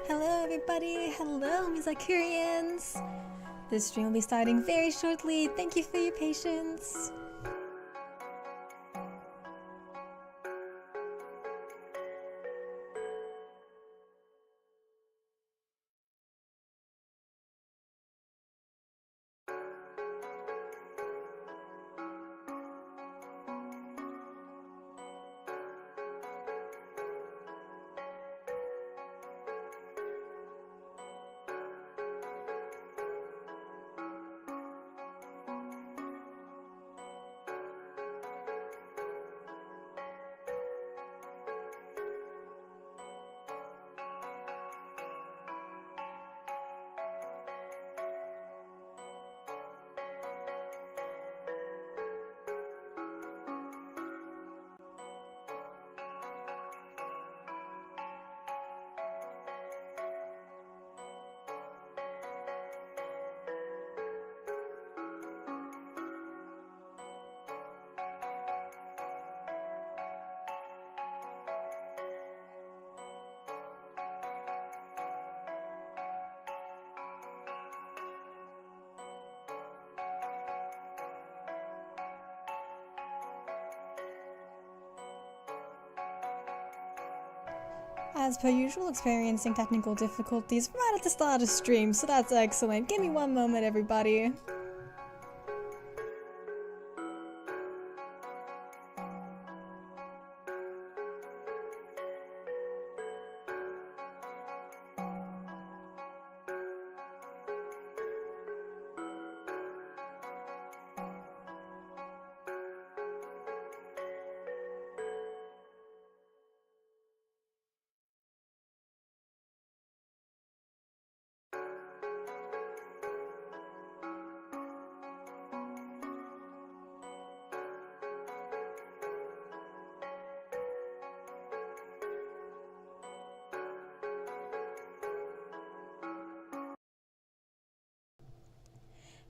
Hello everybody, hello Mizakurians! This stream will be starting very shortly, thank you for your patience! As per usual, experiencing technical difficulties right at the start of stream, so that's excellent. Give me one moment, everybody.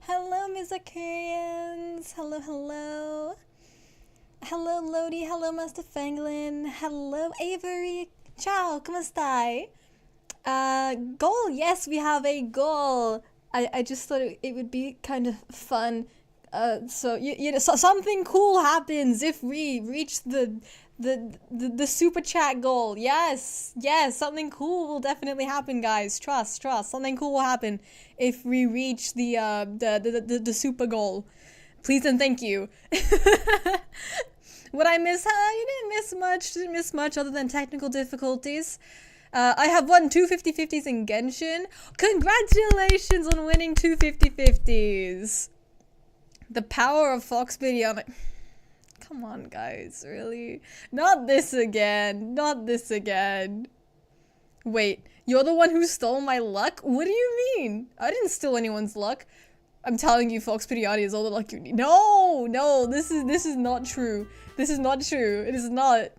Hello, Mizakurians! Hello, hello! Hello, Lodi! Hello, Master Fanglin! Hello, Avery! Ciao! Come stai? Goal! Yes, we have a goal! I just thought it would be kind of fun. So something cool happens if we reach the super chat goal. Yes, something cool will definitely happen, guys. Trust. Something cool will happen if we reach the super goal. Please and thank you. What I miss? You didn't miss much. Didn't miss much other than technical difficulties. I have won 2 50-50s in Genshin. Congratulations on winning 2 50-50s. The power of Fox Video. Come on, guys, really? Not this again. Wait, you're the one who stole my luck? What do you mean? I didn't steal anyone's luck. I'm telling you, Fox Pediati is all the luck you need. No, this is not true. This is not true. It is not.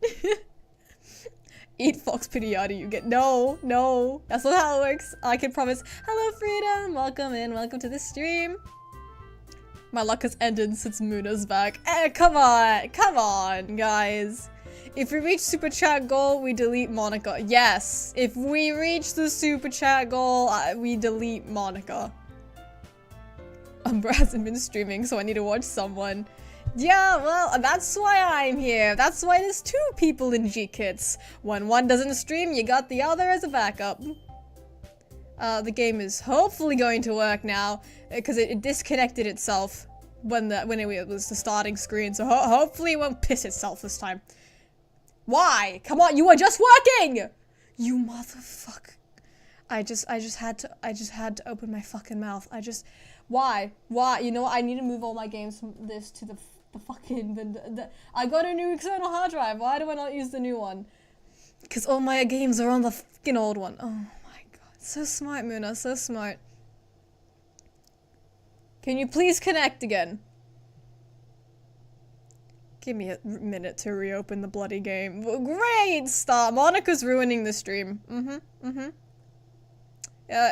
Eat Fox Pediati, you get no. That's not how it works. I can promise. Hello, Freedom. Welcome in. Welcome to the stream. My luck has ended since Moona's back. Come on, guys. If we reach super chat goal, we delete Monika. Yes, if we reach the super chat goal, we delete Monika. Umbra hasn't been streaming, so I need to watch someone. Yeah, well, that's why I'm here. That's why there's 2 people in G-Kits. When one doesn't stream, you got the other as a backup. The game is hopefully going to work now, because it disconnected itself when it was the starting screen, so hopefully it won't piss itself this time. Why? Come on, you were just working! You motherfucker. I just had to open my fucking mouth. Why? You know what? I need to move all my games from this to the fucking, I got a new external hard drive. Why do I not use the new one? Because all my games are on the fucking old one. Oh. So smart, Moona, so smart. Can you please connect again? Give me a minute to reopen the bloody game. Great start! Monika's ruining the stream.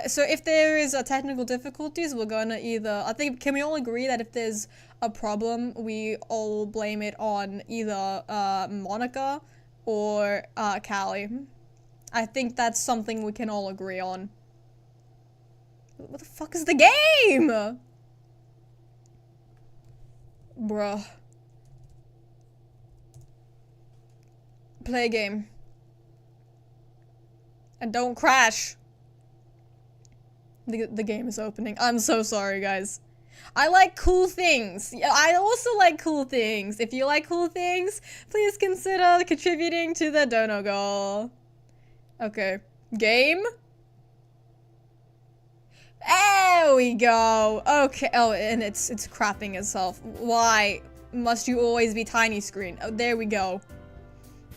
So if there is technical difficulties, we're gonna either... can we all agree that if there's a problem, we all blame it on either Monika or Callie? I think that's something we can all agree on. What the fuck is the game? Bruh. Play a game. And don't crash. The game is opening. I'm so sorry, guys. I like cool things. Yeah, I also like cool things. If you like cool things, please consider contributing to the dono goal. Okay. Game. There we go. Okay. Oh, and it's crapping itself. Why must you always be tiny screen? Oh, there we go.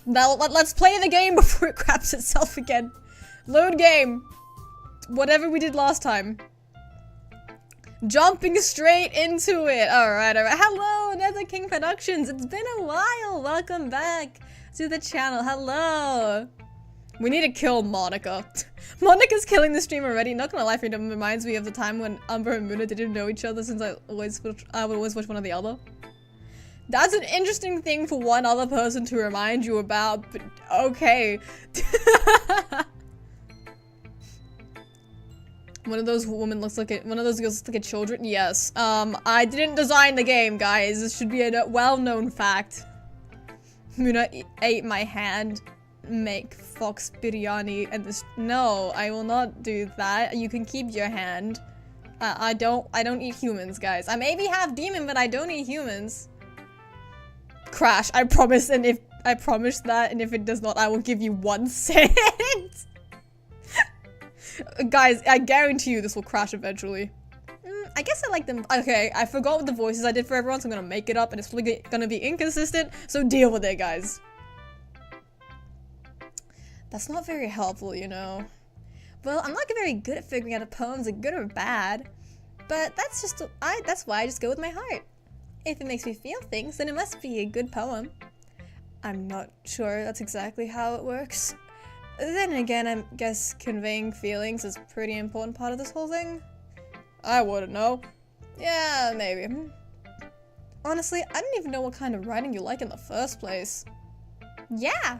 Now let's play the game before it craps itself again. Load game. Whatever we did last time. Jumping straight into it. Alright, alright. Hello, Nether King Productions. It's been a while. Welcome back to the channel. Hello. We need to kill Monika. Monika's killing the stream already. Not gonna lie, freedom reminds me of the time when Umber and Moona didn't know each other since I would always watch one or the other. That's an interesting thing for one other person to remind you about, but okay. One of those women looks like one of those girls looks like a children. Yes. I didn't design the game, guys. This should be a well-known fact. Moona ate my hand. Make fox biryani and this. No, I will not do that. You can keep your hand. I don't eat humans, guys. I maybe half demon, but I don't eat humans. Crash. I promise. And if I promise that, and if it does not, I will give you 1 cent. Guys, I guarantee you this will crash eventually. I guess I like them. Okay, I forgot what the voices I did for everyone, so I'm gonna make it up, and it's probably gonna be inconsistent, so deal with it, guys. That's not very helpful, you know. Well, I'm not very good at figuring out if poems are good or bad, but that's just, that's why I just go with my heart. If it makes me feel things, then it must be a good poem. I'm not sure that's exactly how it works. Then again, I guess conveying feelings is a pretty important part of this whole thing. I wouldn't know. Yeah, maybe. Honestly, I don't even know what kind of writing you like in the first place. Yeah.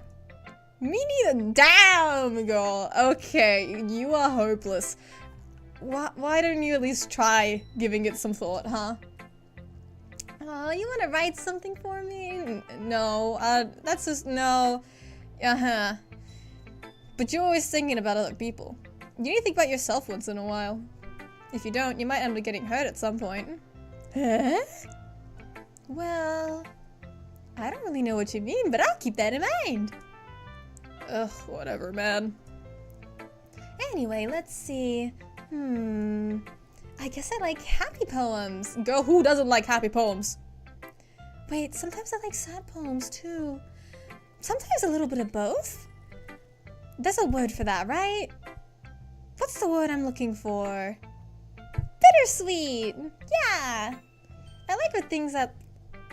Me neither. Damn, girl. Okay, you are hopeless. Why don't you at least try giving it some thought, huh? Oh, you want to write something for me? No, that's just, no. Uh-huh. But you're always thinking about other people. You need to think about yourself once in a while. If you don't, you might end up getting hurt at some point. Huh? Well, I don't really know what you mean, but I'll keep that in mind. Ugh, whatever, man. Anyway, let's see. I guess I like happy poems. Girl, who doesn't like happy poems? Wait, sometimes I like sad poems too. Sometimes a little bit of both. There's a word for that, right? What's the word I'm looking for? Bittersweet! Yeah! I like what things that...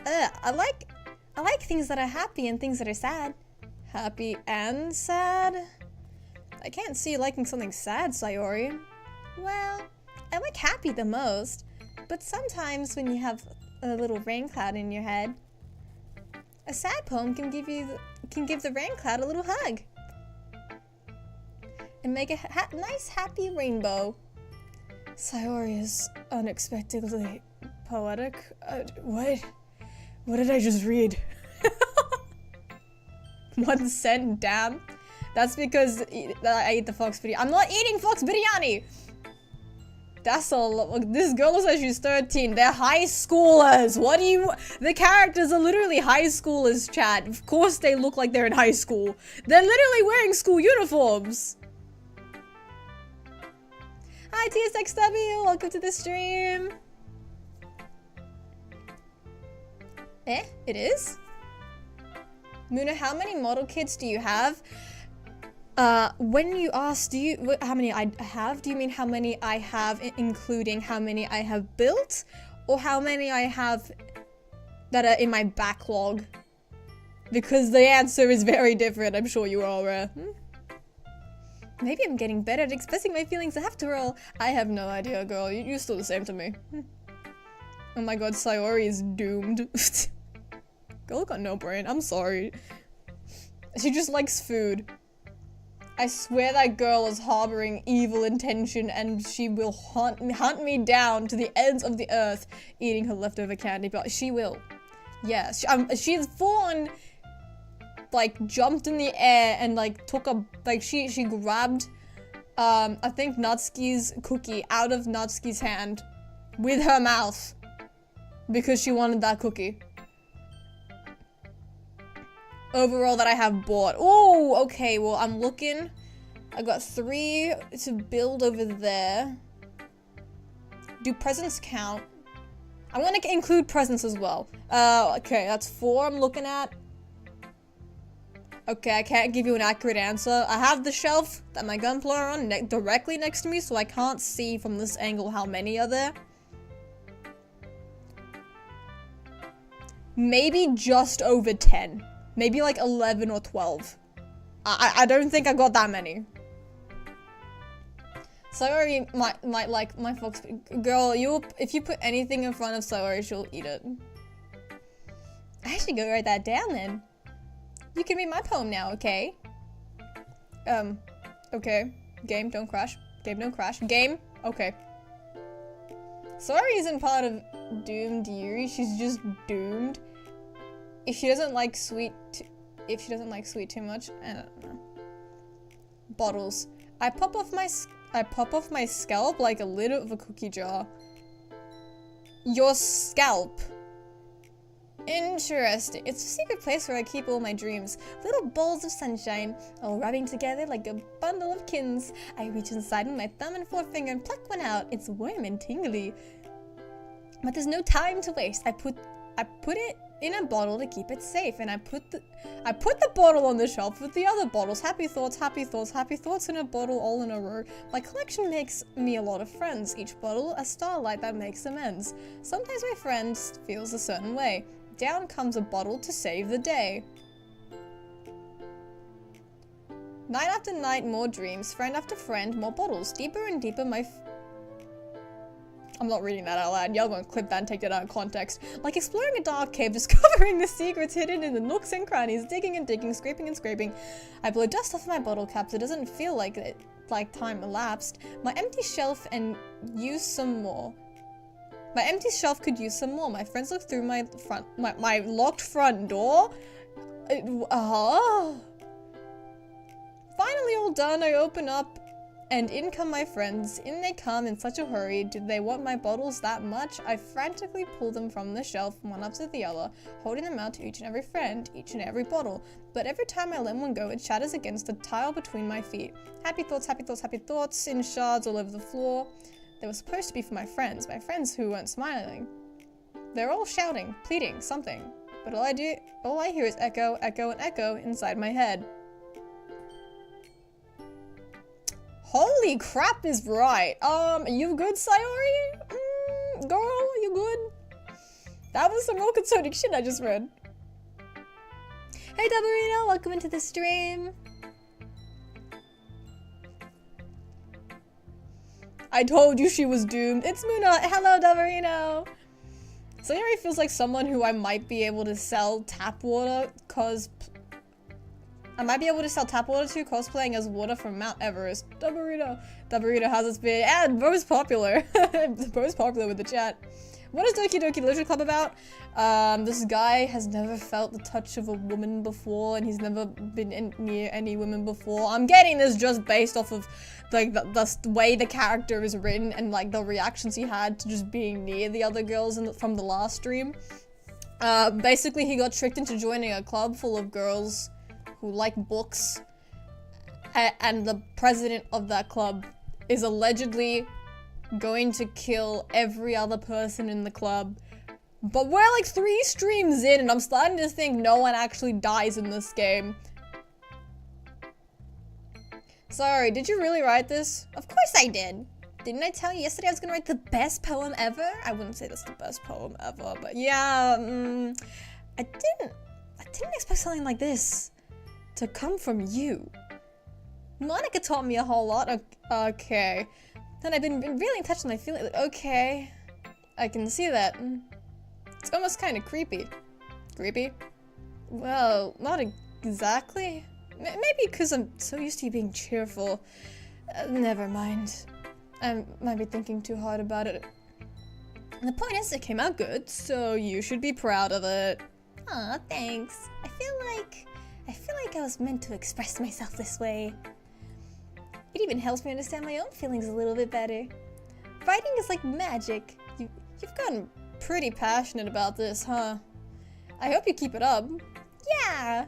I like things that are happy and things that are sad. Happy and sad? I can't see you liking something sad, Sayori. Well, I like happy the most, but sometimes when you have a little rain cloud in your head, a sad poem can give the rain cloud a little hug. And make a nice happy rainbow. Sayori is unexpectedly poetic. What? What did I just read? 1 cent, damn. That's because I ate the fox biryani. I'm not eating fox biryani! That's a lot. This girl looks like she's 13. They're high schoolers. What do you... The characters are literally high schoolers, chat. Of course they look like they're in high school. They're literally wearing school uniforms. Hi TSXW, welcome to the stream. It is? Moona, how many model kits do you have? When you ask, how many I have, do you mean how many I have, including how many I have built? Or how many I have that are in my backlog? Because the answer is very different, I'm sure you are aware. Maybe I'm getting better at expressing my feelings after all. I have no idea, girl. You're still the same to me. Oh my god, Sayori is doomed. Girl got no brain. I'm sorry. She just likes food. I swear that girl is harboring evil intention and she will hunt me down to the ends of the earth eating her leftover candy, but she will. Yes, she's full on, like, jumped in the air and, like, took a, like, she grabbed, I think Natsuki's cookie out of Natsuki's hand with her mouth because she wanted that cookie. Overall that I have bought. Oh, okay, well, I'm looking. I got 3 to build over there. Do presents count? I'm gonna include presents as well. Okay, that's 4 I'm looking at. Okay, I can't give you an accurate answer. I have the shelf that my gunpla are on directly next to me, so I can't see from this angle how many are there. Maybe just over 10. Maybe like 11 or 12. I don't think I got that many. Sayori might like my fox. Girl, if you put anything in front of Sayori, she'll eat it. I should go write that down then. You can read my poem now, okay? Okay. Game, don't crash. Game, don't crash. Game, okay. Sayori isn't part of Doomed Yuri, she's just doomed. If she doesn't like sweet too much, I don't know. Bottles. I pop off my scalp like a lid of a cookie jar. Your scalp. Interesting. It's a secret place where I keep all my dreams. Little balls of sunshine, all rubbing together like a bundle of kins. I reach inside with my thumb and forefinger and pluck one out. It's warm and tingly. But there's no time to waste. I put it in a bottle to keep it safe, and I put the bottle on the shelf with the other bottles. Happy thoughts, happy thoughts, happy thoughts in a bottle, all in a row. My collection makes me a lot of friends. Each bottle a starlight that makes amends. Sometimes my friend feels a certain way. Down comes a bottle to save the day. Night after night, more dreams. Friend after friend, more bottles. Deeper and deeper I'm not reading that out loud. Y'all gonna clip that and take that out of context. Like exploring a dark cave, discovering the secrets hidden in the nooks and crannies, digging and digging, scraping and scraping. I blow dust off my bottle caps. It doesn't feel like time elapsed. My empty shelf and use some more. My empty shelf could use some more. My friends look through my locked front door. Finally all done, I open up and in come my friends. In they come in such a hurry. Did they want my bottles that much? I frantically pull them from the shelf, one up to the other, holding them out to each and every friend, each and every bottle. But every time I let one go, it shatters against the tile between my feet. Happy thoughts, happy thoughts, happy thoughts in shards all over the floor. They were supposed to be for my friends who weren't smiling. They're all shouting, pleading, something. But all I hear is echo, echo, and echo inside my head. Holy crap is right. You good, Sayori? Girl, you good? That was some real concerning shit I just read. Hey, Dabarino, welcome into the stream. I told you she was doomed. It's Moona. Hello, Dabarino. Sayori feels like someone who I might be able to sell tap water, I might be able to sell tap water to, cosplaying as water from Mount Everest. Dabarino. Dabarino has this been, and Bo's popular. Bo's popular with the chat. What is Doki Doki Literature Club about? This guy has never felt the touch of a woman before, and he's never been near any women before. I'm getting this just based off of like the way the character is written and like the reactions he had to just being near the other girls from the last stream. Basically, he got tricked into joining a club full of girls who like books, and the president of that club is allegedly going to kill every other person in the club. But we're like 3 streams in and I'm starting to think no one actually dies in this game. Sorry, did you really write this? Of course I did. Didn't I tell you yesterday I was gonna write the best poem ever? I wouldn't say that's the best poem ever, but yeah, I didn't expect something like this to come from you. Monika taught me a whole lot. Okay. And I've been really in touch with my feelings. Okay. I can see that. It's almost kind of creepy. Creepy? Well, not exactly. Maybe because I'm so used to you being cheerful. Never mind. I might be thinking too hard about it. The point is, it came out good, so you should be proud of it. Aw, thanks. I feel like I was meant to express myself this way. It even helps me understand my own feelings a little bit better. Writing is like magic. You've gotten pretty passionate about this, huh? I hope you keep it up. Yeah!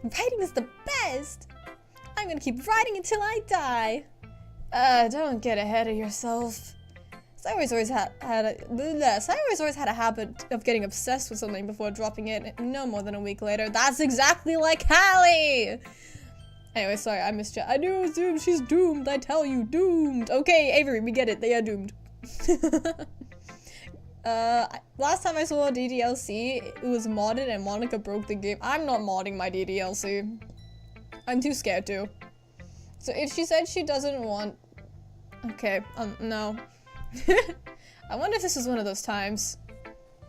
Writing is the best! I'm gonna keep writing until I die. Don't get ahead of yourself. Cyrus always had a habit of getting obsessed with something before dropping it no more than a week later. That's exactly like Hallie! Anyway, sorry, I missed you. I knew it was doomed. She's doomed. I tell you, doomed. Okay, Avery, we get it. They are doomed. Last time I saw a DDLC, it was modded and Monika broke the game. I'm not modding my DDLC. I'm too scared to. So if she said she doesn't want... Okay, no. I wonder if this is one of those times.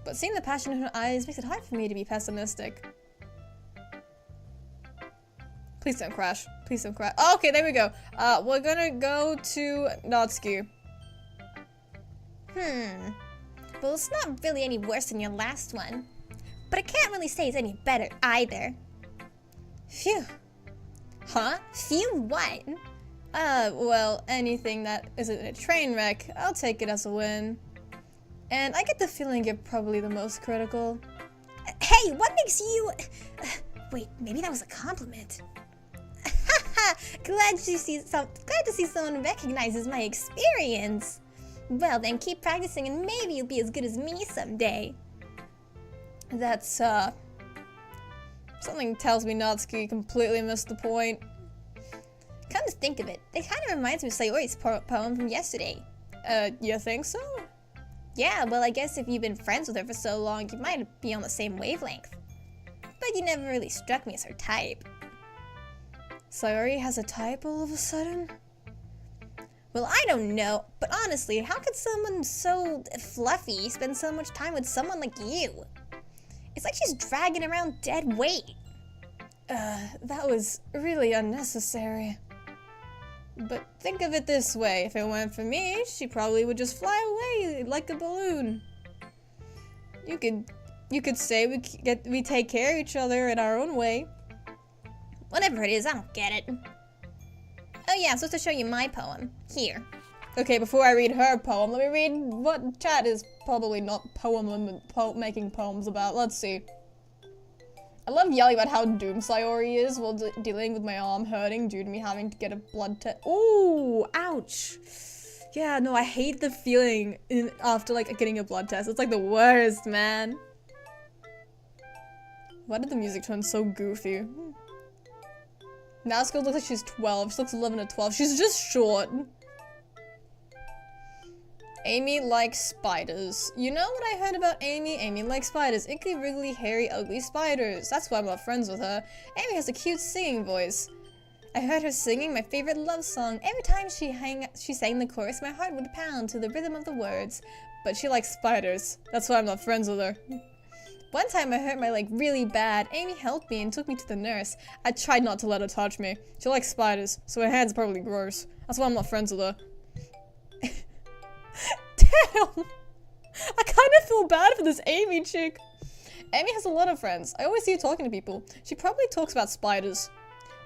But seeing the passion in her eyes makes it hard for me to be pessimistic. Please don't crash. Please don't crash. Oh, okay, there we go. We're gonna go to Natsuki. Well, it's not really any worse than your last one. But I can't really say it's any better either. Phew. Huh? Phew what? Well, anything that isn't a train wreck, I'll take it as a win. And I get the feeling you're probably the most critical. Hey, what makes you... Wait, maybe that was a compliment. Glad to see someone who recognizes my experience. Well then, keep practicing and maybe you'll be as good as me someday. That's, something tells me Natsuki completely missed the point. Come to think of it, it kind of reminds me of Sayori's poem from yesterday. You think so? Yeah, well I guess if you've been friends with her for so long, you might be on the same wavelength. But you never really struck me as her type. Sayori has a type all of a sudden? Well, I don't know, but honestly, how could someone so fluffy spend so much time with someone like you? It's like she's dragging around dead weight. That was really unnecessary. But think of it this way, if it weren't for me, she probably would just fly away like a balloon. You could say we take care of each other in our own way. Whatever it is, I don't get it. Oh yeah, I'm supposed to show you my poem. Here. Okay, before I read her poem, let me read what chat is probably not making poems about. Let's see. I love yelling about how doomed Sayori is while dealing with my arm hurting due to me having to get a blood test. Ooh, ouch. Yeah, no, I hate the feeling after like getting a blood test. It's like the worst, man. Why did the music turn so goofy? Natsuki looks like she's 12. She looks 11 or 12. She's just short. Amy likes spiders. You know what I heard about Amy? Amy likes spiders. Icky, wriggly, hairy, ugly spiders. That's why I'm not friends with her. Amy has a cute singing voice. I heard her singing my favorite love song. Every time she sang the chorus, my heart would pound to the rhythm of the words. But she likes spiders. That's why I'm not friends with her. One time I hurt my leg really bad. Amy helped me and took me to the nurse. I tried not to let her touch me. She likes spiders, so her hands are probably gross. That's why I'm not friends with her. Damn! I kind of feel bad for this Amy chick. Amy has a lot of friends. I always see her talking to people. She probably talks about spiders.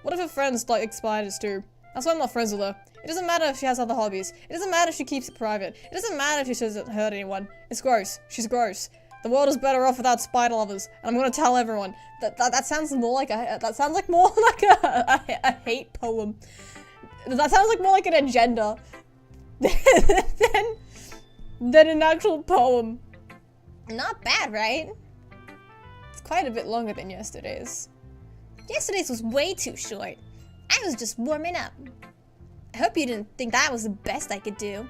What if her friends like spiders too? That's why I'm not friends with her. It doesn't matter if she has other hobbies. It doesn't matter if she keeps it private. It doesn't matter if she doesn't hurt anyone. It's gross. She's gross. The world is better off without spider lovers, and I'm gonna tell everyone. That sounds more like a hate poem. That sounds like more like an agenda than an actual poem. Not bad, right? It's quite a bit longer than yesterday's. Yesterday's was way too short. I was just warming up. I hope you didn't think that was the best I could do.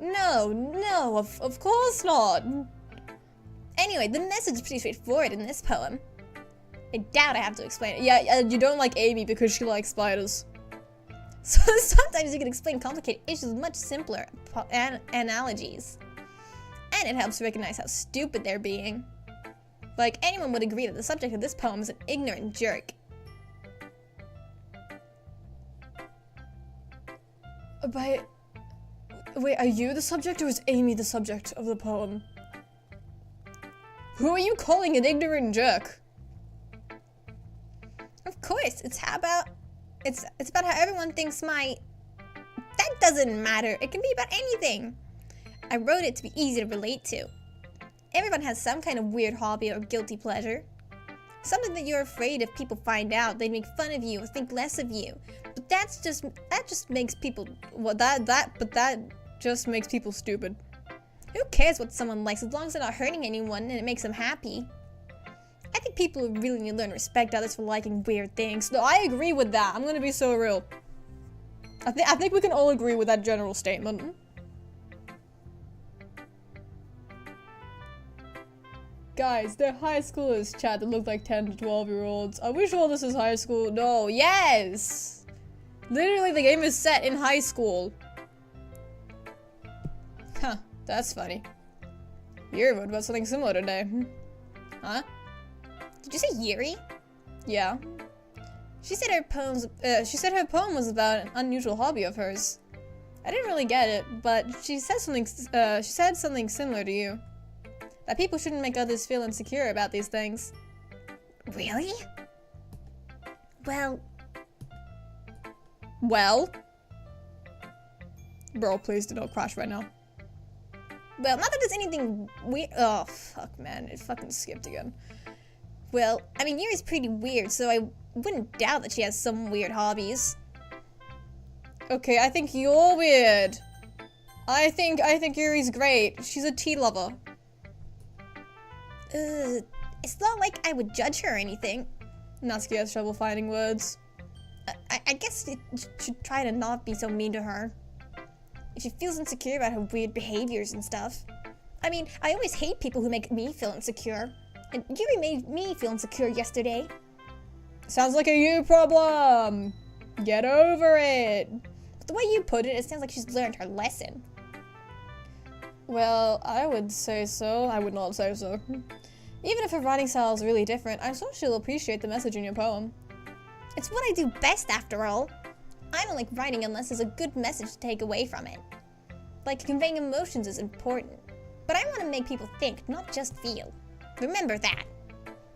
No, of course not. Anyway, the message is pretty straightforward in this poem. I doubt I have to explain it. Yeah, you don't like Amy because she likes spiders. So sometimes you can explain complicated issues with much simpler analogies. And it helps to recognize how stupid they're being. Like, anyone would agree that the subject of this poem is an ignorant jerk. Wait, are you the subject or is Amy the subject of the poem? Who are you calling an ignorant jerk? Of course, it's about how everyone thinks that doesn't matter. It can be about anything. I wrote it to be easy to relate to. Everyone has some kind of weird hobby or guilty pleasure. Something that you're afraid if people find out, they'd make fun of you or think less of you. But that just makes people, that just makes people stupid. Who cares what someone likes as long as they're not hurting anyone and it makes them happy? I think people really need to learn to respect others for liking weird things. No, I agree with that. I'm gonna be so real. I think we can all agree with that general statement. Guys, they're high schoolers, chat, that look like 10 to 12-year-olds. Are we sure this is high school? No, yes! Literally, the game is set in high school. Huh, that's funny. Yuri wrote about something similar today. Huh? Did you say Yuri? Yeah. She said her poem was about an unusual hobby of hers. I didn't really get it, but she said something similar to you. That people shouldn't make others feel insecure about these things. Really? Well? Bro, please do not crash right now. Well, not that there's anything weird. Oh, fuck, man. It fucking skipped again. Well, I mean, Yuri's pretty weird, so I wouldn't doubt that she has some weird hobbies. Okay, I think you're weird. I think Yuri's great. She's a tea lover. It's not like I would judge her or anything. Natsuki has trouble finding words. I guess you should try to not be so mean to her. If she feels insecure about her weird behaviors and stuff. I mean, I always hate people who make me feel insecure. And Yuri made me feel insecure yesterday. Sounds like a you problem. Get over it. But the way you put it, it sounds like she's learned her lesson. Well, I would say so. I would not say so. Even if her writing style is really different, I'm sure she'll appreciate the message in your poem. It's what I do best, after all. I don't like writing unless there's a good message to take away from it. Like, conveying emotions is important. But I want to make people think, not just feel. Remember that.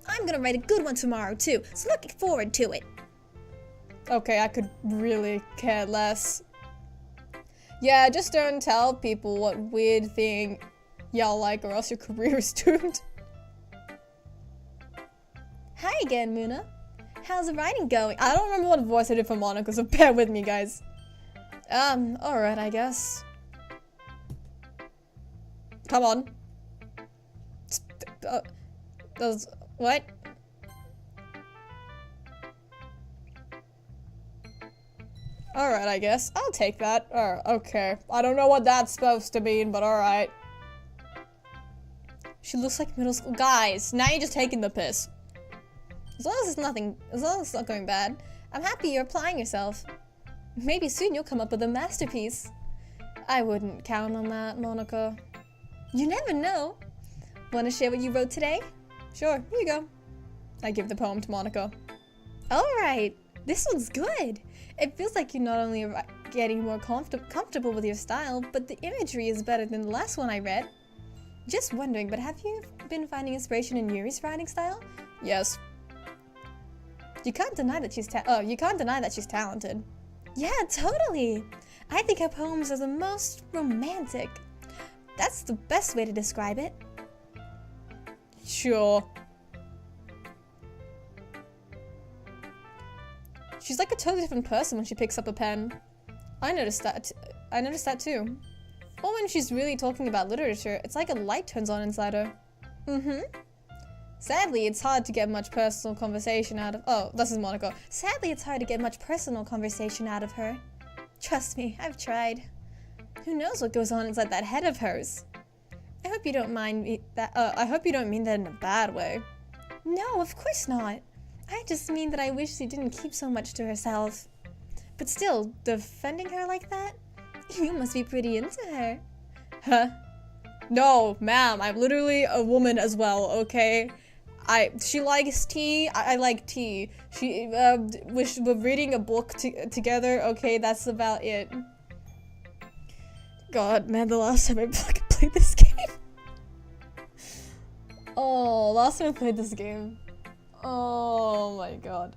I'm gonna write a good one tomorrow, too, so look forward to it. Okay, I could really care less. Yeah, just don't tell people what weird thing y'all like or else your career is doomed. Hi again, Moona. How's the writing going? I don't remember what voice I did for Monika, so bear with me, guys. Alright, I guess. Come on. What? Alright, I guess. I'll take that. Okay. I don't know what that's supposed to mean, but alright. She looks like middle school. Guys, now you're just taking the piss. As long as it's not going bad, I'm happy you're applying yourself. Maybe soon you'll come up with a masterpiece. I wouldn't count on that, Monika. You never know. Want to share what you wrote today? Sure, here you go. I give the poem to Monika. Alright, this one's good. It feels like you're not only getting more comfortable with your style, but the imagery is better than the last one I read. Just wondering, but have you been finding inspiration in Yuri's writing style? Yes. You can't deny that she's talented. Yeah, totally. I think her poems are the most romantic. That's the best way to describe it. Sure. She's like a totally different person when she picks up a pen. I noticed that too. Or when she's really talking about literature, it's like a light turns on inside her. Mm-hmm. Sadly, it's hard to get much personal conversation out of— oh, this is Monika. Sadly, it's hard to get much personal conversation out of her. Trust me, I've tried. Who knows what goes on inside that head of hers? I hope you don't mind that— I hope you don't mean that in a bad way. No, of course not. I just mean that I wish she didn't keep so much to herself. But still, defending her like that? You must be pretty into her. Huh? No, ma'am, I'm literally a woman as well, okay? She likes tea, I like tea. We're reading a book together, okay, that's about it. God, man, the last time I fucking played this game. Oh, last time I played this game. Oh my god.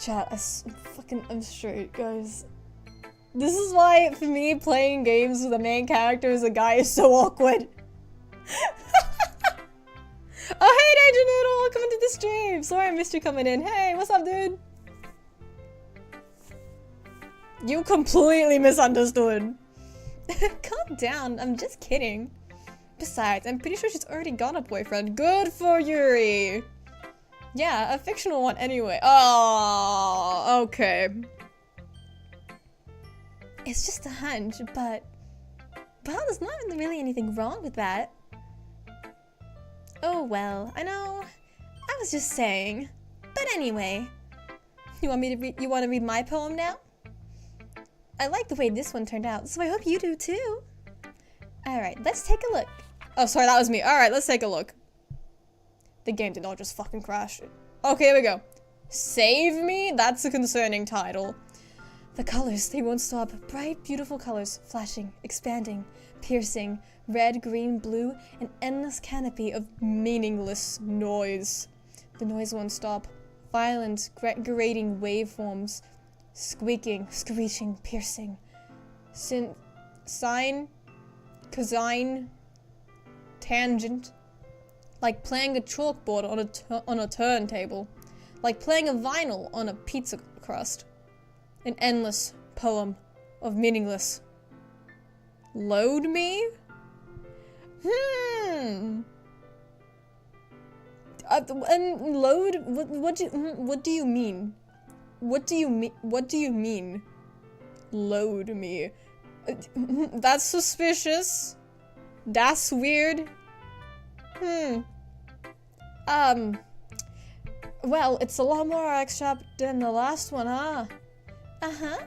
Chat, I'm straight, guys. This is why, for me, playing games with a main character as a guy is so awkward. Oh, hey, Danger Noodle, welcome into the stream. Sorry I missed you coming in. Hey, what's up, dude? You completely misunderstood. Calm down, I'm just kidding. Besides, I'm pretty sure she's already got a boyfriend. Good for Yuri. Yeah, a fictional one anyway. Oh, okay. It's just a hunch, but... well, there's not really anything wrong with that. Oh well, I know. I was just saying. But anyway. You want to read my poem now? I like the way this one turned out, so I hope you do too. Alright, let's take a look. Oh, sorry, that was me. Alright, let's take a look. The game did not just fucking crash. Okay, here we go. Save Me? That's a concerning title. The colors, they won't stop. Bright, beautiful colors, flashing, expanding, piercing, red, green, blue, an endless canopy of meaningless noise. The noise won't stop. Violent, grating waveforms, squeaking, screeching, piercing. Sine, cosine, tangent. Like playing a chalkboard on a turntable. Like playing a vinyl on a pizza crust. An endless poem of meaningless. Load me? And load? What do you mean? What do you mean? Load me? That's suspicious. That's weird. Well, it's a lot more extra than the last one, huh? Uh-huh.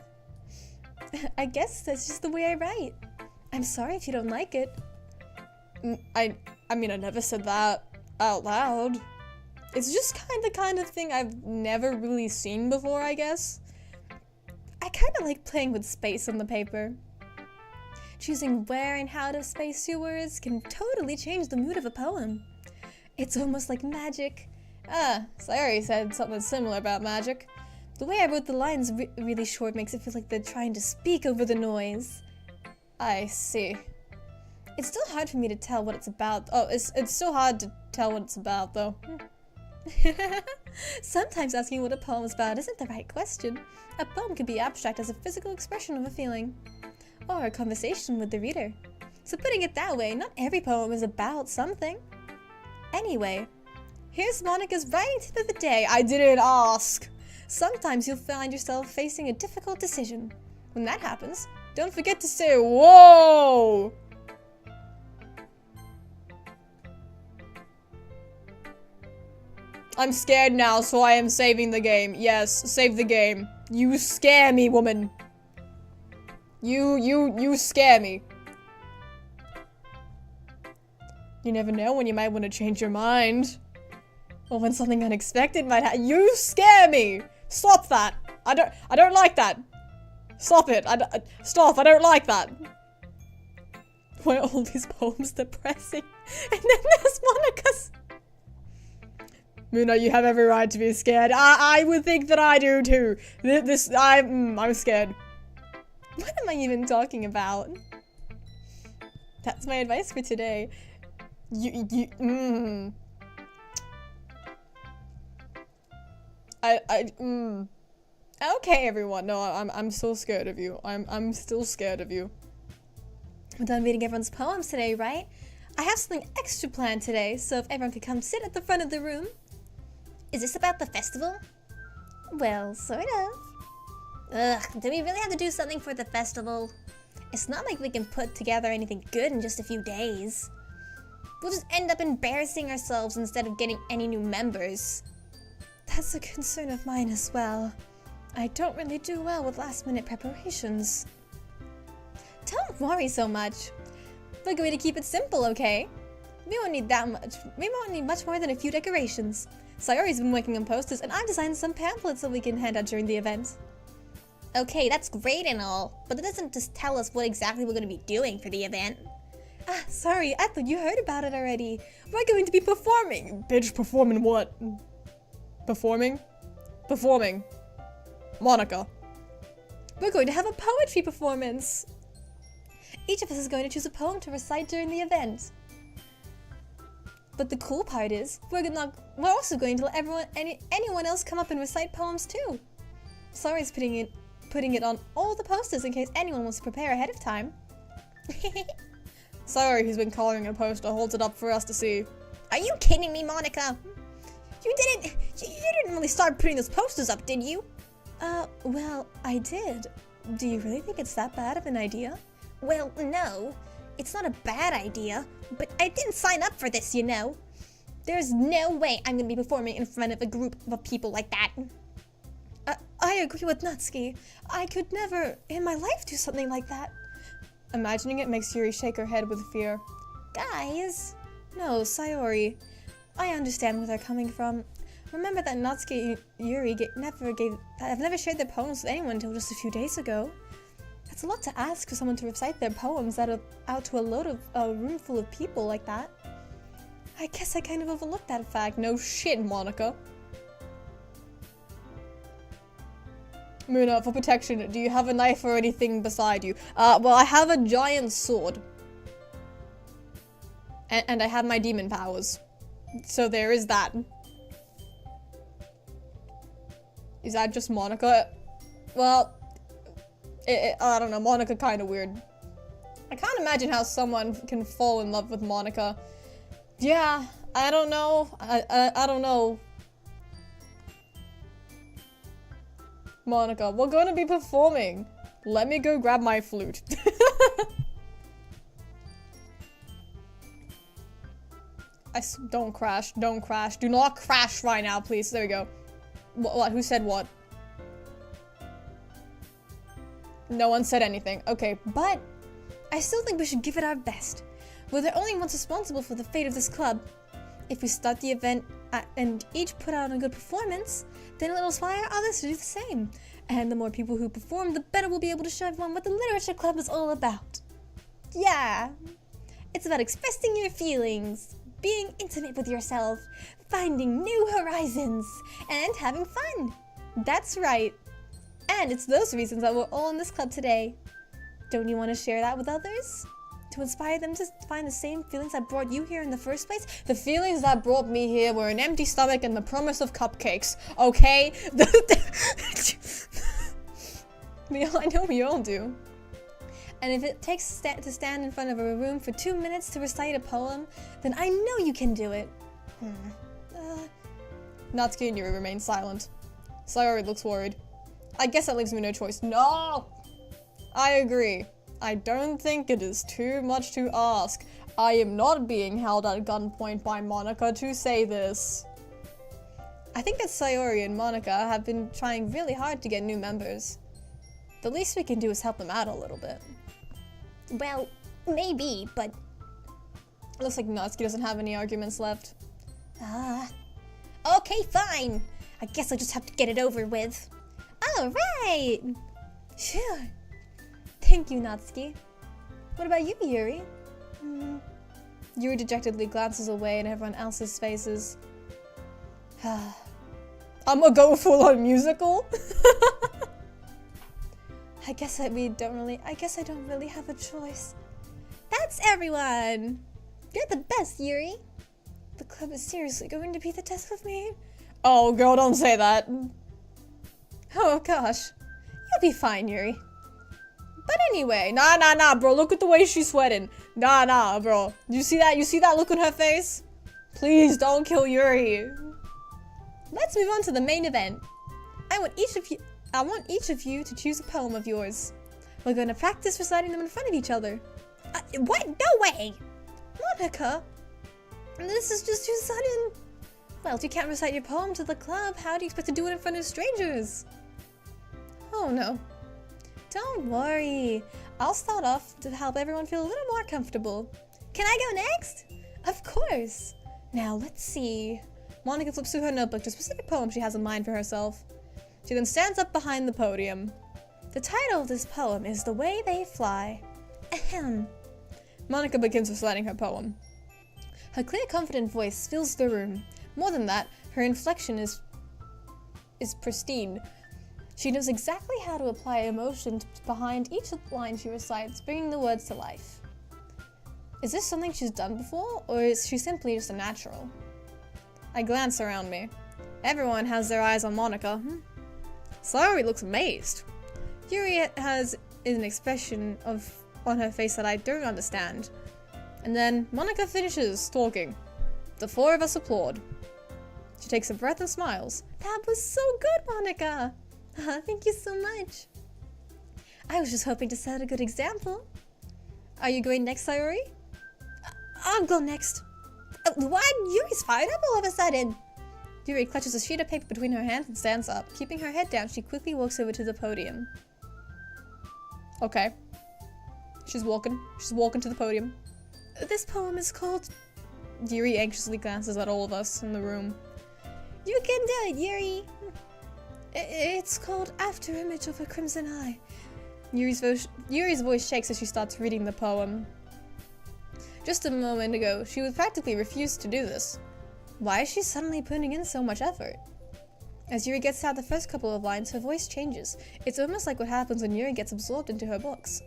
I guess that's just the way I write. I'm sorry if you don't like it. I mean, I never said that out loud. It's just the kind of thing I've never really seen before, I guess. I kind of like playing with space on the paper. Choosing where and how to space your words can totally change the mood of a poem. It's almost like magic. Sayori said something similar about magic. The way I wrote the lines really short makes it feel like they're trying to speak over the noise. I see. It's still hard for me to tell what it's about. Oh, it's so hard to tell what it's about, though. Sometimes asking what a poem is about isn't the right question. A poem can be abstract as a physical expression of a feeling, or a conversation with the reader. So putting it that way, not every poem is about something. Anyway, here's Monika's writing tip of the day. I didn't ask. Sometimes you'll find yourself facing a difficult decision. When that happens, don't forget to say, whoa! I'm scared now, so I am saving the game. Yes, save the game. You scare me, woman. You scare me. You never know when you might want to change your mind. Or when something unexpected might happen. You scare me! Stop that! I don't like that! Stop it! Stop, I don't like that! Why are all these poems depressing? And then there's Monika's. Moona, you have every right to be scared. I would think that I do too. I'm scared. What am I even talking about? That's my advice for today. Okay, everyone. No, I'm still scared of you. I'm still scared of you. We're done reading everyone's poems today, right? I have something extra planned today, so if everyone could come sit at the front of the room. Is this about the festival? Well, sort of. Ugh, do we really have to do something for the festival? It's not like we can put together anything good in just a few days. We'll just end up embarrassing ourselves instead of getting any new members. That's a concern of mine as well. I don't really do well with last-minute preparations. Don't worry so much. Look, a way to keep it simple, okay? We won't need that much. We won't need much more than a few decorations. Sayori's been working on posters, and I've designed some pamphlets that we can hand out during the event. Okay, that's great and all, but it doesn't just tell us what exactly we're going to be doing for the event. Ah, sorry, I thought you heard about it already. We're going to be performing. Bitch, performing what? Performing? Performing. Monika. We're going to have a poetry performance. Each of us is going to choose a poem to recite during the event. But the cool part is, we're also going to let anyone else come up and recite poems too. Sorry's putting it on all the posters in case anyone wants to prepare ahead of time. Sorry, he's been coloring a poster, holds it up for us to see. Are you kidding me, Monika? You didn't really start putting those posters up, did you? Well, I did. Do you really think it's that bad of an idea? Well, no. It's not a bad idea, but I didn't sign up for this, you know. There's no way I'm gonna be performing in front of a group of people like that. I agree with Natsuki. I could never in my life do something like that. Imagining it makes Yuri shake her head with fear. Guys. No, Sayori. I understand where they're coming from. Remember that Natsuki and Yuri have never shared their poems with anyone until just a few days ago. That's a lot to ask for someone to recite their poems out to a room full of people like that. I guess I kind of overlooked that fact. No shit, Monika. Moona, for protection, do you have a knife or anything beside you? Well, I have a giant sword. And I have my demon powers. So there is that. Is that just Monika? Well, I don't know, Monika kinda weird. I can't imagine how someone can fall in love with Monika. Yeah, I don't know. I don't know. Monika, we're gonna be performing. Let me go grab my flute. Don't crash, don't crash. Do not crash right now, please. There we go. What? Who said what? No one said anything. Okay, but I still think we should give it our best. We're the only ones responsible for the fate of this club. If we start the event and each put out a good performance, then it'll inspire others to do the same. And the more people who perform, the better we'll be able to show everyone what the literature club is all about. Yeah, it's about expressing your feelings, being intimate with yourself, finding new horizons, and having fun. That's right. And it's those reasons that we're all in this club today. Don't you want to share that with others? To inspire them to find the same feelings that brought you here in the first place? The feelings that brought me here were an empty stomach and the promise of cupcakes, okay? I know we all do. And if it takes to stand in front of a room for 2 minutes to recite a poem, then I know you can do it. Natsuki and Yuri remain silent. Sayori looks worried. I guess that leaves me no choice. No! I agree. I don't think it is too much to ask. I am not being held at gunpoint by Monika to say this. I think that Sayori and Monika have been trying really hard to get new members. The least we can do is help them out a little bit. Well, maybe, but... It looks like Natsuki doesn't have any arguments left. Okay, fine. I guess I'll just have to get it over with. Alright! Sure. Thank you, Natsuki. What about you, Yuri? Yuri dejectedly glances away in everyone else's faces. I'm gonna go full on musical? I guess I don't really have a choice. That's everyone! You're the best, Yuri. The club is seriously going to be the death of me. Oh, girl, don't say that. Oh, gosh. You'll be fine, Yuri. But anyway, nah, bro. Look at the way she's sweating. Nah, bro. You see that? You see that look on her face? Please don't kill Yuri. Let's move on to the main event. I want each of you to choose a poem of yours. We're going to practice reciting them in front of each other. What? No way! Monika, this is just too sudden. Well, if you can't recite your poem to the club, how do you expect to do it in front of strangers? Oh no. Don't worry. I'll start off to help everyone feel a little more comfortable. Can I go next? Of course. Now, let's see. Monika flips through her notebook to a specific poem she has in mind for herself. She then stands up behind the podium. The title of this poem is The Way They Fly. Ahem. Monika begins reciting her poem. Her clear, confident voice fills the room. More than that, her inflection is pristine. She knows exactly how to apply emotion behind each line she recites, bringing the words to life. Is this something she's done before, or is she simply just a natural? I glance around me. Everyone has their eyes on Monika. Sayori looks amazed. Yuri has an expression on her face that I don't understand. And then Monika finishes talking. The four of us applaud. She takes a breath and smiles. That was so good, Monika! Thank you so much. I was just hoping to set a good example. Are you going next, Sayori? I'll go next. What? Yuri's fired up all of a sudden. Yuri clutches a sheet of paper between her hands and stands up. Keeping her head down, she quickly walks over to the podium. Okay. She's walking to the podium. This poem is called... Yuri anxiously glances at all of us in the room. You can do it, Yuri! It's called After Image of a Crimson Eye. Yuri's voice shakes as she starts reading the poem. Just a moment ago, she would practically refuse to do this. Why is she suddenly putting in so much effort? As Yuri gets out the first couple of lines, her voice changes. It's almost like what happens when Yuri gets absorbed into her books.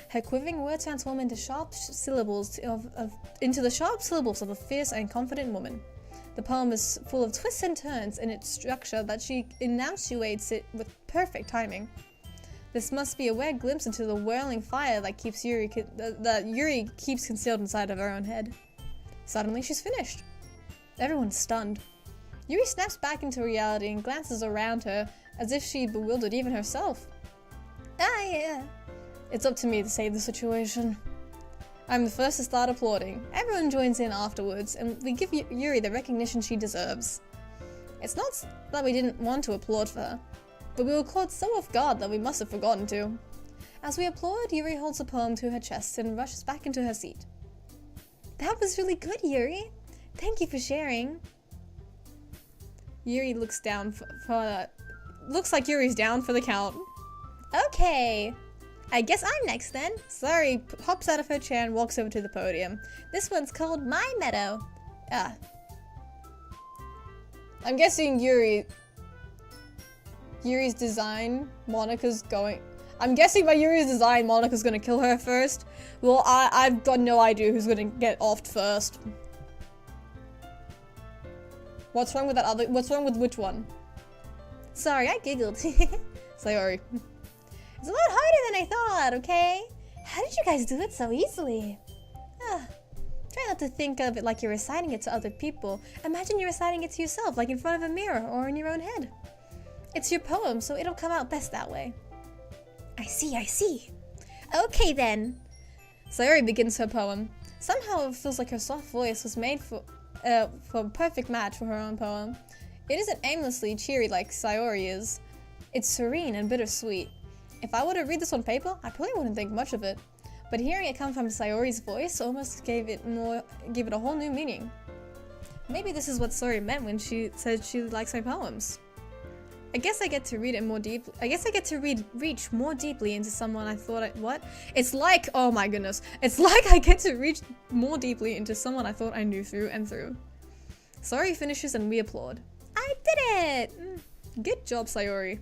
Her quivering words transform into the sharp syllables of a fierce and confident woman. The poem is full of twists and turns in its structure that she enunciates it with perfect timing. This must be a rare glimpse into the whirling fire that Yuri keeps concealed inside of her own head. Suddenly, she's finished. Everyone's stunned. Yuri snaps back into reality and glances around her as if she bewildered even herself. Yeah. It's up to me to save the situation. I'm the first to start applauding. Everyone joins in afterwards, and we give Yuri the recognition she deserves. It's not that we didn't want to applaud for her, but we were caught so off guard that we must have forgotten to. As we applaud, Yuri holds the poem to her chest and rushes back into her seat. That was really good, Yuri. Thank you for sharing. Yuri looks down looks like Yuri's down for the count. Okay. I guess I'm next then. Sayori hops out of her chair and walks over to the podium. This one's called My Meadow. I'm guessing Yuri's design, I'm guessing by Yuri's design, Monika's gonna kill her first. Well, I've got no idea who's gonna get offed first. What's wrong with that other? What's wrong with which one? Sorry, I giggled. Sayori. It's a lot harder than I thought, okay? How did you guys do it so easily? Try not to think of it like you're reciting it to other people. Imagine you're reciting it to yourself, like in front of a mirror or in your own head. It's your poem, so it'll come out best that way. I see. Okay then. Sayori begins her poem. Somehow it feels like her soft voice was made for a perfect match for her own poem. It isn't aimlessly cheery like Sayori is. It's serene and bittersweet. If I were to read this on paper, I probably wouldn't think much of it. But hearing it come from Sayori's voice almost gave it a whole new meaning. Maybe this is what Sayori meant when she said she likes my poems. I guess I get to read it more deeply. I guess I get to reach more deeply into someone I thought It's like, oh my goodness. It's like I get to reach more deeply into someone I thought I knew through and through. Sayori finishes and we applaud. I did it! Good job, Sayori.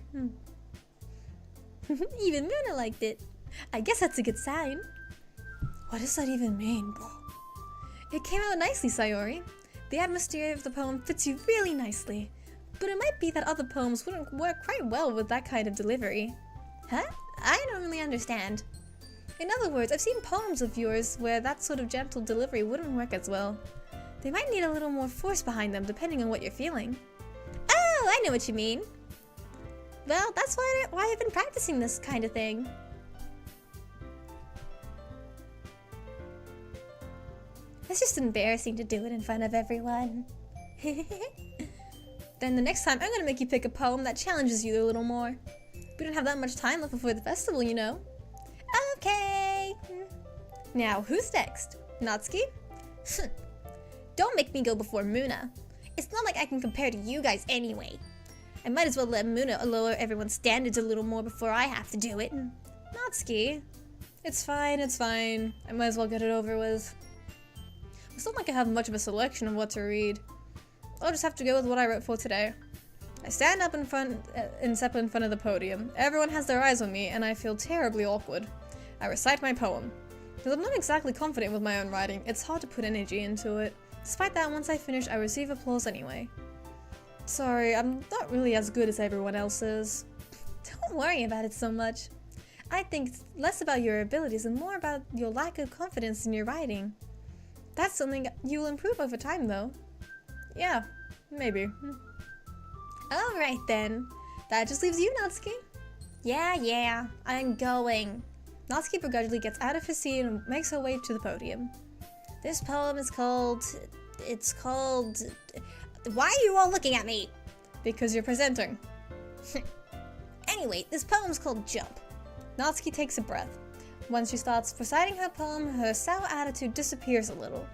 Even Moona liked it. I guess that's a good sign. What does that even mean, bro? It came out nicely, Sayori. The atmosphere of the poem fits you really nicely. But it might be that other poems wouldn't work quite well with that kind of delivery. Huh? I don't really understand. In other words, I've seen poems of yours where that sort of gentle delivery wouldn't work as well. They might need a little more force behind them depending on what you're feeling. Oh, I know what you mean. Well, that's why I've been practicing this kind of thing. It's just embarrassing to do it in front of everyone. Then the next time, I'm gonna make you pick a poem that challenges you a little more. We don't have that much time left before the festival, you know. Okay. Now, who's next? Natsuki? Don't make me go before Moona. It's not like I can compare to you guys anyway. I might as well let Moona lower everyone's standards a little more before I have to do it. Natsuki. It's fine, it's fine. I might as well get it over with. It's not like I have much of a selection of what to read. I'll just have to go with what I wrote for today. I stand up in front of the podium. Everyone has their eyes on me, and I feel terribly awkward. I recite my poem. Because I'm not exactly confident with my own writing, it's hard to put energy into it. Despite that, once I finish, I receive applause anyway. Sorry, I'm not really as good as everyone else is. Don't worry about it so much. I think it's less about your abilities and more about your lack of confidence in your writing. That's something you'll improve over time, though. Yeah, maybe. Alright then. That just leaves you, Natsuki. Yeah, I'm going. Natsuki begrudgingly gets out of her seat and makes her way to the podium. This poem is called... Why are you all looking at me? Because you're presenting. Anyway, this poem's called Jump. Natsuki takes a breath. Once she starts reciting her poem, her sour attitude disappears a little.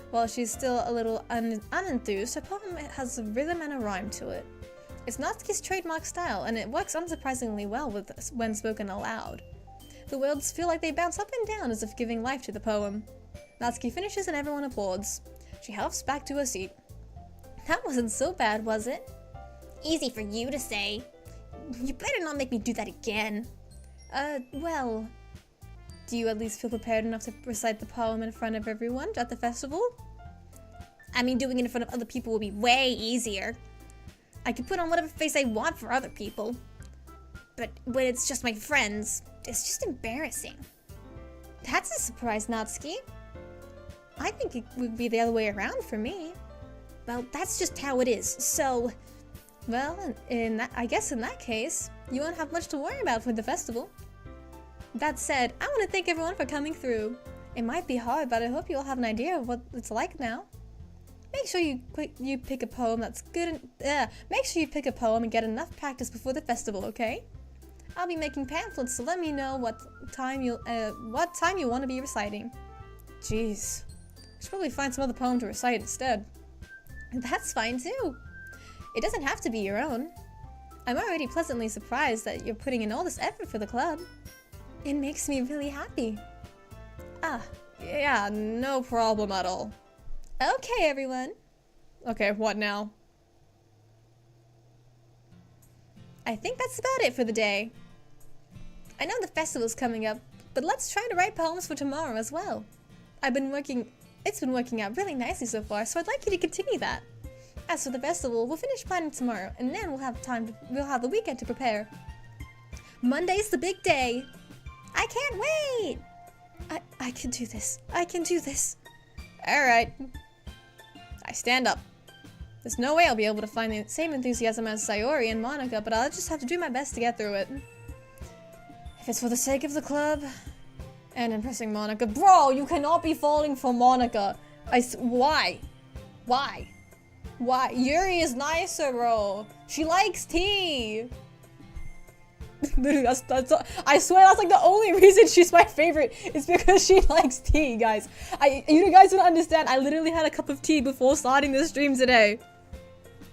While she's still a little unenthused, her poem has a rhythm and a rhyme to it. It's Natsuki's trademark style, and it works unsurprisingly well when spoken aloud. The words feel like they bounce up and down as if giving life to the poem. Natsuki finishes and everyone applauds. She helps back to her seat. That wasn't so bad, was it? Easy for you to say. You better not make me do that again. Well... Do you at least feel prepared enough to recite the poem in front of everyone at the festival? I mean, doing it in front of other people will be way easier. I can put on whatever face I want for other people. But when it's just my friends, it's just embarrassing. That's a surprise, Natsuki. I think it would be the other way around for me. Well, that's just how it is, so... Well, I guess in that case, you won't have much to worry about for the festival. That said, I want to thank everyone for coming through. It might be hard, but I hope you all have an idea of what it's like now. Make sure you pick a poem that's good. Make sure you pick a poem and get enough practice before the festival, okay? I'll be making pamphlets, so let me know what time you want to be reciting. Jeez, I should probably find some other poem to recite instead. That's fine too. It doesn't have to be your own. I'm already pleasantly surprised that you're putting in all this effort for the club. It makes me really happy. Yeah, no problem at all. Okay, everyone. Okay, what now? I think that's about it for the day. I know the festival's coming up, but let's try to write poems for tomorrow as well. It's been working out really nicely so far, so I'd like you to continue that. As for the festival, we'll finish planning tomorrow, and then we'll have the weekend to prepare. Monday's the big day. I can't wait! I can do this. I can do this. Alright. I stand up. There's no way I'll be able to find the same enthusiasm as Sayori and Monika, but I'll just have to do my best to get through it. If it's for the sake of the club and impressing Monika. Bro, you cannot be falling for Monika. Why? Why? Why? Yuri is nicer, bro. She likes tea. I swear that's like the only reason she's my favorite is because she likes tea, guys. You guys don't understand. I literally had a cup of tea before starting this stream today.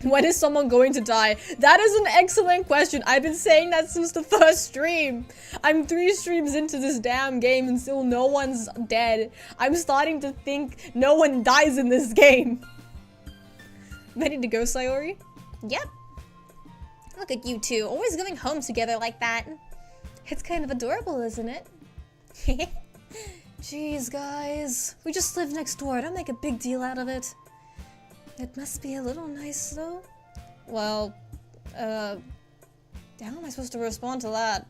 When is someone going to die? That is an excellent question. I've been saying that since the first stream. I'm 3 streams into this damn game and still no one's dead. I'm starting to think no one dies in this game. Ready to go, Sayori? Yep. Look at you two, always going home together like that. It's kind of adorable, isn't it? Jeez, guys. We just live next door. Don't make a big deal out of it. It must be a little nice, though. Well, how am I supposed to respond to that?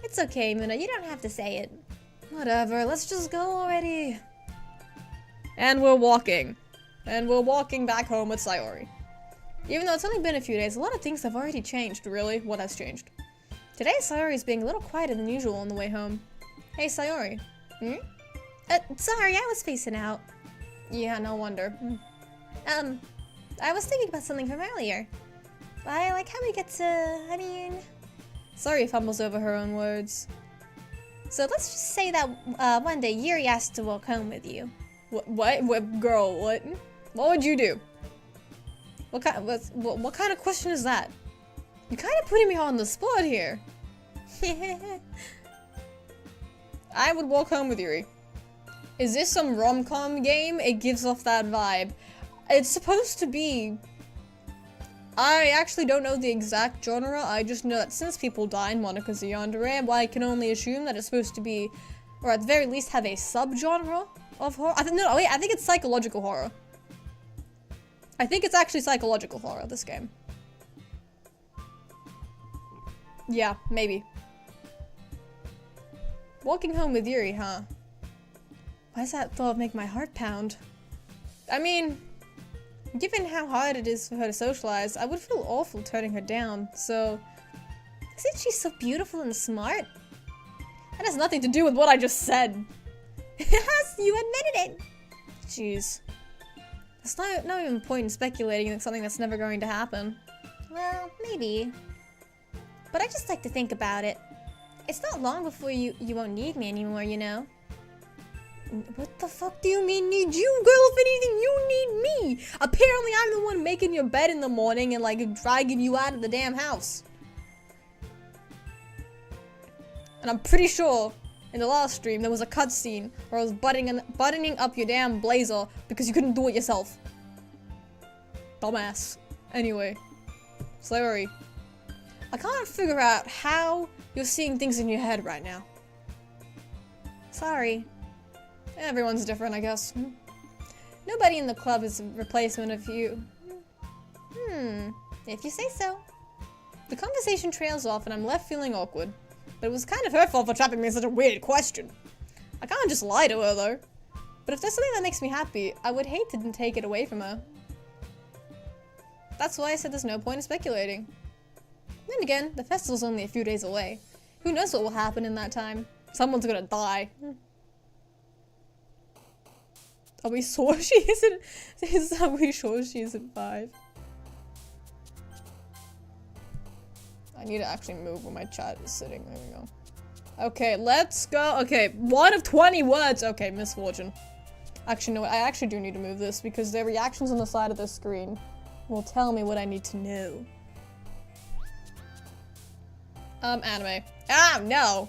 It's okay, Moona. You don't have to say it. Whatever. Let's just go already. And we're walking. And we're walking back home with Sayori. Even though it's only been a few days, a lot of things have already changed. Really? What has changed? Today, Sayori is being a little quieter than usual on the way home. Hey, Sayori. Sorry, I was facing out. Yeah, no wonder. I was thinking about something from earlier. I like how we get to, Sayori fumbles over her own words. So let's just say that one day Yuri asked to walk home with you. What? Girl, what? What would you do? What kind of question is that? You're kind of putting me on the spot here. I would walk home with Yuri. Is this some rom-com game? It gives off that vibe. It's supposed to be... I actually don't know the exact genre. I just know that since people die in Monika's yandere, I can only assume that it's supposed to be, or at the very least have a subgenre of horror. I think it's psychological horror. I think it's actually psychological horror, this game. Yeah, maybe. Walking home with Yuri, huh? Why does that thought make my heart pound? I mean, given how hard it is for her to socialize, I would feel awful turning her down, so... Isn't she so beautiful and smart? That has nothing to do with what I just said. Yes, you admitted it! Jeez. There's no even point in speculating on something that's never going to happen. Well, maybe. But I just like to think about it. It's not long before you won't need me anymore, you know? What the fuck do you mean need you? Girl, if anything, you need me! Apparently I'm the one making your bed in the morning and like dragging you out of the damn house. And I'm pretty sure in the last stream there was a cutscene where I was buttoning up your damn blazer because you couldn't do it yourself. Dumbass. Anyway. Sorry. I can't figure out how you're seeing things in your head right now. Sorry. Everyone's different, I guess. Nobody in the club is a replacement of you. If you say so. The conversation trails off and I'm left feeling awkward. But it was kind of her fault for trapping me in such a weird question. I can't just lie to her though. But if there's something that makes me happy, I would hate to take it away from her. That's why I said there's no point in speculating. Then again, the festival's only a few days away. Who knows what will happen in that time? Someone's gonna die. Are we sure she isn't? Are we sure she isn't 5? I need to actually move where my chat is sitting. There we go. Okay, let's go. Okay, 1 of 20 words. Okay, misfortune. Actually, no, I actually do need to move this because the reactions on the side of the screen will tell me what I need to know. Anime. Ah, no.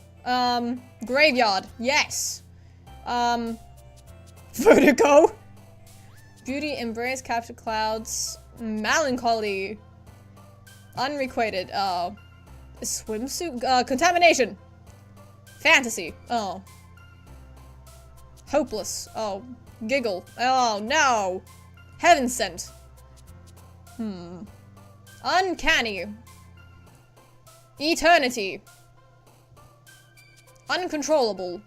Graveyard. Yes. Vertigo. Beauty, embrace, capture clouds. Melancholy. Unrequited. Swimsuit. Contamination. Fantasy. Oh. Hopeless. Oh. Giggle. Oh, no. Heaven sent. Uncanny. Eternity. Uncontrollable.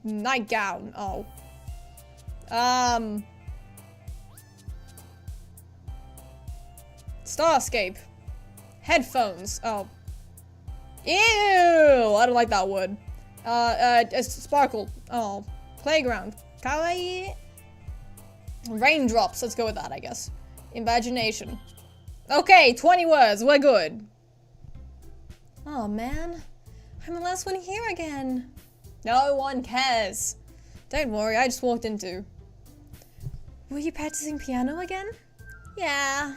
Nightgown. Oh. Starscape. Headphones. Oh. Ew! I don't like that word. Sparkle. Oh. Playground. Kawaii. Raindrops. Let's go with that, I guess. Imagination. Okay, 20 words. We're good. Oh, man. I'm the last one here again. No one cares. Don't worry, I just walked into. Were you practicing piano again? Yeah.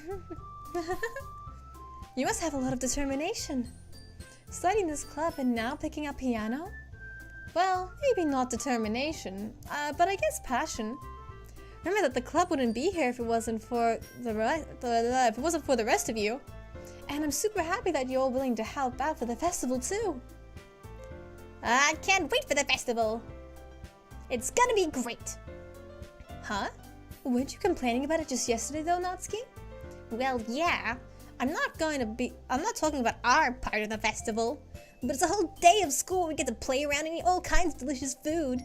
You must have a lot of determination. Starting this club and now picking up piano? Well, maybe not determination, but I guess passion. Remember that the club wouldn't be here if it wasn't for the rest of you. And I'm super happy that you're all willing to help out for the festival too. I can't wait for the festival. It's gonna be great. Huh? Weren't you complaining about it just yesterday though, Natsuki? Well, yeah. I'm not talking about our part of the festival. But it's a whole day of school where we get to play around and eat all kinds of delicious food.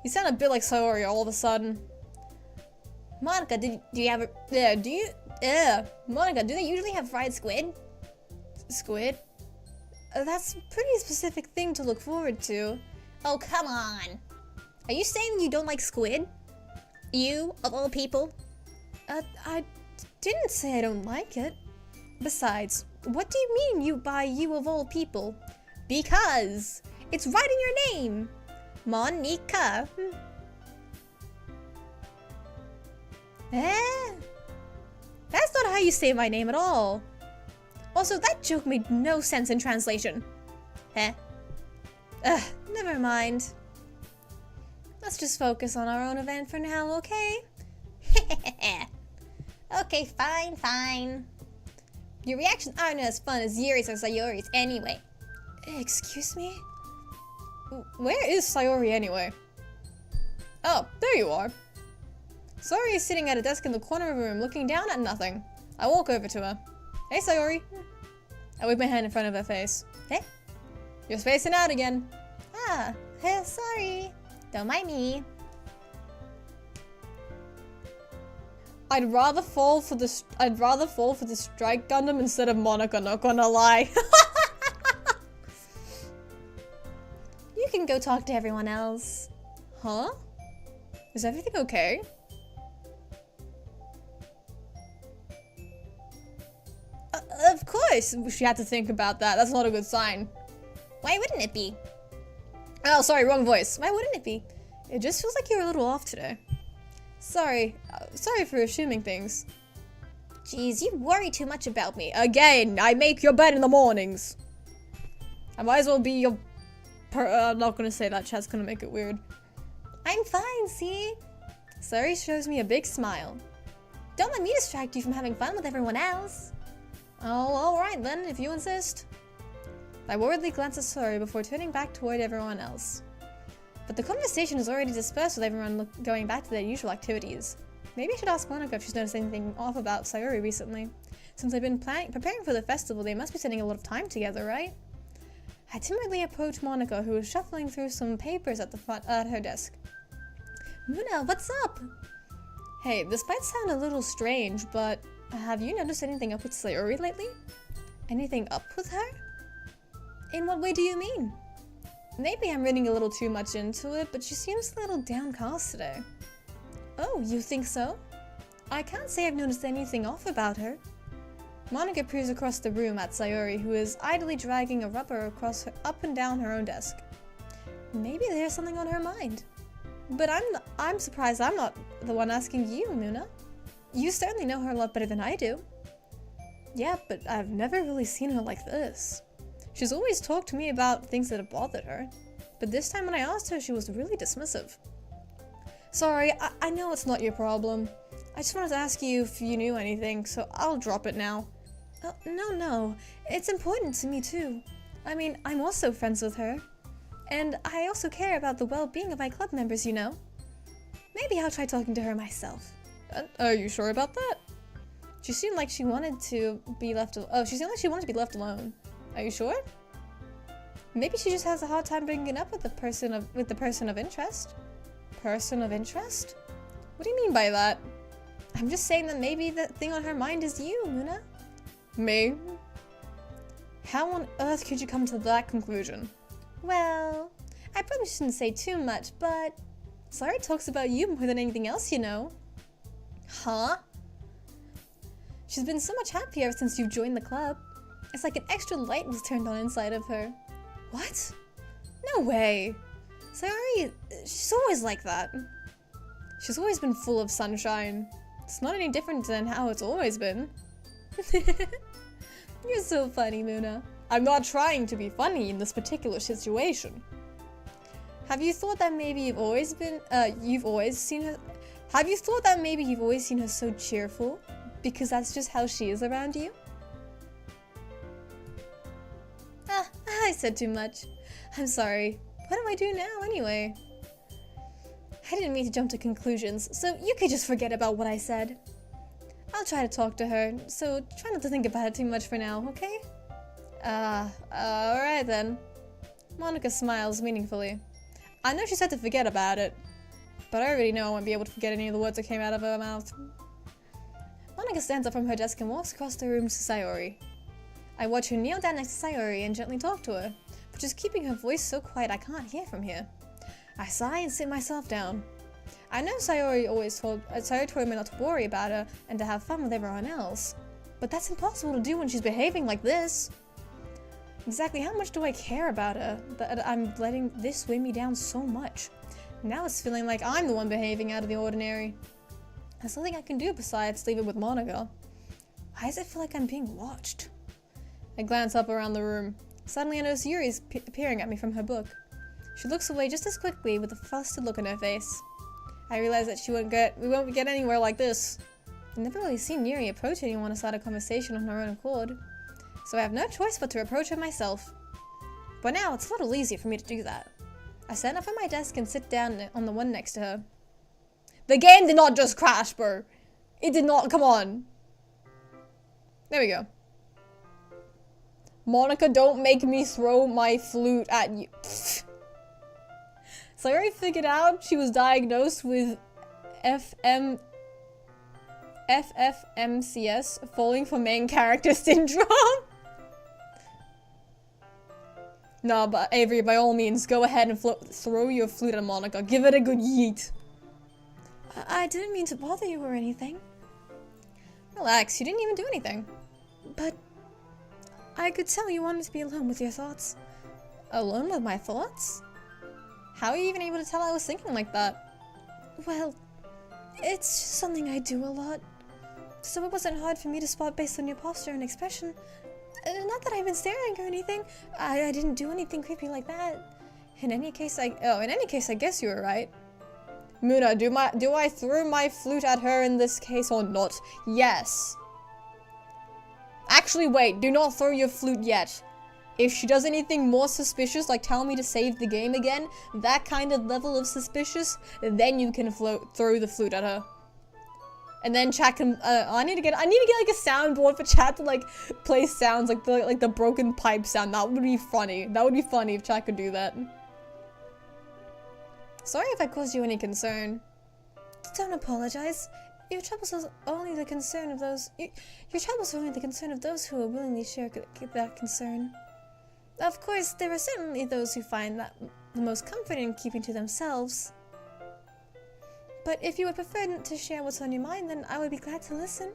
You sound a bit like Sayori all of a sudden. Monika, Monika, do they usually have fried squid? Squid? That's a pretty specific thing to look forward to. Oh, come on. Are you saying you don't like squid? You, of all people? I didn't say I don't like it. Besides, what do you mean you of all people? Because it's right in your name. Monika. That's not how you say my name at all. Also, that joke made no sense in translation. Heh. Ugh, never mind. Let's just focus on our own event for now, okay? Okay, fine. Your reactions aren't as fun as Yuri's or Sayori's anyway. Excuse me? Where is Sayori anyway? Oh, there you are. Sayori is sitting at a desk in the corner of the room looking down at nothing. I walk over to her. Hey, Sayori. I wave my hand in front of her face. Hey? You're spacing out again. Ah, sorry. Don't mind me. I'd rather fall for the strike Gundam instead of Monika, not gonna lie. You can go talk to everyone else. Huh? Is everything okay? Of course! She had to think about that. That's not a good sign. Why wouldn't it be? Oh, sorry, wrong voice. Why wouldn't it be? It just feels like you're a little off today. Sorry. Sorry for assuming things. Jeez, you worry too much about me. Again, I make your bed in the mornings. I might as well be your... I'm not gonna say that, chat's gonna make it weird. I'm fine, see? Sayori shows me a big smile. Don't let me distract you from having fun with everyone else. Oh, alright then, if you insist. I worriedly glance at Sayori before turning back toward everyone else. But the conversation is already dispersed with everyone going back to their usual activities. Maybe I should ask Monika if she's noticed anything off about Sayori recently. Since they've been preparing for the festival, they must be spending a lot of time together, right? I timidly approach Monika, who is shuffling through some papers at her desk. Moona, what's up? Hey, this might sound a little strange, but have you noticed anything up with Sayori lately? Anything up with her? In what way do you mean? Maybe I'm reading a little too much into it, but she seems a little downcast today. Oh, you think so? I can't say I've noticed anything off about her. Monika peers across the room at Sayori, who is idly dragging a rubber up and down her own desk. Maybe there's something on her mind. But I'm surprised I'm not the one asking you, Moona. You certainly know her a lot better than I do. Yeah, but I've never really seen her like this. She's always talked to me about things that have bothered her, but this time when I asked her, she was really dismissive. Sorry, I know it's not your problem. I just wanted to ask you if you knew anything, so I'll drop it now. No. It's important to me too. I mean, I'm also friends with her. And I also care about the well-being of my club members, you know? Maybe I'll try talking to her myself. Are you sure about that? She seemed like she wanted to be left alone. She seemed like she wanted to be left alone. Are you sure? Maybe she just has a hard time bringing up with the person of interest. Person of interest? What do you mean by that? I'm just saying that maybe the thing on her mind is you, Moona. Me? How on earth could you come to that conclusion? Well, I probably shouldn't say too much, but Sayori talks about you more than anything else, you know. Huh? She's been so much happier since you've joined the club. It's like an extra light was turned on inside of her. What? No way. Sayori, she's always like that. She's always been full of sunshine. It's not any different than how it's always been. You're so funny, Moona. I'm not trying to be funny in this particular situation. Have you thought that maybe you've always seen her so cheerful? Because that's just how she is around you? I said too much. I'm sorry. What do I do now, anyway? I didn't mean to jump to conclusions, so you could just forget about what I said. I'll try to talk to her, so try not to think about it too much for now, okay? Alright then. Monika smiles meaningfully. I know she said to forget about it, but I already know I won't be able to forget any of the words that came out of her mouth. Monika stands up from her desk and walks across the room to Sayori. I watch her kneel down next to Sayori and gently talk to her, but just keeping her voice so quiet I can't hear from here. I sigh and sit myself down. I know Sayori told me not to worry about her and to have fun with everyone else, but that's impossible to do when she's behaving like this. Exactly how much do I care about her that I'm letting this weigh me down so much? Now it's feeling like I'm the one behaving out of the ordinary. There's nothing I can do besides leave it with Monika. Why does it feel like I'm being watched? I glance up around the room. Suddenly I notice Yuri's peering at me from her book. She looks away just as quickly with a flustered look on her face. I realize that we won't get anywhere like this. I've never really seen Yuri approach anyone to start a conversation on her own accord, so I have no choice but to approach her myself. But now it's a little easier for me to do that. I stand up from my desk and sit down on the one next to her. The game did not just crash, bro. It did not, come on. There we go. Monika, don't make me throw my flute at you. So I already figured out she was diagnosed with FFMCS, falling for main character syndrome. Nah, but Avery, by all means, go ahead and throw your flute at Monika. Give it a good yeet. I didn't mean to bother you or anything. Relax, you didn't even do anything. But I could tell you wanted to be alone with your thoughts. Alone with my thoughts? How are you even able to tell I was thinking like that? Well, it's just something I do a lot. So it wasn't hard for me to spot based on your posture and expression. Not that I've been staring or anything. I didn't do anything creepy like that. In any case, I guess you were right. Moona, do I throw my flute at her in this case or not? Yes. Actually, wait, do not throw your flute yet. If she does anything more suspicious, like tell me to save the game again, that kind of level of suspicious, then you can throw the flute at her. And then chat can, I need to get like a soundboard for chat to like play sounds like the broken pipe sound. That would be funny. That would be funny if chat could do that. Sorry if I caused you any concern. Don't apologize. Your troubles are only the concern of those. Your troubles are only the concern of those who will willingly share that concern. Of course, there are certainly those who find that the most comfort in keeping to themselves. But if you would prefer to share what's on your mind, then I would be glad to listen.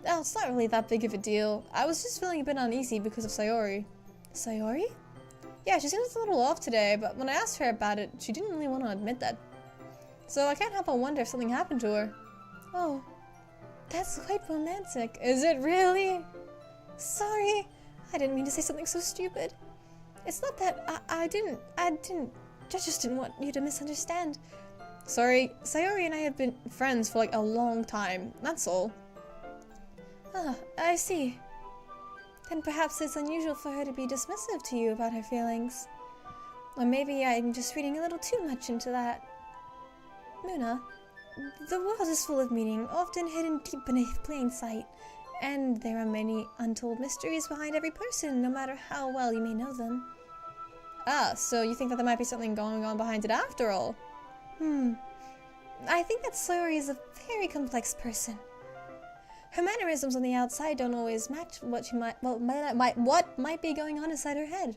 Oh, it's not really that big of a deal. I was just feeling a bit uneasy because of Sayori. Sayori? Yeah, she seems a little off today, but when I asked her about it, she didn't really want to admit that. So I can't help but wonder if something happened to her. Oh, that's quite romantic. Is it really? Sorry, I didn't mean to say something so stupid. It's not that I just didn't want you to misunderstand. Sorry, Sayori and I have been friends for like a long time, that's all. Ah, I see. Then perhaps it's unusual for her to be dismissive to you about her feelings. Or maybe I'm just reading a little too much into that. Moona, the world is full of meaning, often hidden deep beneath plain sight. And there are many untold mysteries behind every person, no matter how well you may know them. Ah, so you think that there might be something going on behind it after all? I think that Sayori is a very complex person. Her mannerisms on the outside don't always match what might be going on inside her head.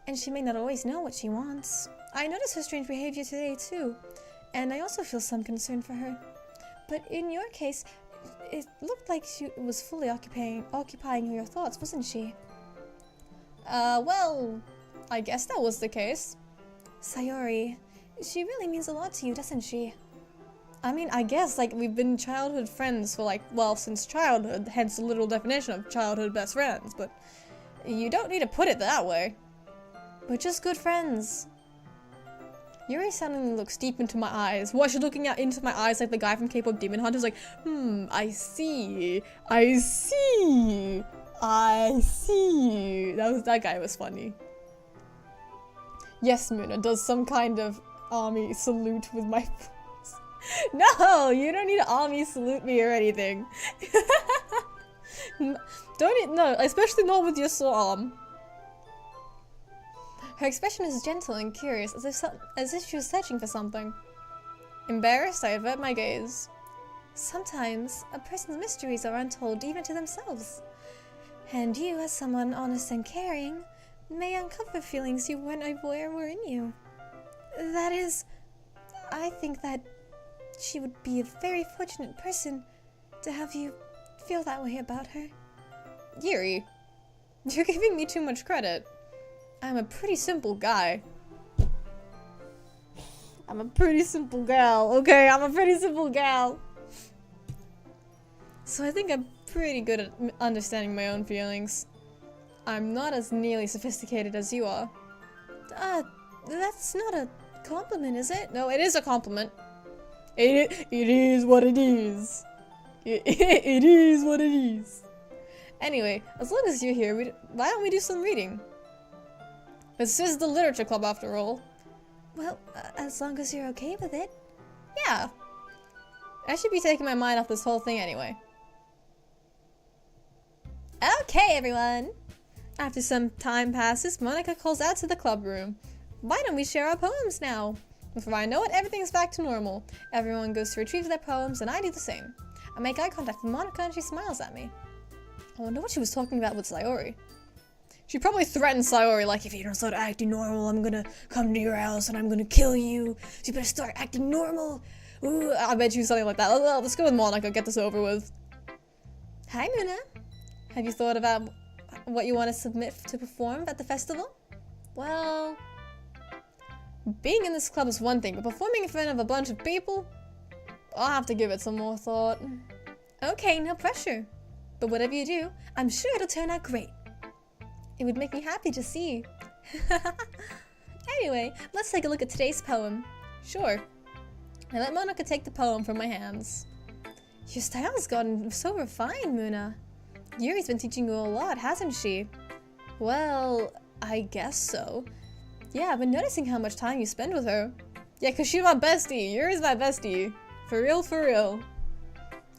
And she may not always know what she wants. I noticed her strange behavior today too, and I also feel some concern for her. But in your case, it looked like she was fully occupying your thoughts, wasn't she? Well, I guess that was the case. Sayori, she really means a lot to you, doesn't she? I mean, I guess, like, we've been childhood friends for, like, well, since childhood, hence the literal definition of childhood best friends, but you don't need to put it that way. We're just good friends. Yuri suddenly looks deep into my eyes. What, she's looking into my eyes like the guy from K-pop Demon Hunters, like, I see. I see. I see. That guy was funny. Yes, Moona does some kind of army salute with my voice. No, you don't need to army salute me or anything. No, especially not with your sore arm. Her expression is gentle and curious, as if she was searching for something. Embarrassed, I avert my gaze. Sometimes, a person's mysteries are untold even to themselves. And you, as someone honest and caring, may uncover feelings you weren't aware were in you. That is, I think that she would be a very fortunate person to have you feel that way about her. Yuri, you're giving me too much credit. I'm a pretty simple guy. I'm a pretty simple gal, okay? I'm a pretty simple gal. So I think I'm pretty good at understanding my own feelings. I'm not as nearly sophisticated as you are. That's not a compliment, is it? No, it is a compliment. It is what it is. It is what it is. Anyway, as long as you're here, why don't we do some reading? This is the literature club after all. Well, as long as you're okay with it. Yeah. I should be taking my mind off this whole thing anyway. Okay, everyone. After some time passes, Monika calls out to the club room. Why don't we share our poems now? Before I know it, everything's back to normal. Everyone goes to retrieve their poems, and I do the same. I make eye contact with Monika, and she smiles at me. I wonder what she was talking about with Sayori. She probably threatened Sayori, like, if you don't start acting normal, I'm gonna come to your house and I'm gonna kill you. So you better start acting normal. Ooh, I bet you something like that. Let's go with Monika, get this over with. Hi, Moona. Have you thought about what you want to submit to perform at the festival? Well, being in this club is one thing, but performing in front of a bunch of people, I'll have to give it some more thought. Okay, no pressure. But whatever you do, I'm sure it'll turn out great. It would make me happy to see. Anyway, let's take a look at today's poem. Sure. I let Monika take the poem from my hands. Your style's gotten so refined, Moona. Yuri's been teaching you a lot, hasn't she? Well, I guess so. Yeah, I've been noticing how much time you spend with her. Yeah, 'cause she's my bestie. Yuri's my bestie. For real, for real.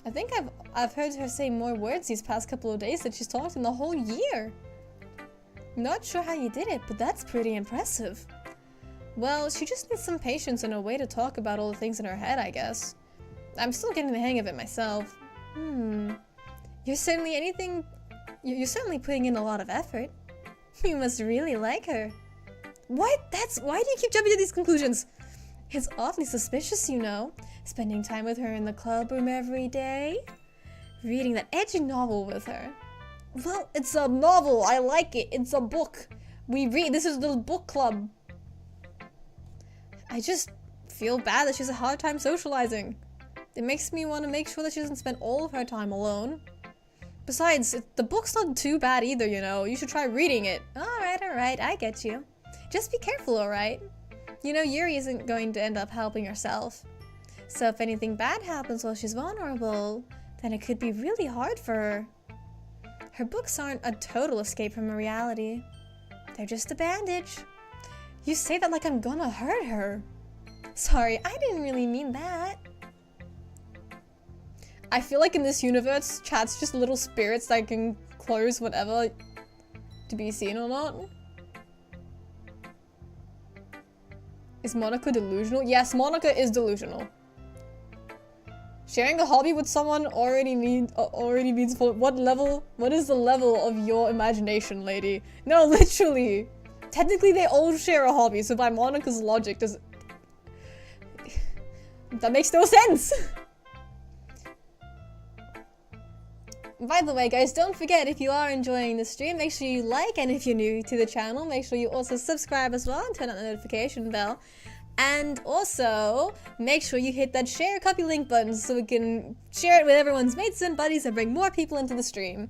I think I've heard her say more words these past couple of days than she's talked in the whole year. Not sure how you did it, but that's pretty impressive. Well, she just needs some patience and a way to talk about all the things in her head, I guess. I'm still getting the hang of it myself. You're certainly putting in a lot of effort. You must really like her. What? Why do you keep jumping to these conclusions? It's awfully suspicious, you know. Spending time with her in the club room every day. Reading that edgy novel with her. Well, it's a novel. I like it. It's a book. We read. This is the book club. I just feel bad that she has a hard time socializing. It makes me want to make sure that she doesn't spend all of her time alone. Besides, the book's not too bad either, you know. You should try reading it. Alright, I get you. Just be careful, alright? You know, Yuri isn't going to end up helping herself. So if anything bad happens while she's vulnerable, then it could be really hard for her. Her books aren't a total escape from her reality. They're just a bandage. You say that like I'm gonna hurt her. Sorry, I didn't really mean that. I feel like in this universe, chat's just little spirits that can close whatever to be seen or not. Is Monika delusional? Yes, Monika is delusional. Sharing a hobby with someone already means what is the level of your imagination, lady? No, literally. Technically they all share a hobby, so by Monika's logic that makes no sense. By the way, guys, don't forget, if you are enjoying the stream, make sure you like, and if you're new to the channel, make sure you also subscribe as well and turn on the notification bell. And also, make sure you hit that share copy link button so we can share it with everyone's mates and buddies and bring more people into the stream.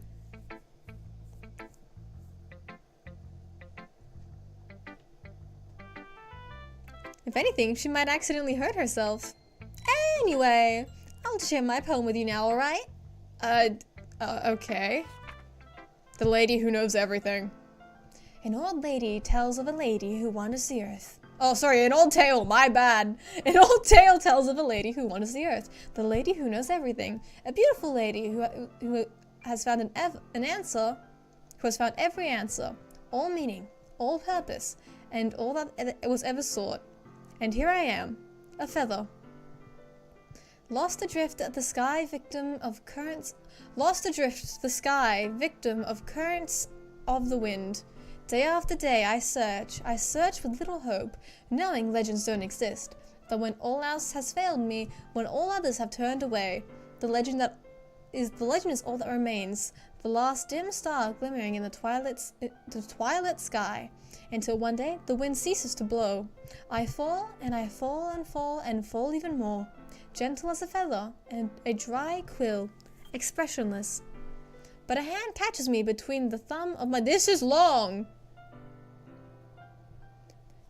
If anything, she might accidentally hurt herself. Anyway, I'll share my poem with you now, alright? Okay. The lady who knows everything. An old lady tells of a lady who wanders the earth. Oh, sorry, an old tale, my bad. An old tale tells of a lady who wanders the earth. The lady who knows everything. A beautiful lady who has found an answer, who has found every answer, all meaning, all purpose, and all that it was ever sought. And here I am, a feather. Lost adrift the sky, victim of currents. Lost adrift the sky, victim of currents of the wind. Day after day I search with little hope, knowing legends don't exist. That when all else has failed me, when all others have turned away, the legend is all that remains. The last dim star glimmering in the twilight sky, until one day the wind ceases to blow. I fall and I fall and fall and fall even more, gentle as a feather and a dry quill, expressionless. but a hand catches me between the thumb of my— This is long!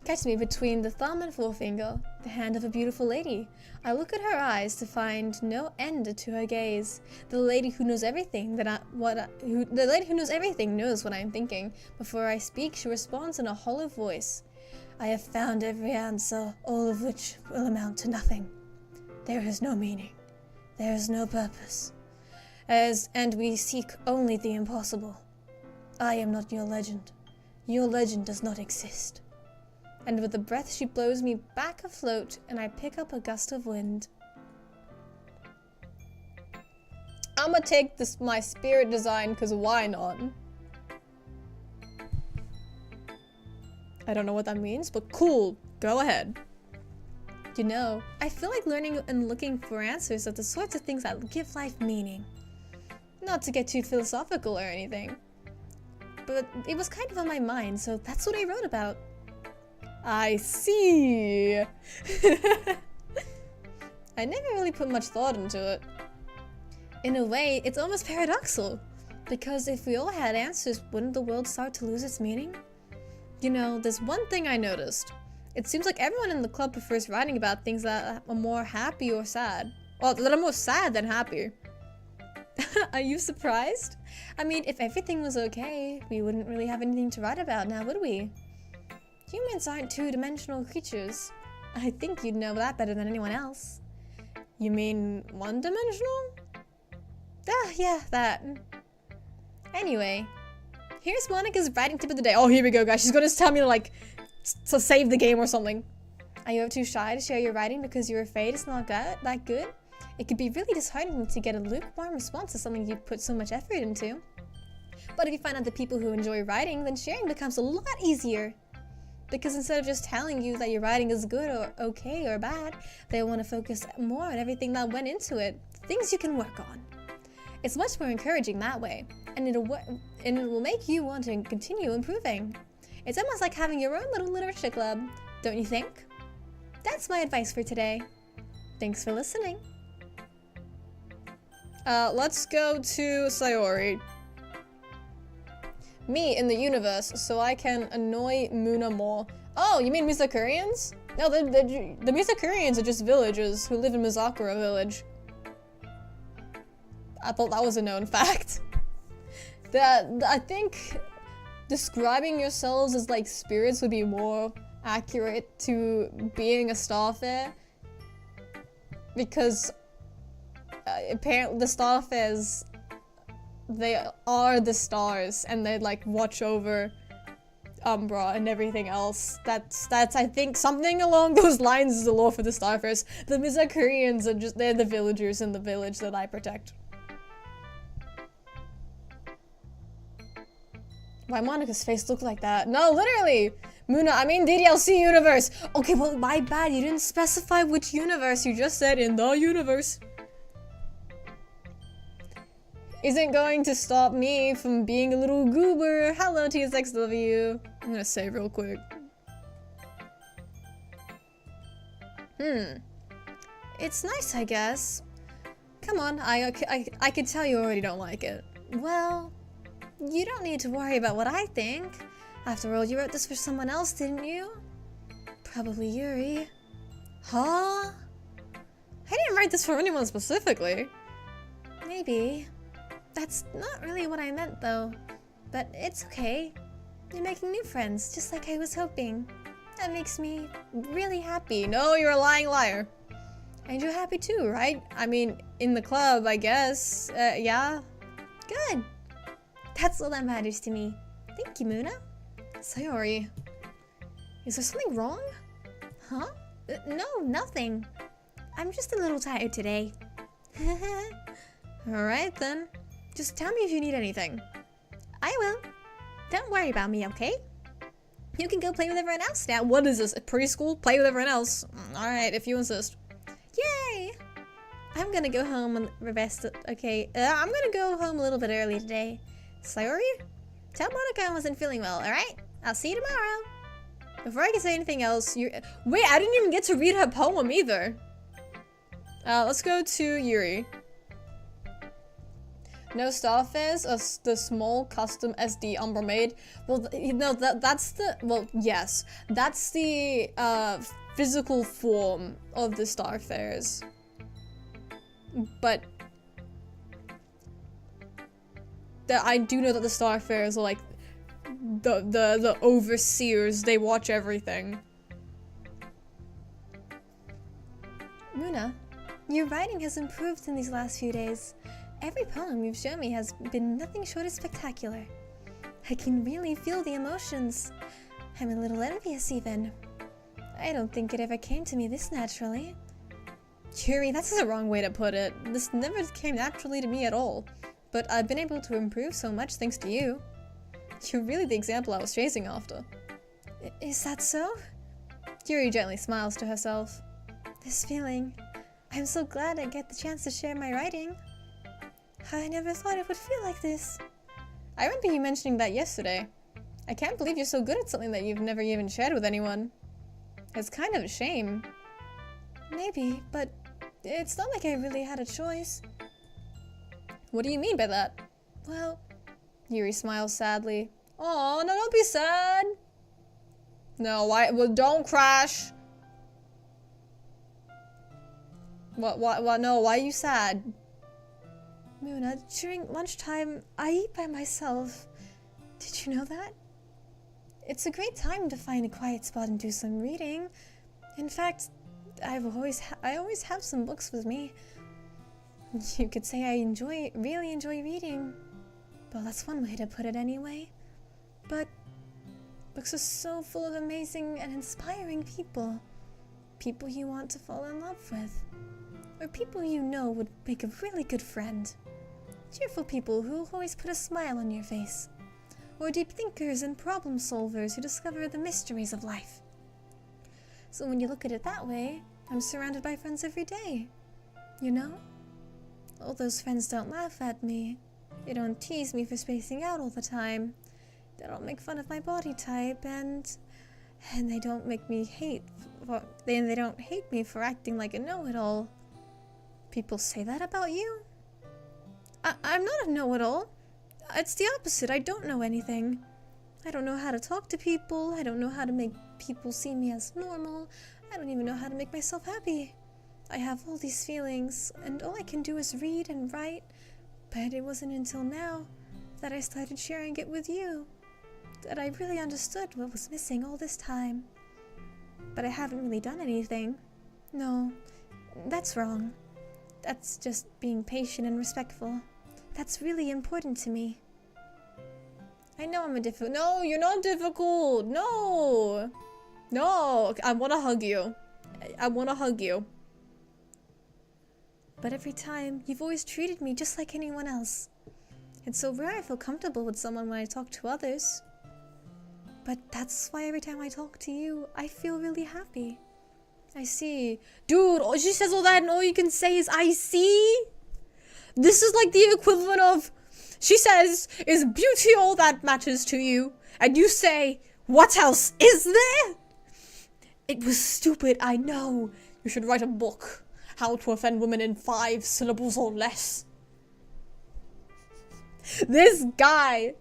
Catches me between the thumb and forefinger, the hand of a beautiful lady. I look at her eyes to find no end to her gaze. The lady who knows everything the lady who knows everything knows what I am thinking. Before I speak, she responds in a hollow voice. I have found every answer, all of which will amount to nothing. There is no meaning. There is no purpose. And we seek only the impossible. I am not your legend. Your legend does not exist. And with a breath she blows me back afloat, and I pick up a gust of wind. I'ma take this my spirit design, cause why not? I don't know what that means, but cool. Go ahead. You know, I feel like learning and looking for answers are the sorts of things that give life meaning. Not to get too philosophical or anything, but it was kind of on my mind, so that's what I wrote about. I see. I never really put much thought into it. In a way, it's almost paradoxical, because if we all had answers, wouldn't the world start to lose its meaning? You know, there's one thing I noticed. It seems like everyone in the club prefers writing about things that are more happy or sad. Well, that are more sad than happy. Are you surprised? I mean, if everything was okay, we wouldn't really have anything to write about now, would we? Humans aren't two-dimensional creatures. I think you'd know that better than anyone else. You mean one-dimensional? Ah, yeah, that. Anyway, here's Monika's writing tip of the day. Oh, here we go, guys. She's gonna tell me to, like, to save the game or something. Are you too shy to share your writing because you're afraid it's not that good? It could be really disheartening to get a lukewarm response to something you've put so much effort into. But if you find out the people who enjoy writing, then sharing becomes a lot easier. Because instead of just telling you that your writing is good or okay or bad, they want to focus more on everything that went into it, things you can work on. It's much more encouraging that way, and it will make you want to continue improving. It's almost like having your own little literature club, don't you think? That's my advice for today. Thanks for listening. Let's go to Sayori. Me in the universe, so I can annoy Moona more. Oh, you mean Mizakurians? No, the Mizakurians are just villagers who live in Mizakura village. I thought that was a known fact. I think describing yourselves as like spirits would be more accurate to being a starfarer, because apparently the starfarers, they are the stars, and they like watch over Umbra and everything else. That's I think something along those lines is the lore for the starfarers. The Mizakurians are just, they're the villagers in the village that I protect. Why Monika's face looked like that? No, literally! Moona, I mean DDLC universe! Okay, well, my bad, you didn't specify which universe, you just said in the universe. Isn't going to stop me from being a little goober. Hello, TSXW. I'm gonna save real quick. It's nice, I guess. Come on, I could tell you already don't like it. Well, you don't need to worry about what I think. After all, you wrote this for someone else, didn't you? Probably Yuri. Huh? I didn't write this for anyone specifically. Maybe. That's not really what I meant, though. But it's okay. You're making new friends, just like I was hoping. That makes me really happy. No, you're a lying liar. And you're happy too, right? I mean, in the club, I guess. Yeah? Good. That's all that matters to me. Thank you, Moona. Sayori. Is there something wrong? Huh? No, nothing. I'm just a little tired today. Alright then. Just tell me if you need anything. I will. Don't worry about me, okay? You can go play with everyone else now. What is this? Preschool? Play with everyone else? Alright, if you insist. Yay! I'm gonna go home and rest. Okay, I'm gonna go home a little bit early today. Sayori? Tell Monika I wasn't feeling well, alright? I'll see you tomorrow. Before I can say anything else, wait, I didn't even get to read her poem either. Let's go to Yuri. No starfares, the small custom SD Umbra made. Well, that's the, well, yes. That's the, physical form of the starfares. But I do know that the starfares are like the overseers. They watch everything. Moona, your writing has improved in these last few days. Every poem you've shown me has been nothing short of spectacular. I can really feel the emotions. I'm a little envious even. I don't think it ever came to me this naturally. Yuri, that's the wrong way to put it. This never came naturally to me at all. But I've been able to improve so much thanks to you. You're really the example I was chasing after. Is that so? Yuri gently smiles to herself. This feeling. I'm so glad I get the chance to share my writing. I never thought it would feel like this. I remember you mentioning that yesterday. I can't believe you're so good at something that you've never even shared with anyone. It's kind of a shame. Maybe, but it's not like I really had a choice. What do you mean by that? Well, Yuri smiles sadly. Oh, no, don't be sad. No, why? Well, don't crash. What? No, why are you sad? Moona, during lunchtime, I eat by myself. Did you know that? It's a great time to find a quiet spot and do some reading. In fact, I always have some books with me. You could say I really enjoy reading. Well, that's one way to put it anyway. But books are so full of amazing and inspiring people. People you want to fall in love with. Or people you know would make a really good friend. Cheerful people who always put a smile on your face. Or deep thinkers and problem solvers who discover the mysteries of life. So when you look at it that way, I'm surrounded by friends every day. You know? All those friends don't laugh at me. They don't tease me for spacing out all the time. They don't make fun of my body type, and they don't make me they don't hate me for acting like a know-it-all. People say that about you? I'm not a know-it-all. It's the opposite. I don't know anything. I don't know how to talk to people. I don't know how to make people see me as normal. I don't even know how to make myself happy. I have all these feelings, and all I can do is read and write. But it wasn't until now that I started sharing it with you that I really understood what was missing all this time. But I haven't really done anything. No, that's wrong. That's just being patient and respectful. That's really important to me. I know I'm a difficult— No, you're not difficult. No. No, I want to hug you. I want to hug you. But every time, you've always treated me just like anyone else. It's so rare I feel comfortable with someone when I talk to others. But that's why every time I talk to you, I feel really happy. I see. Dude, she says all that and all you can say is, I see? This is like the equivalent of, she says, is beauty all that matters to you? And you say, what else is there? It was stupid, I know. You should write a book. How to offend women in 5 syllables or less. This guy.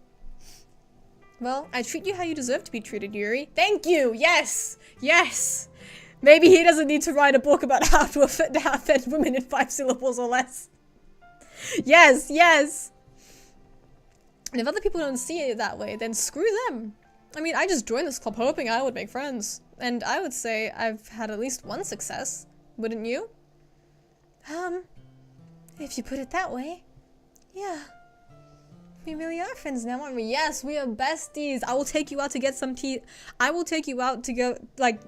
Well, I treat you how you deserve to be treated, Yuri. Thank you, yes, yes. Maybe he doesn't need to write a book about how to offend women in 5 syllables or less. Yes, yes. And if other people don't see it that way, then screw them. I mean, I just joined this club hoping I would make friends. And I would say I've had at least one success. Wouldn't you? If you put it that way, yeah. We really are friends now, aren't we? Yes, we are besties. I will take you out to get some tea. I will take you out to go, like,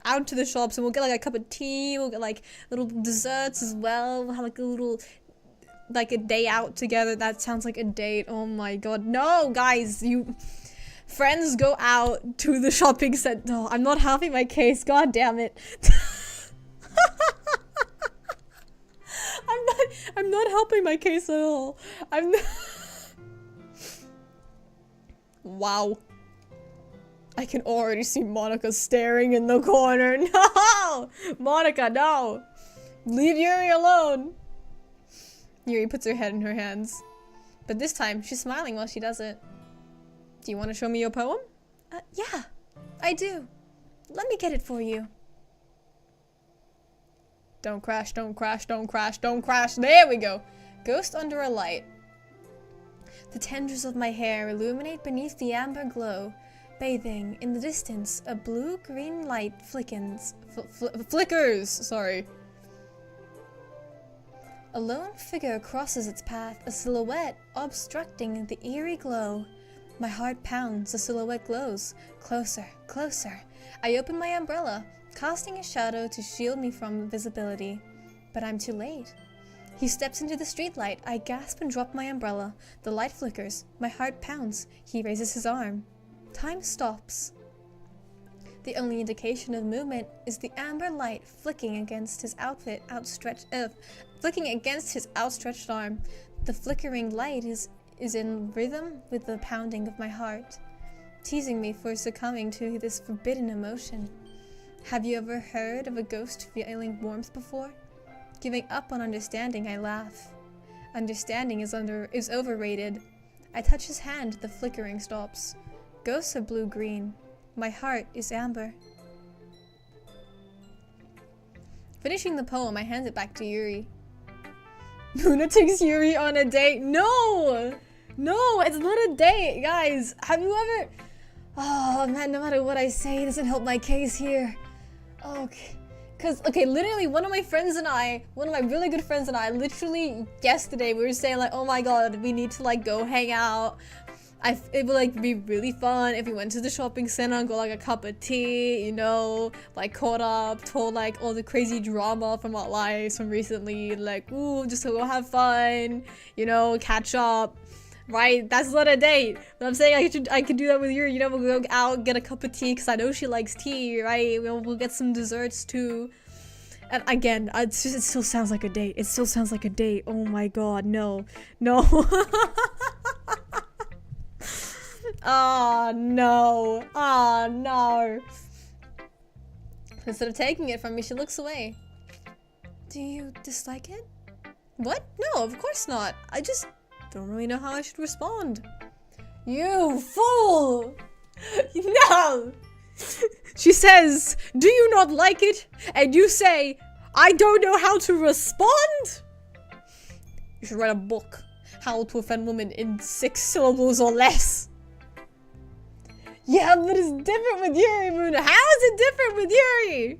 out to the shops and we'll get, like, a cup of tea. We'll get, like, little desserts as well. We'll have, like, a little, like, a day out together. That sounds like a date. Oh my god. No, guys, you... Friends go out to the shopping center. No, I'm not having my case. God damn it. I'm not helping my case at all. I'm not. Wow. I can already see Monika staring in the corner. No! Monika, no! Leave Yuri alone. Yuri puts her head in her hands. But this time, she's smiling while she does it. Do you want to show me your poem? Yeah, I do. Let me get it for you. Don't crash, don't crash, don't crash, don't crash. There we go. Ghost under a light. The tendrils of my hair illuminate beneath the amber glow. Bathing in the distance, a blue-green light flickers, sorry. A lone figure crosses its path, a silhouette obstructing the eerie glow. My heart pounds, the silhouette glows. Closer, closer. I open my umbrella, casting a shadow to shield me from visibility. But I'm too late. He steps into the streetlight. I gasp and drop my umbrella. The light flickers. My heart pounds. He raises his arm. Time stops. The only indication of movement is the amber light flicking against his outstretched arm. The flickering light is in rhythm with the pounding of my heart, teasing me for succumbing to this forbidden emotion. Have you ever heard of a ghost feeling warmth before? Giving up on understanding, I laugh. Understanding is overrated. I touch his hand, the flickering stops. Ghosts are blue-green. My heart is amber. Finishing the poem, I hand it back to Yuri. Moona takes Yuri on a date. No! No, it's not a date, guys. Have you ever... Oh, man, no matter what I say, it doesn't help my case here. Okay. Okay, literally, one of my really good friends and I, literally yesterday, we were saying, like, oh my god, we need to, like, go hang out. It would, like, be really fun if we went to the shopping center and got, like, a cup of tea, you know, like, caught up, told, like, all the crazy drama from our lives from recently, like, ooh, just to go have fun, you know, catch up, right? That's not a date. But I'm saying I could do that with you, you know, we'll go out, get a cup of tea, because I know she likes tea, right? We'll get some desserts, too. And again, it still sounds like a date. It still sounds like a date. Oh my god, no. No. Oh no. Oh no. Instead of taking it from me, she looks away. Do you dislike it? What? No, of course not. I just don't really know how I should respond. You fool! No! She says, do you not like it? And you say, I don't know how to respond? You should write a book. How to offend women in 6 syllables or less. Yeah, but it's different with Yuri, Moona. How is it different with Yuri?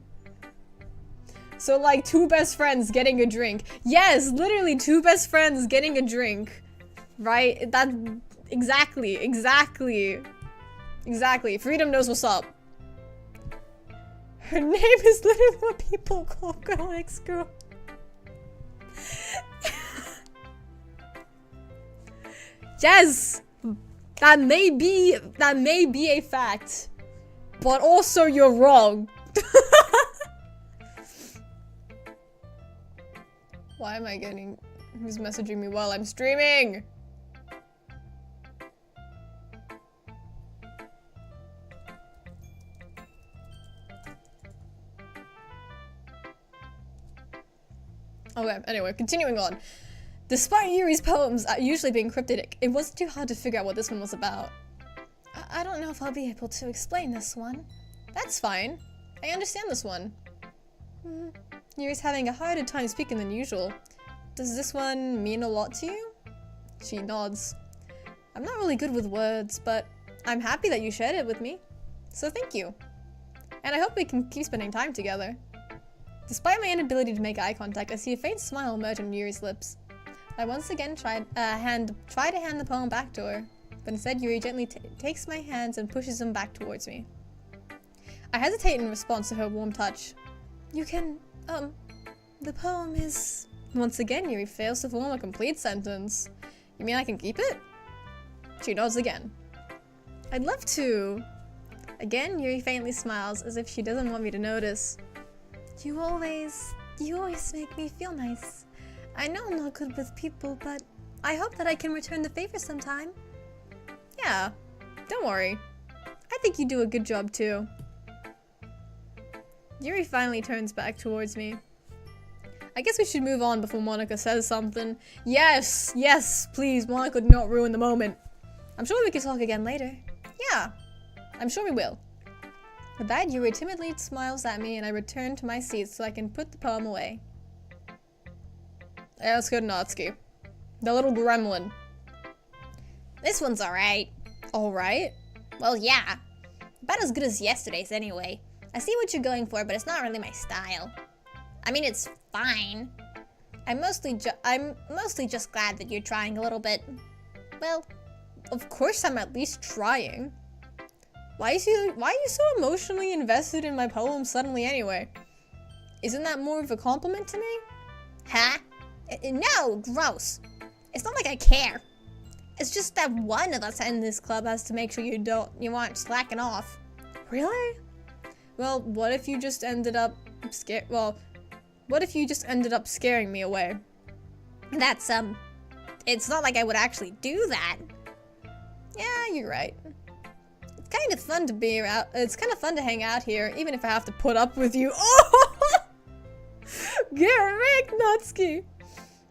So, like, 2 best friends getting a drink. Yes, literally 2 best friends getting a drink. Right? That... Exactly. Freedom knows what's up. Her name is literally what people call girl next girl. Yes! That may be a fact. But also you're wrong. Why am I getting... Who's messaging me while I'm streaming? Okay, anyway, continuing on. Despite Yuri's poems usually being cryptic, it wasn't too hard to figure out what this one was about. I don't know if I'll be able to explain this one. That's fine. I understand this one. Yuri's having a harder time speaking than usual. Does this one mean a lot to you? She nods. I'm not really good with words, but I'm happy that you shared it with me. So thank you. And I hope we can keep spending time together. Despite my inability to make eye contact, I see a faint smile emerge on Yuri's lips. I once again try to hand the poem back to her, but instead Yuri gently takes my hands and pushes them back towards me. I hesitate in response to her warm touch. You can, the poem is... Once again, Yuri fails to form a complete sentence. You mean I can keep it? She nods again. I'd love to. Again, Yuri faintly smiles as if she doesn't want me to notice. You always make me feel nice. I know I'm not good with people, but I hope that I can return the favor sometime. Yeah, don't worry. I think you do a good job too. Yuri finally turns back towards me. I guess we should move on before Monika says something. Yes, yes, please, Monika, do not ruin the moment. I'm sure we can talk again later. Yeah, I'm sure we will. With that, Yuri timidly smiles at me and I return to my seat so I can put the poem away. Yeah, let's go to Natsuki. The little gremlin. This one's alright. Alright? Well, yeah. About as good as yesterday's anyway. I see what you're going for, but it's not really my style. I mean, it's fine. I'm mostly just glad that you're trying a little bit. Well, of course I'm at least trying. Why are you so emotionally invested in my poem suddenly anyway? Isn't that more of a compliment to me? Huh? No, gross. It's not like I care. It's just that one of us in this club has to make sure you aren't slacking off. Really? Well, what if you just ended up scaring me away? That's, it's not like I would actually do that. Yeah, you're right. It's kind of fun to be around. It's kind of fun to hang out here, even if I have to put up with you. Oh! Get wrecked, Natsuki!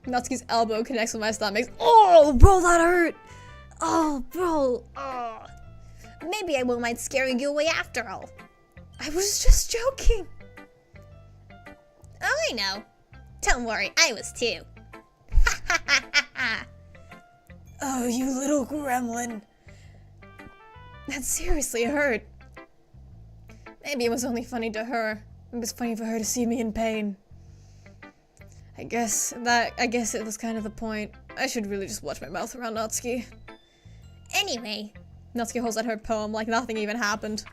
Natsuki's elbow connects with my stomach. Oh, bro, that hurt! Oh, bro. Oh. Maybe I won't mind scaring you away after all. I was just joking. Oh, I know. Don't worry, I was too. Ha ha ha ha ha. Oh, you little gremlin. That seriously hurt. Maybe it was only funny to her. It was funny for her to see me in pain. I guess it was kind of the point. I should really just watch my mouth around Natsuki. Anyway. Natsuki holds out her poem like nothing even happened.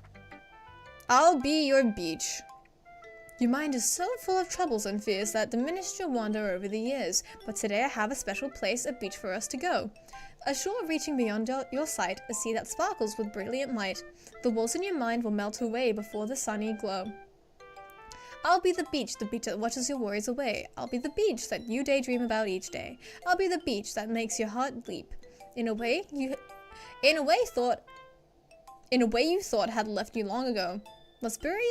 I'll be your beach. Your mind is so full of troubles and fears that diminished your wonder over the years, but today I have a special place, a beach for us to go. A shore reaching beyond your sight, a sea that sparkles with brilliant light. The walls in your mind will melt away before the sunny glow. I'll be the beach that watches your worries away. I'll be the beach that you daydream about each day. I'll be the beach that makes your heart leap. In a way you thought had left you long ago. Let's bury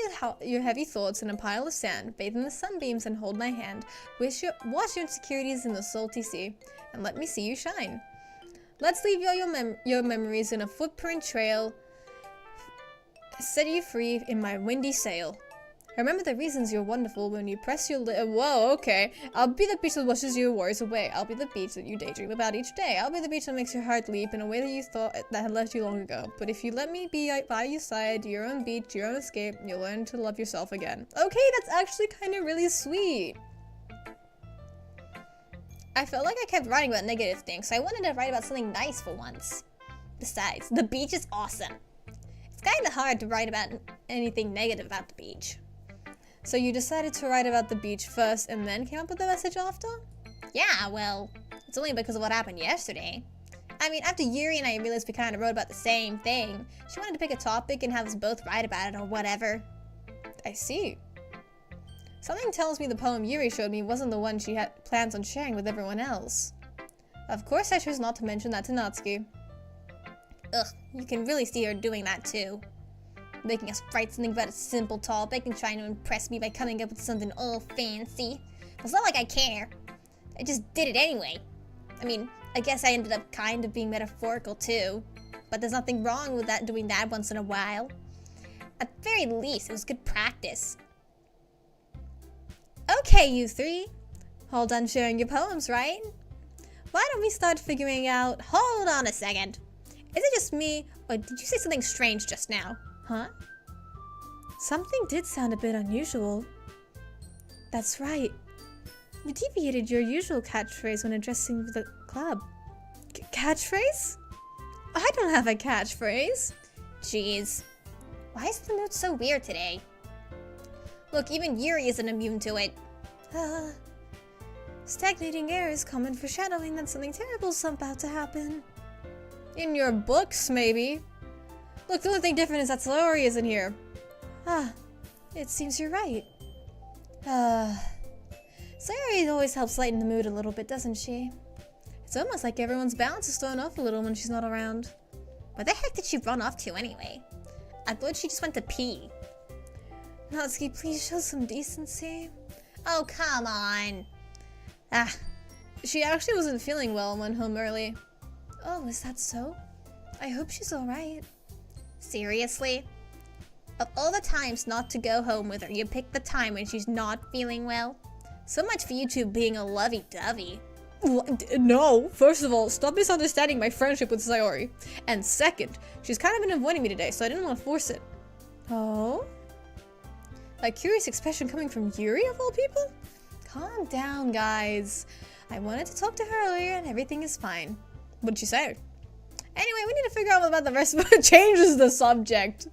your heavy thoughts in a pile of sand, bathe in the sunbeams and hold my hand. Wash your insecurities in the salty sea, and let me see you shine. Let's leave your memories in a footprint trail, set you free in my windy sail. Remember the reasons you're wonderful when you press your whoa, okay. I'll be the beach that washes your worries away. I'll be the beach that you daydream about each day. I'll be the beach that makes your heart leap in a way that you thought that had left you long ago. But if you let me be by your side, your own beach, your own escape, you'll learn to love yourself again. Okay, that's actually kind of really sweet. I felt like I kept writing about negative things, so I wanted to write about something nice for once. Besides, the beach is awesome. It's kind of hard to write about anything negative about the beach. So you decided to write about the beach first and then came up with the message after? Yeah, well, it's only because of what happened yesterday. I mean, after Yuri and I realized we kind of wrote about the same thing, she wanted to pick a topic and have us both write about it or whatever. I see. Something tells me the poem Yuri showed me wasn't the one she had plans on sharing with everyone else. Of course I chose not to mention that to Natsuki. Ugh, you can really see her doing that too. Making us write something about a simple topic and trying to impress me by coming up with something all fancy. It's not like I care. I just did it anyway. I mean, I guess I ended up kind of being metaphorical too. But there's nothing wrong with that doing that once in a while. At the very least, it was good practice. Okay, you three. All done sharing your poems, right? Why don't we start figuring out... Hold on a second. Is it just me, or did you say something strange just now? Huh? Something did sound a bit unusual. That's right. You deviated your usual catchphrase when addressing the club. Catchphrase? I don't have a catchphrase. Jeez. Why is the mood so weird today? Look, even Yuri isn't immune to it. Stagnating air is common foreshadowing that something terrible's about to happen. In your books, maybe. Look, the only thing different is that Saori isn't here. It seems you're right. Saori always helps lighten the mood a little bit, doesn't she? It's almost like everyone's balance is thrown off a little when she's not around. Where the heck did she run off to anyway? I thought she just went to pee. Natsuki, please show some decency. Oh, come on. Ah, She actually wasn't feeling well and went home early. oh, is that so? I hope she's alright. Seriously? Of all the times not to go home with her, you picked the time when she's not feeling well? So much for you two being a lovey-dovey. No, first of all, stop misunderstanding my friendship with Sayori. And second, she's kind of been avoiding me today, so I didn't want to force it. Oh? A curious expression coming from Yuri, of all people? Calm down, guys. I wanted to talk to her earlier and everything is fine. What'd she say? Anyway, we need to figure out what about the rest of it changes the subject.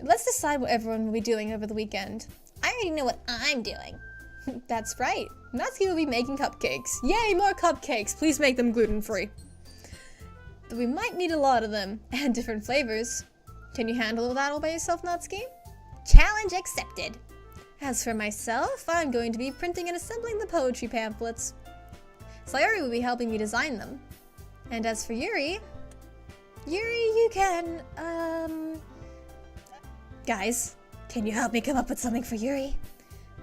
Let's decide what everyone will be doing over the weekend. I already know what I'm doing. That's right. Natsuki will be making cupcakes. Yay, more cupcakes! Please make them gluten-free. But we might need a lot of them, and different flavors. Can you handle that all by yourself, Natsuki? Challenge accepted. As for myself, I'm going to be printing and assembling the poetry pamphlets. Sayori will be helping me design them. And as for Yuri, you can, Guys, can you help me come up with something for Yuri?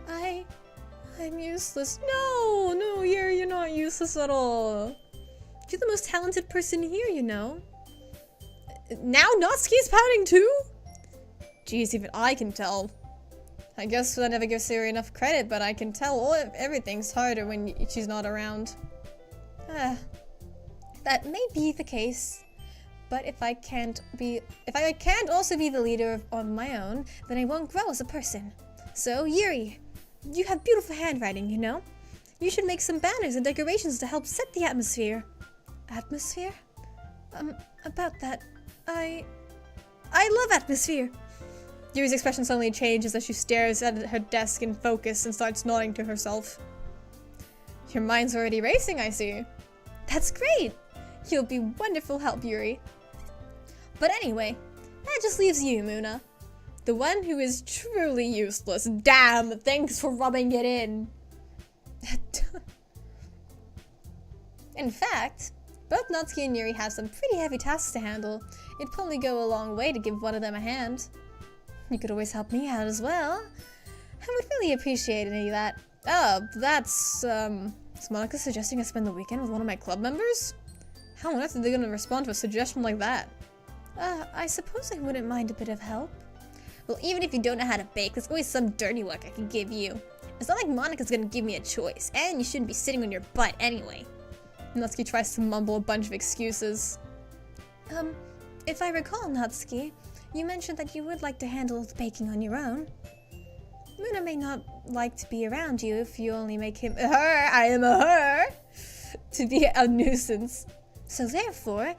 I'm useless. No, Yuri, you're not useless at all. You're the most talented person here, you know. Now Natsuki's pouting too? Jeez, even I can tell. I guess I never give Sayori enough credit, but I can tell everything's harder when she's not around. That may be the case, but if I can't also be the leader on my own, then I won't grow as a person. So, Yuri, you have beautiful handwriting, you know? You should make some banners and decorations to help set the atmosphere. Atmosphere? About that, I love atmosphere. Yuri's expression suddenly changes as she stares at her desk in focus and starts nodding to herself. Your mind's already racing, I see. That's great! You'll be wonderful help, Yuri. But anyway, that just leaves you, Moona. The one who is truly useless. Damn, thanks for rubbing it in. In fact, both Natsuki and Yuri have some pretty heavy tasks to handle. It'd probably go a long way to give one of them a hand. You could always help me out as well. I would really appreciate any of that. Oh, that's, is Monika suggesting I spend the weekend with one of my club members? How on earth are they gonna respond to a suggestion like that? I suppose I wouldn't mind a bit of help. Well, even if you don't know how to bake, there's always some dirty work I can give you. It's not like Monika's gonna give me a choice, and you shouldn't be sitting on your butt anyway. Natsuki tries to mumble a bunch of excuses. If I recall, Natsuki, you mentioned that you would like to handle the baking on your own. Moona may not like to be around you if you only make him I am a her to be a nuisance. So therefore,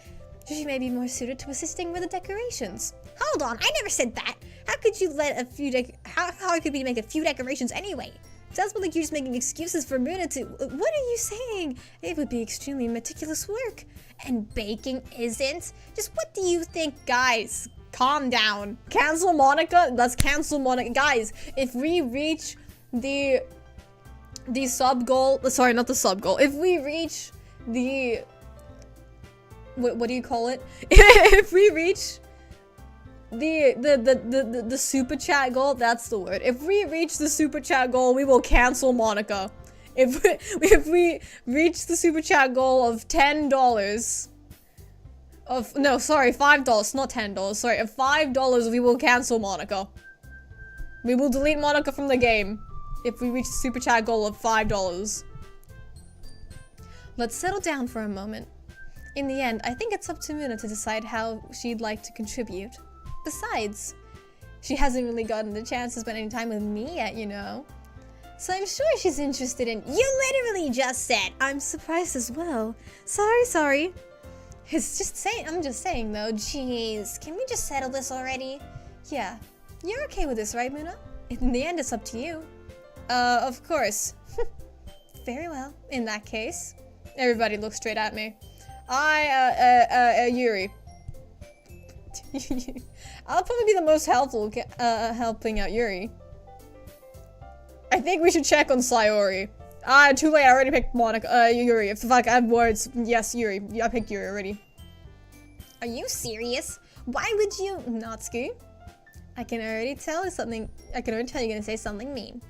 she may be more suited to assisting with the decorations. Hold on, I never said that. How could you let a few how could we make a few decorations anyway? Sounds more like you're just making excuses for Moona to. What are you saying? It would be extremely meticulous work. And baking isn't? Just what do you think? Guys, calm down. Cancel Monika? Let's cancel Monika. Guys, if we reach the sub goal, sorry, not the sub goal. If we reach the what do you call it? If we reach the super chat goal, that's the word. If we reach the super chat goal, we will cancel Monika. If we reach the super chat goal of $10 of no, sorry, $5, not $10. Sorry, of $5, we will cancel Monika. We will delete Monika from the game if we reach the super chat goal of $5. Let's settle down for a moment. In the end, I think it's up to Moona to decide how she'd like to contribute. Besides, she hasn't really gotten the chance to spend any time with me yet, you know. So I'm sure she's interested in— You literally just said— I'm surprised as well. Sorry. It's just saying— I'm just saying though. Jeez, can we just settle this already? Yeah. You're okay with this, right, Moona? In the end, it's up to you. Of course. Very well. In that case, everybody look straight at me. Yuri. I'll probably be the most helpful helping out Yuri. I think we should check on Sayori. Too late, I already picked Monika. Yuri. If I have words, yes, Yuri. I picked Yuri already. Are you serious? Why would you— Natsuki? I can already tell you're gonna say something mean.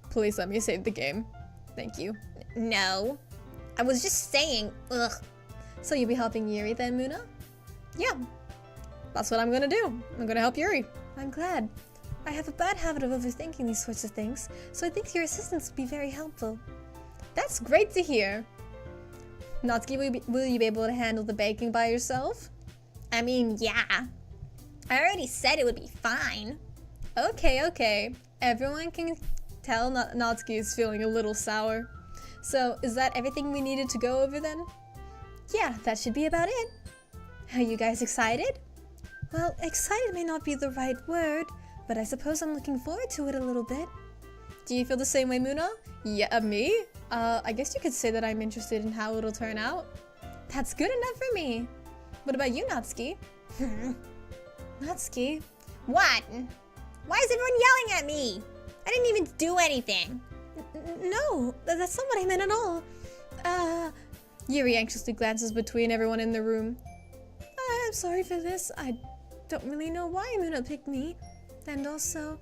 Please let me save the game. Thank you. No. I was just saying, ugh. So you'll be helping Yuri then, Moona? Yeah. That's what I'm gonna do. I'm gonna help Yuri. I'm glad. I have a bad habit of overthinking these sorts of things, so I think your assistance would be very helpful. That's great to hear. Natsuki, will you be able to handle the baking by yourself? I mean, yeah. I already said it would be fine. Okay. Everyone can tell Natsuki is feeling a little sour. So, is that everything we needed to go over then? Yeah, that should be about it. Are you guys excited? Well, excited may not be the right word, but I suppose I'm looking forward to it a little bit. Do you feel the same way, Moona? Yeah, me? I guess you could say that I'm interested in how it'll turn out. That's good enough for me. What about you, Natsuki? Natsuki? What? Why is everyone yelling at me? I didn't even do anything. No, that's not what I meant at all. Yuri anxiously glances between everyone in the room. I'm sorry for this. I don't really know why Moona picked me. And also,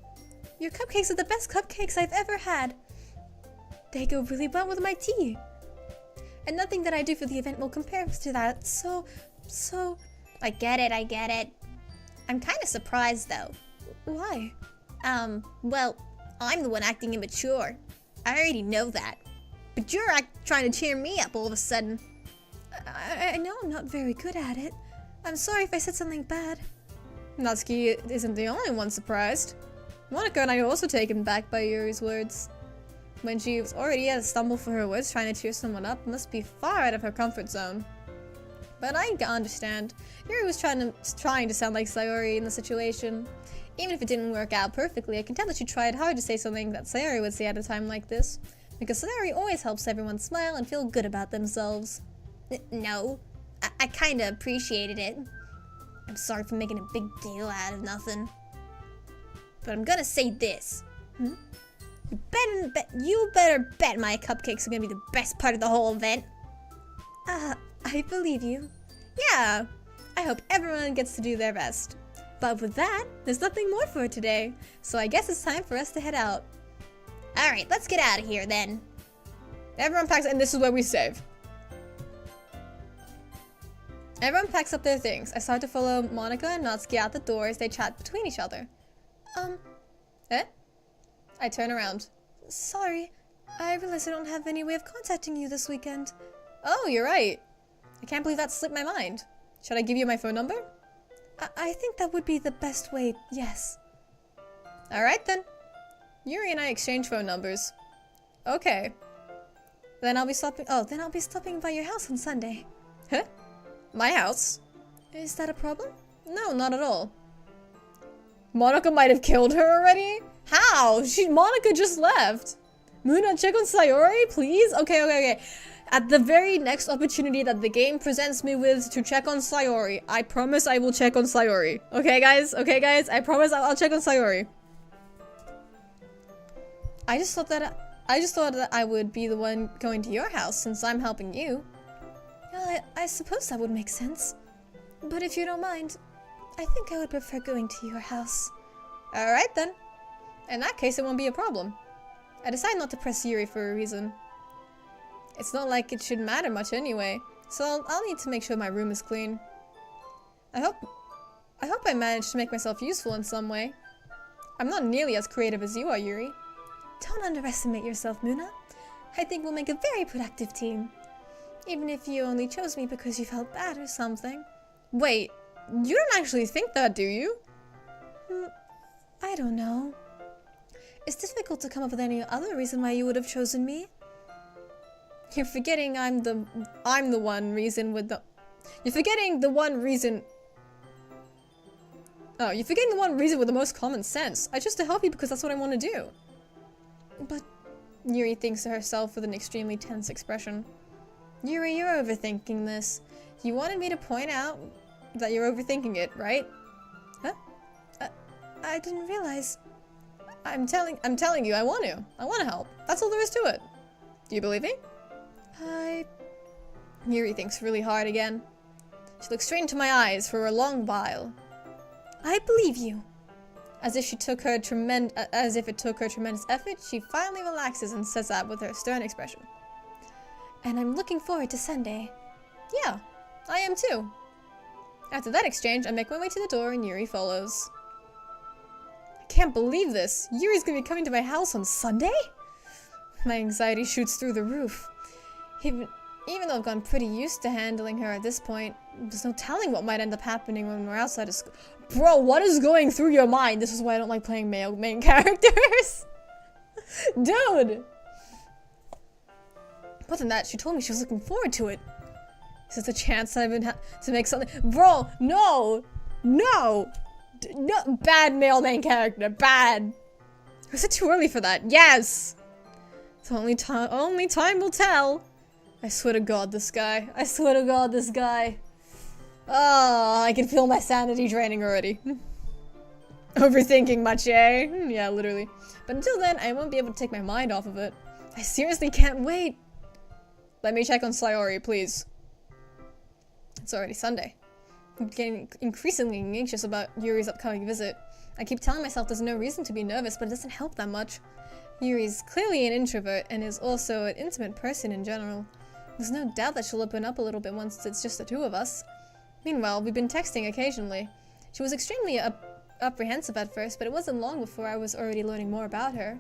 your cupcakes are the best cupcakes I've ever had. They go really well with my tea. And nothing that I do for the event will compare to that, so... I get it. I'm kind of surprised though. Why? Well, I'm the one acting immature. I already know that. But you're trying to cheer me up all of a sudden. I know I'm not very good at it. I'm sorry if I said something bad. Natsuki isn't the only one surprised. Monika and I are also taken back by Yuri's words. When she was already at a stumble for her words, trying to cheer someone up must be far out of her comfort zone. But I understand. Yuri was trying to sound like Sayori in the situation. Even if it didn't work out perfectly, I can tell that she tried hard to say something that Sayori would say at a time like this. Because Sayori always helps everyone smile and feel good about themselves. No, I kind of appreciated it. I'm sorry for making a big deal out of nothing. But I'm gonna say this. You better bet my cupcakes are gonna be the best part of the whole event. I believe you. Yeah, I hope everyone gets to do their best. But with that, there's nothing more for today, so I guess it's time for us to head out. Alright, let's get out of here then. Everyone packs, and this is where we save. Everyone packs up their things. I start to follow Monika and Natsuki out the door as they chat between each other. Eh? I turn around. Sorry, I realize I don't have any way of contacting you this weekend. Oh, you're right. I can't believe that slipped my mind. Should I give you my phone number? I think that would be the best way, yes. Alright then. Yuri and I exchange phone numbers. Okay. Then I'll be stopping by your house on Sunday. Huh? My house? Is that a problem? No, not at all. Monika might have killed her already? How? Monika just left. Moona, check on Sayori, please? Okay. At the very next opportunity that the game presents me with to check on Sayori, I promise I will check on Sayori. Okay, guys? I promise I'll check on Sayori. I just thought that I would be the one going to your house since I'm helping you. Well, I suppose that would make sense. But if you don't mind, I think I would prefer going to your house. Alright then. In that case, it won't be a problem. I decided not to press Yuri for a reason. It's not like it should matter much anyway, so I'll need to make sure my room is clean. I hope I managed to make myself useful in some way. I'm not nearly as creative as you are, Yuri. Don't underestimate yourself, Moona. I think we'll make a very productive team. Even if you only chose me because you felt bad or something. Wait, you don't actually think that, do you? I don't know. It's difficult to come up with any other reason why you would have chosen me. You're forgetting I'm the one reason with the... You're forgetting the one reason... Oh, you're forgetting the one reason with the most common sense. I chose to help you because that's what I want to do. But... Yuri thinks to herself with an extremely tense expression. Yuri, you're overthinking this. You wanted me to point out that you're overthinking it, right? Huh? I didn't realize. I'm telling you, I want to help. That's all there is to it. Do you believe me? Yuri thinks really hard again. She looks straight into my eyes for a long while. I believe you. As if it took her tremendous effort, she finally relaxes and says that with her stern expression. And I'm looking forward to Sunday. Yeah, I am too. After that exchange, I make my way to the door and Yuri follows. I can't believe this. Yuri's gonna be coming to my house on Sunday? My anxiety shoots through the roof. Even though I've gotten pretty used to handling her at this point, there's no telling what might end up happening when we're outside of school. Bro, what is going through your mind? This is why I don't like playing male main characters. Dude! More than that, she told me she was looking forward to it. Is this a chance that I've been to make something? Bro, no! No! No! Bad male main character. Bad. Is it too early for that? Yes! So only time will tell. I swear to God, this guy. I swear to God, this guy. Oh, I can feel my sanity draining already. Overthinking much, eh? Yeah, literally. But until then, I won't be able to take my mind off of it. I seriously can't wait. Let me check on Sayori, please. It's already Sunday. I'm getting increasingly anxious about Yuri's upcoming visit. I keep telling myself there's no reason to be nervous, but it doesn't help that much. Yuri's clearly an introvert and is also an intimate person in general. There's no doubt that she'll open up a little bit once it's just the two of us. Meanwhile, we've been texting occasionally. She was extremely apprehensive at first, but it wasn't long before I was already learning more about her.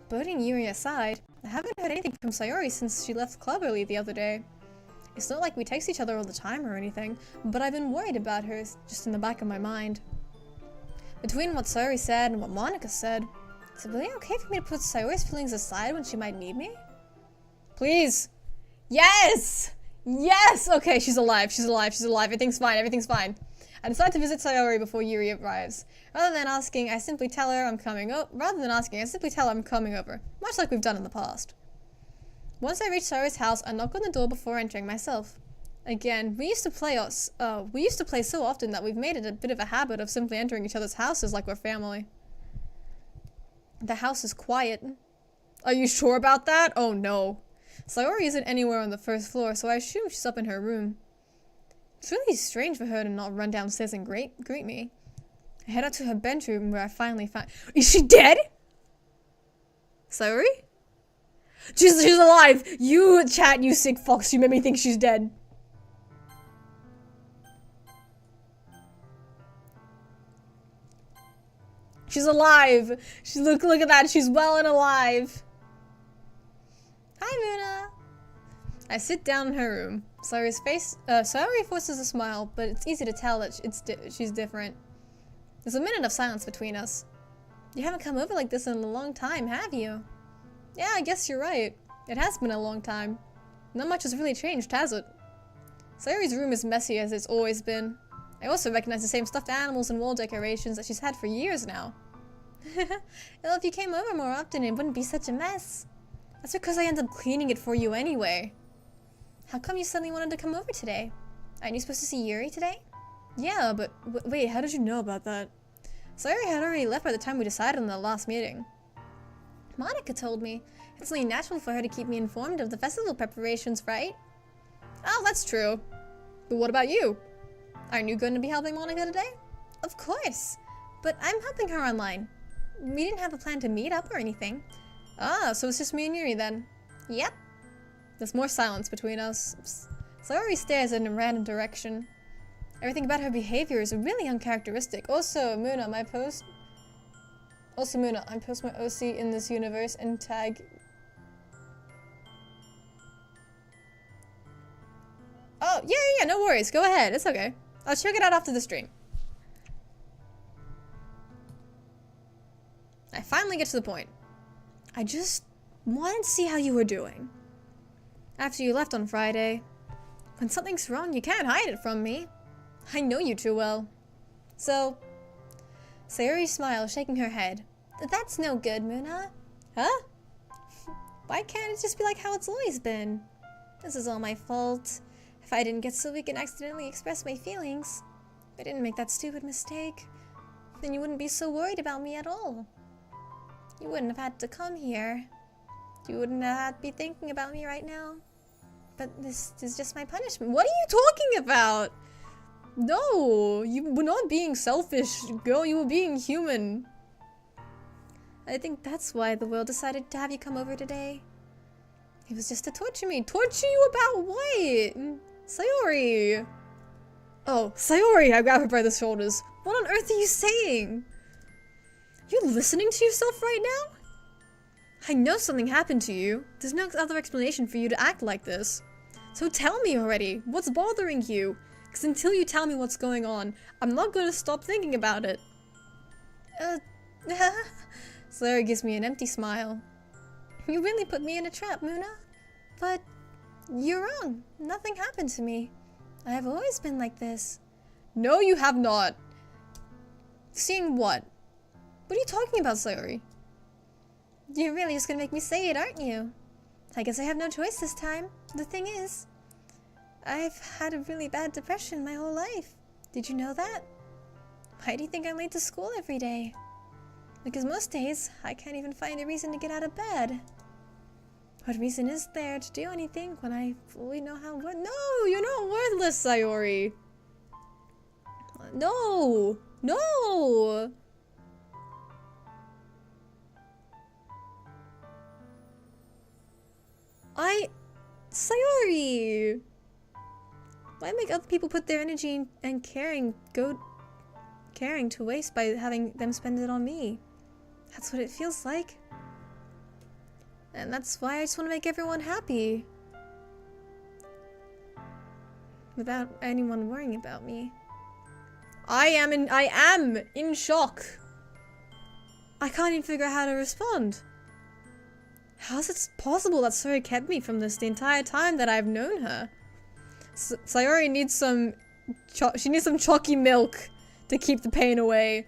Putting Yuri aside, I haven't heard anything from Sayori since she left club early the other day. It's not like we text each other all the time or anything, but I've been worried about her just in the back of my mind. Between what Sayori said and what Monika said, is it really okay for me to put Sayori's feelings aside when she might need me? Please! Yes! Yes! Okay, she's alive, she's alive, she's alive. Everything's fine, everything's fine. I decide to visit Sayori before Yuri arrives. Rather than asking, I simply tell her I'm coming over. Much like we've done in the past. Once I reach Sayori's house, I knock on the door before entering myself. Again, we used to play so often that we've made it a bit of a habit of simply entering each other's houses like we're family. The house is quiet. Are you sure about that? Oh no. Sayori isn't anywhere on the first floor, so I assume she's up in her room. It's really strange for her to not run downstairs and greet me. I head out to her bedroom where I finally find— Is she dead? Sayori? She's alive! You chat, you sick fox, you made me think she's dead. She's alive! Look at that, she's well and alive. Hi, Moona. I sit down in her room. Sayori forces a smile, but it's easy to tell that she's different. There's a minute of silence between us. You haven't come over like this in a long time, have you? Yeah, I guess you're right. It has been a long time. Not much has really changed, has it? Sayori's room is messy as it's always been. I also recognize the same stuffed animals and wall decorations that she's had for years now. Well, if you came over more often, it wouldn't be such a mess. That's because I end up cleaning it for you anyway. How come you suddenly wanted to come over today? Aren't you supposed to see Yuri today? Yeah, but wait, how did you know about that? Sayori had already left by the time we decided on the last meeting. Monika told me. It's only natural for her to keep me informed of the festival preparations, right? Oh, that's true. But what about you? Aren't you going to be helping Monika today? Of course. But I'm helping her online. We didn't have a plan to meet up or anything. Ah, so it's just me and Yuri then? Yep. There's more silence between us. Sayori stares in a random direction. Everything about her behavior is really uncharacteristic. Also, Moona, I post my OC in this universe and tag... Oh, yeah, no worries. Go ahead. It's okay. I'll check it out after the stream. I finally get to the point. I just wanted to see how you were doing. After you left on Friday. When something's wrong, you can't hide it from me. I know you too well. So... Sayori smiles, shaking her head. That's no good, Moona. Huh? Why can't it just be like how it's always been? This is all my fault. If I didn't get so weak and accidentally express my feelings, if I didn't make that stupid mistake, then you wouldn't be so worried about me at all. You wouldn't have had to come here. You wouldn't have had to be thinking about me right now. But this is just my punishment. What are you talking about? No, you were not being selfish, girl. You were being human. I think that's why the world decided to have you come over today. It was just to torture me. Torture you about what? Sayori. Oh, Sayori. I grab her by the shoulders. What on earth are you saying? You listening to yourself right now? I know something happened to you. There's no other explanation for you to act like this. So tell me already. What's bothering you? Because until you tell me what's going on, I'm not going to stop thinking about it. Sayori gives me an empty smile. You really put me in a trap, Moona. But you're wrong. Nothing happened to me. I've always been like this. No, you have not. Seeing what? What are you talking about, Sayori? You're really just gonna make me say it, aren't you? I guess I have no choice this time. The thing is, I've had a really bad depression my whole life. Did you know that? Why do you think I'm late to school every day? Because most days, I can't even find a reason to get out of bed. What reason is there to do anything when I fully know how good? No, you're not worthless, Sayori. No, no. Sayori. Why make other people put their energy and caring to waste by having them spend it on me? That's what it feels like. And that's why I just want to make everyone happy. Without anyone worrying about me. I am in shock. I can't even figure out how to respond. How is it possible that Sayori kept me from this the entire time that I've known her? Sayori needs some chalky milk to keep the pain away.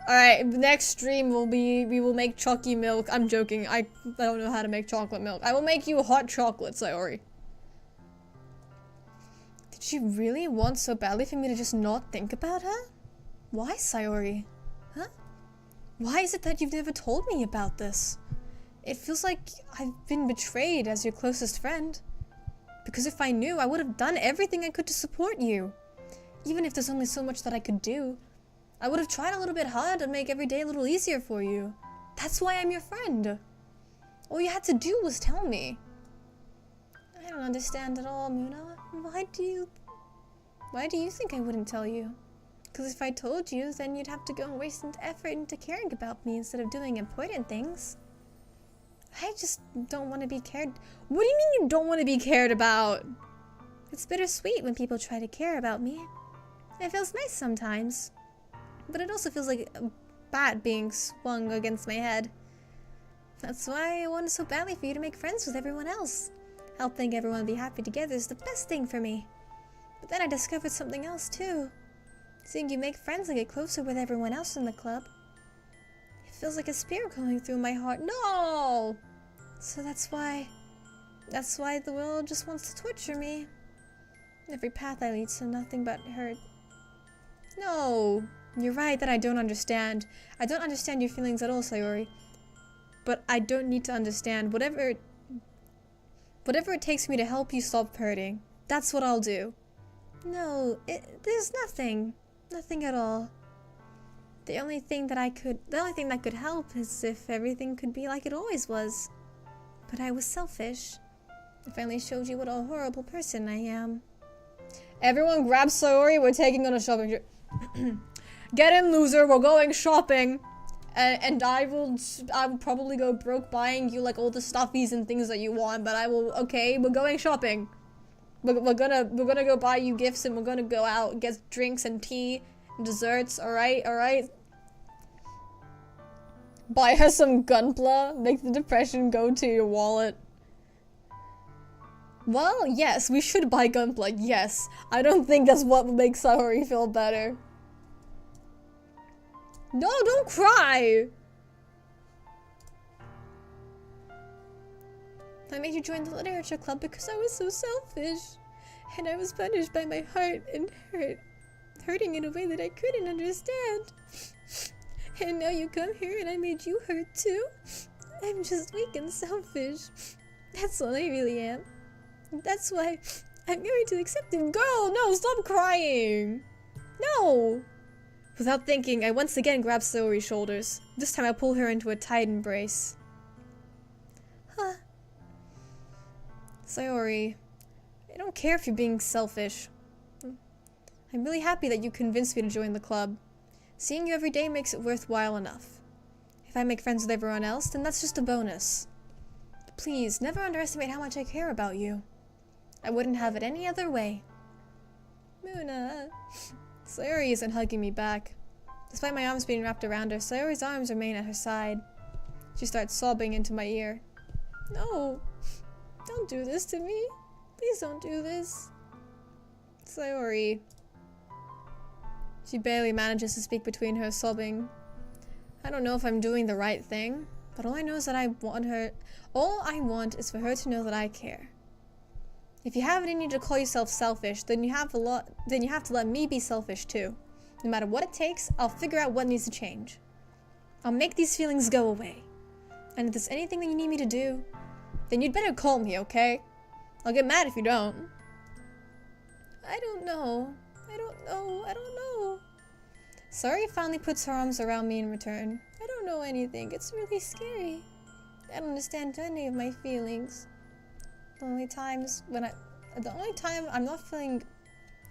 Alright, next stream we will make chalky milk. I'm joking. I don't know how to make chocolate milk. I will make you hot chocolate, Sayori. Did she really want so badly for me to just not think about her? Why, Sayori? Huh? Why is it that you've never told me about this? It feels like I've been betrayed as your closest friend. Because if I knew, I would have done everything I could to support you. Even if there's only so much that I could do. I would have tried a little bit hard to make every day a little easier for you. That's why I'm your friend. All you had to do was tell me. I don't understand at all, Moona. Why do you think I wouldn't tell you? Because if I told you, then you'd have to go and waste effort into caring about me instead of doing important things. I just don't want to be cared. What do you mean you don't want to be cared about? It's bittersweet when people try to care about me. It feels nice sometimes. But it also feels like a bat being swung against my head. That's why I wanted so badly for you to make friends with everyone else. Helping everyone be happy together is the best thing for me. But then I discovered something else too. Seeing you make friends and get closer with everyone else in the club. It feels like a spear going through my heart. No! So that's why the world just wants to torture me. Every path I lead to nothing but hurt. No! You're right that I don't understand. I don't understand your feelings at all, Sayori. But I don't need to understand. Whatever it takes me to help you stop hurting. That's what I'll do. No, there's nothing. Nothing at all. The only thing that could help is if everything could be like it always was. But I was selfish. If I only showed you what a horrible person I am. Everyone grab Sayori, we're taking on a shopping trip. Get in, loser, we're going shopping. And I will probably go broke buying you like all the stuffies and things that you want, but okay, we're going shopping. We're gonna go buy you gifts and we're gonna go out and get drinks and tea and desserts, alright? Buy her some gunpla, make the depression go to your wallet. Well, yes, we should buy gunpla, yes. I don't think that's what would make Sayori feel better. No, don't cry! I made you join the literature club because I was so selfish. And I was punished by my heart and hurting in a way that I couldn't understand. And now you come here and I made you hurt too? I'm just weak and selfish. That's all I really am. That's why I'm going to accept him. Girl, no, stop crying. No. Without thinking, I once again grab Sayori's shoulders. This time I pull her into a tight embrace. Huh. Sayori, I don't care if you're being selfish. I'm really happy that you convinced me to join the club. Seeing you every day makes it worthwhile enough. If I make friends with everyone else, then that's just a bonus. But please, never underestimate how much I care about you. I wouldn't have it any other way. Moona. Sayori isn't hugging me back. Despite my arms being wrapped around her, Sayori's arms remain at her side. She starts sobbing into my ear. No. Don't do this to me. Please don't do this. Sayori. She barely manages to speak between her sobbing. I don't know if I'm doing the right thing, but all I know is that all I want is for her to know that I care. If you have it in you to call yourself selfish, then you have to let me be selfish too. No matter what it takes, I'll figure out what needs to change. I'll make these feelings go away. And if there's anything that you need me to do, then you'd better call me, okay? I'll get mad if you don't. I don't know. Sayori finally puts her arms around me in return. I don't know anything. It's really scary. I don't understand any of my feelings. The only time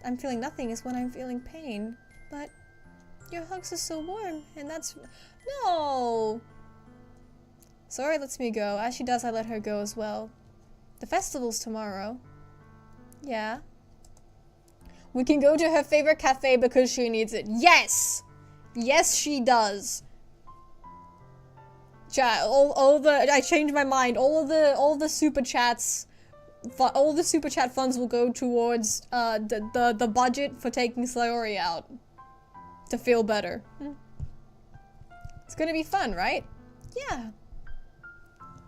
I'm feeling nothing is when I'm feeling pain. But your hugs are so warm, and that's... No! Sayori lets me go. As she does, I let her go as well. The festival's tomorrow. Yeah. We can go to her favorite cafe because she needs it. Yes! Yes, she does. Chat, I changed my mind. All the super chats, all the super chat funds will go towards the budget for taking Sayori out to feel better. It's gonna be fun, right? Yeah.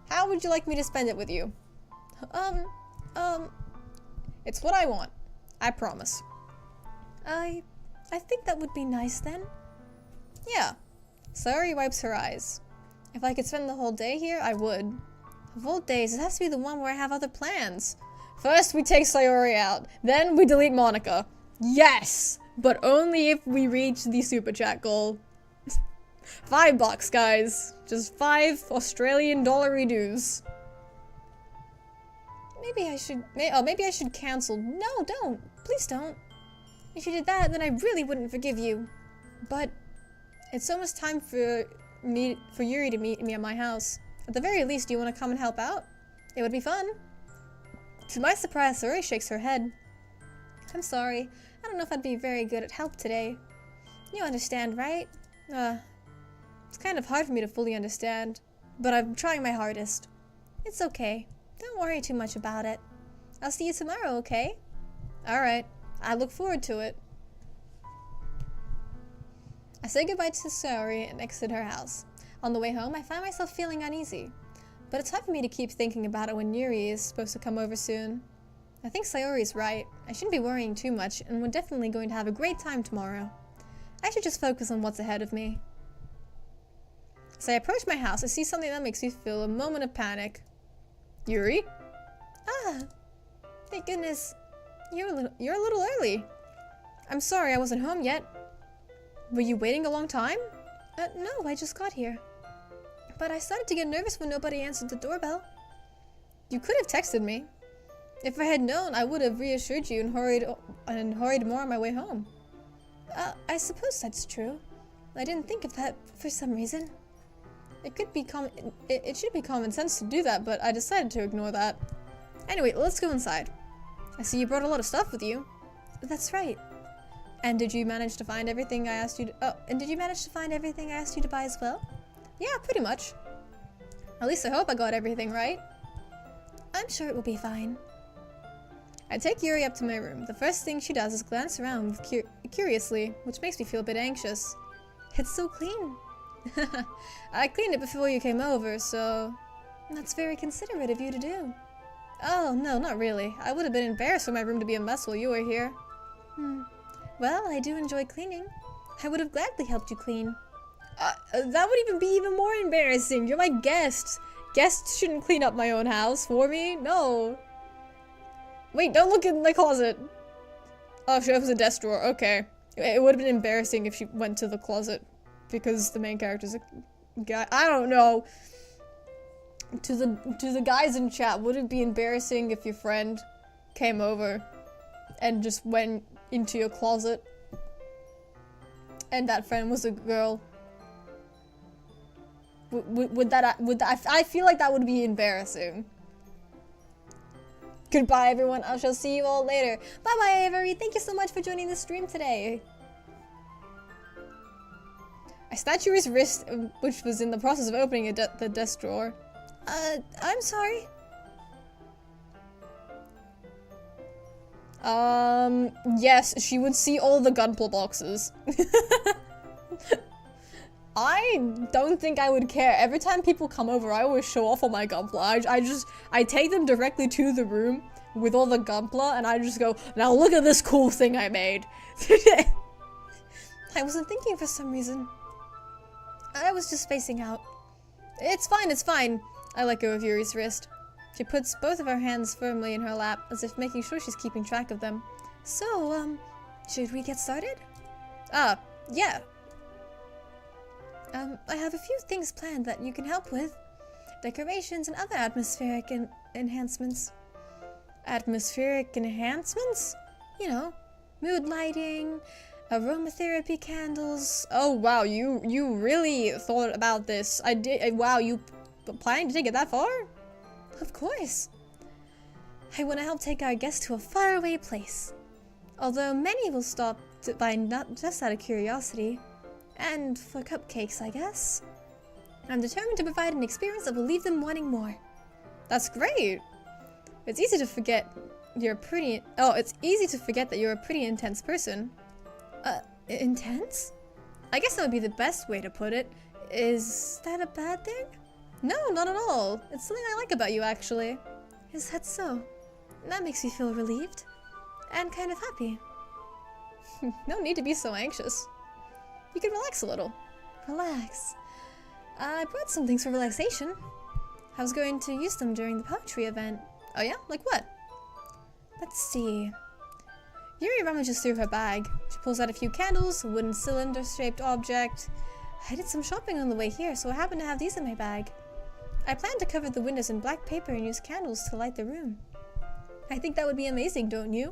How would you like me to spend it with you? It's what I want. I promise. I think that would be nice then. Yeah. Sayori wipes her eyes. If I could spend the whole day here, I would. Of all days, it has to be the one where I have other plans. First, we take Sayori out. Then, we delete Monika. Yes! But only if we reach the super chat goal. $5, guys. Just 5 Australian dollar dues. Maybe I should cancel. No, don't. Please don't. If you did that, then I really wouldn't forgive you. But it's almost time for Yuri to meet me at my house. At the very least, do you want to come and help out? It would be fun. To my surprise, Sayori shakes her head. I'm sorry. I don't know if I'd be very good at help today. You understand, right? It's kind of hard for me to fully understand, but I'm trying my hardest. It's okay. Don't worry too much about it. I'll see you tomorrow, okay? Alright. I look forward to it. I say goodbye to Sayori and exit her house. On the way home, I find myself feeling uneasy. But it's hard for me to keep thinking about it when Yuri is supposed to come over soon. I think Sayori is right. I shouldn't be worrying too much, and we're definitely going to have a great time tomorrow. I should just focus on what's ahead of me. As I approach my house, I see something that makes me feel a moment of panic. Yuri? Ah! Thank goodness. You're a little early. I'm sorry I wasn't home yet. Were you waiting a long time? No, I just got here. But I started to get nervous when nobody answered the doorbell. You could have texted me. If I had known, I would have reassured you and hurried more on my way home. I suppose that's true. I didn't think of that for some reason. It should be common sense to do that, but I decided to ignore that. Anyway, let's go inside. I see you brought a lot of stuff with you. That's right. And did you manage to find everything I asked you to... and did you manage to find everything I asked you to buy as well? Yeah, pretty much. At least I hope I got everything right. I'm sure it will be fine. I take Yuri up to my room. The first thing she does is glance around curiously, which makes me feel a bit anxious. It's so clean. I cleaned it before you came over, so... That's very considerate of you to do. Oh, no, not really. I would have been embarrassed for my room to be a mess while you were here. Well, I do enjoy cleaning. I would have gladly helped you clean. That would even be even more embarrassing. You're my guest. Guests shouldn't clean up my own house for me. No. Wait, don't look in the closet. Oh, she opens a desk drawer. Okay. It would have been embarrassing if she went to the closet because the main character's a guy. I don't know. To the guys in chat, would it be embarrassing if your friend came over and just went into your closet and that friend was a girl? Would that I feel like that would be embarrassing. Goodbye everyone, I shall see you all later. Bye bye Avery, thank you so much for joining the stream today. I snatched your wrist, which was in the process of opening the desk drawer. I'm sorry. Yes, she would see all the gunpla boxes. I don't think I would care. Every time people come over, I always show off all my gunpla. I take them directly to the room with all the gunpla, and I just go, now look at this cool thing I made. I wasn't thinking for some reason. I was just spacing out. It's fine, it's fine. I let go of Yuri's wrist. She puts both of her hands firmly in her lap, as if making sure she's keeping track of them. So, should we get started? Yeah. I have a few things planned that you can help with. Decorations and other atmospheric enhancements. Atmospheric enhancements? You know, mood lighting, aromatherapy candles. Oh wow, you really thought about this. Wow, you planning to take it that far? Of course. I want to help take our guests to a faraway place. Although many will stop by not just out of curiosity. And for cupcakes, I guess. I'm determined to provide an experience that will leave them wanting more. That's great. It's easy to forget it's easy to forget that you're a pretty intense person. Intense? I guess that would be the best way to put it. Is that a bad thing? No, not at all. It's something I like about you, actually. Is that so? That makes me feel relieved. And kind of happy. No need to be so anxious. You can relax a little. Relax. I brought some things for relaxation. I was going to use them during the poetry event. Oh yeah? Like what? Let's see. Yuri rummages through her bag. She pulls out a few candles, a wooden cylinder-shaped object. I did some shopping on the way here, so I happen to have these in my bag. I plan to cover the windows in black paper and use candles to light the room. I think that would be amazing, don't you?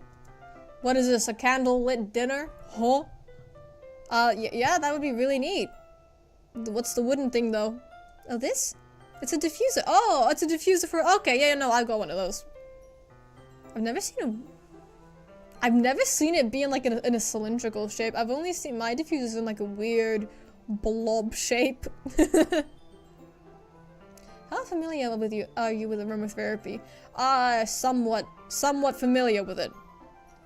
What is this, a candle-lit dinner? Huh? Yeah, that would be really neat. What's the wooden thing, though? Oh, this? It's a diffuser. Oh, it's a diffuser for... Okay, yeah, no, I've got one of those. I've never seen it be in, like, in a cylindrical shape. I've only seen my diffusers in, like, a weird blob shape. How familiar are you with aromatherapy? Somewhat familiar with it.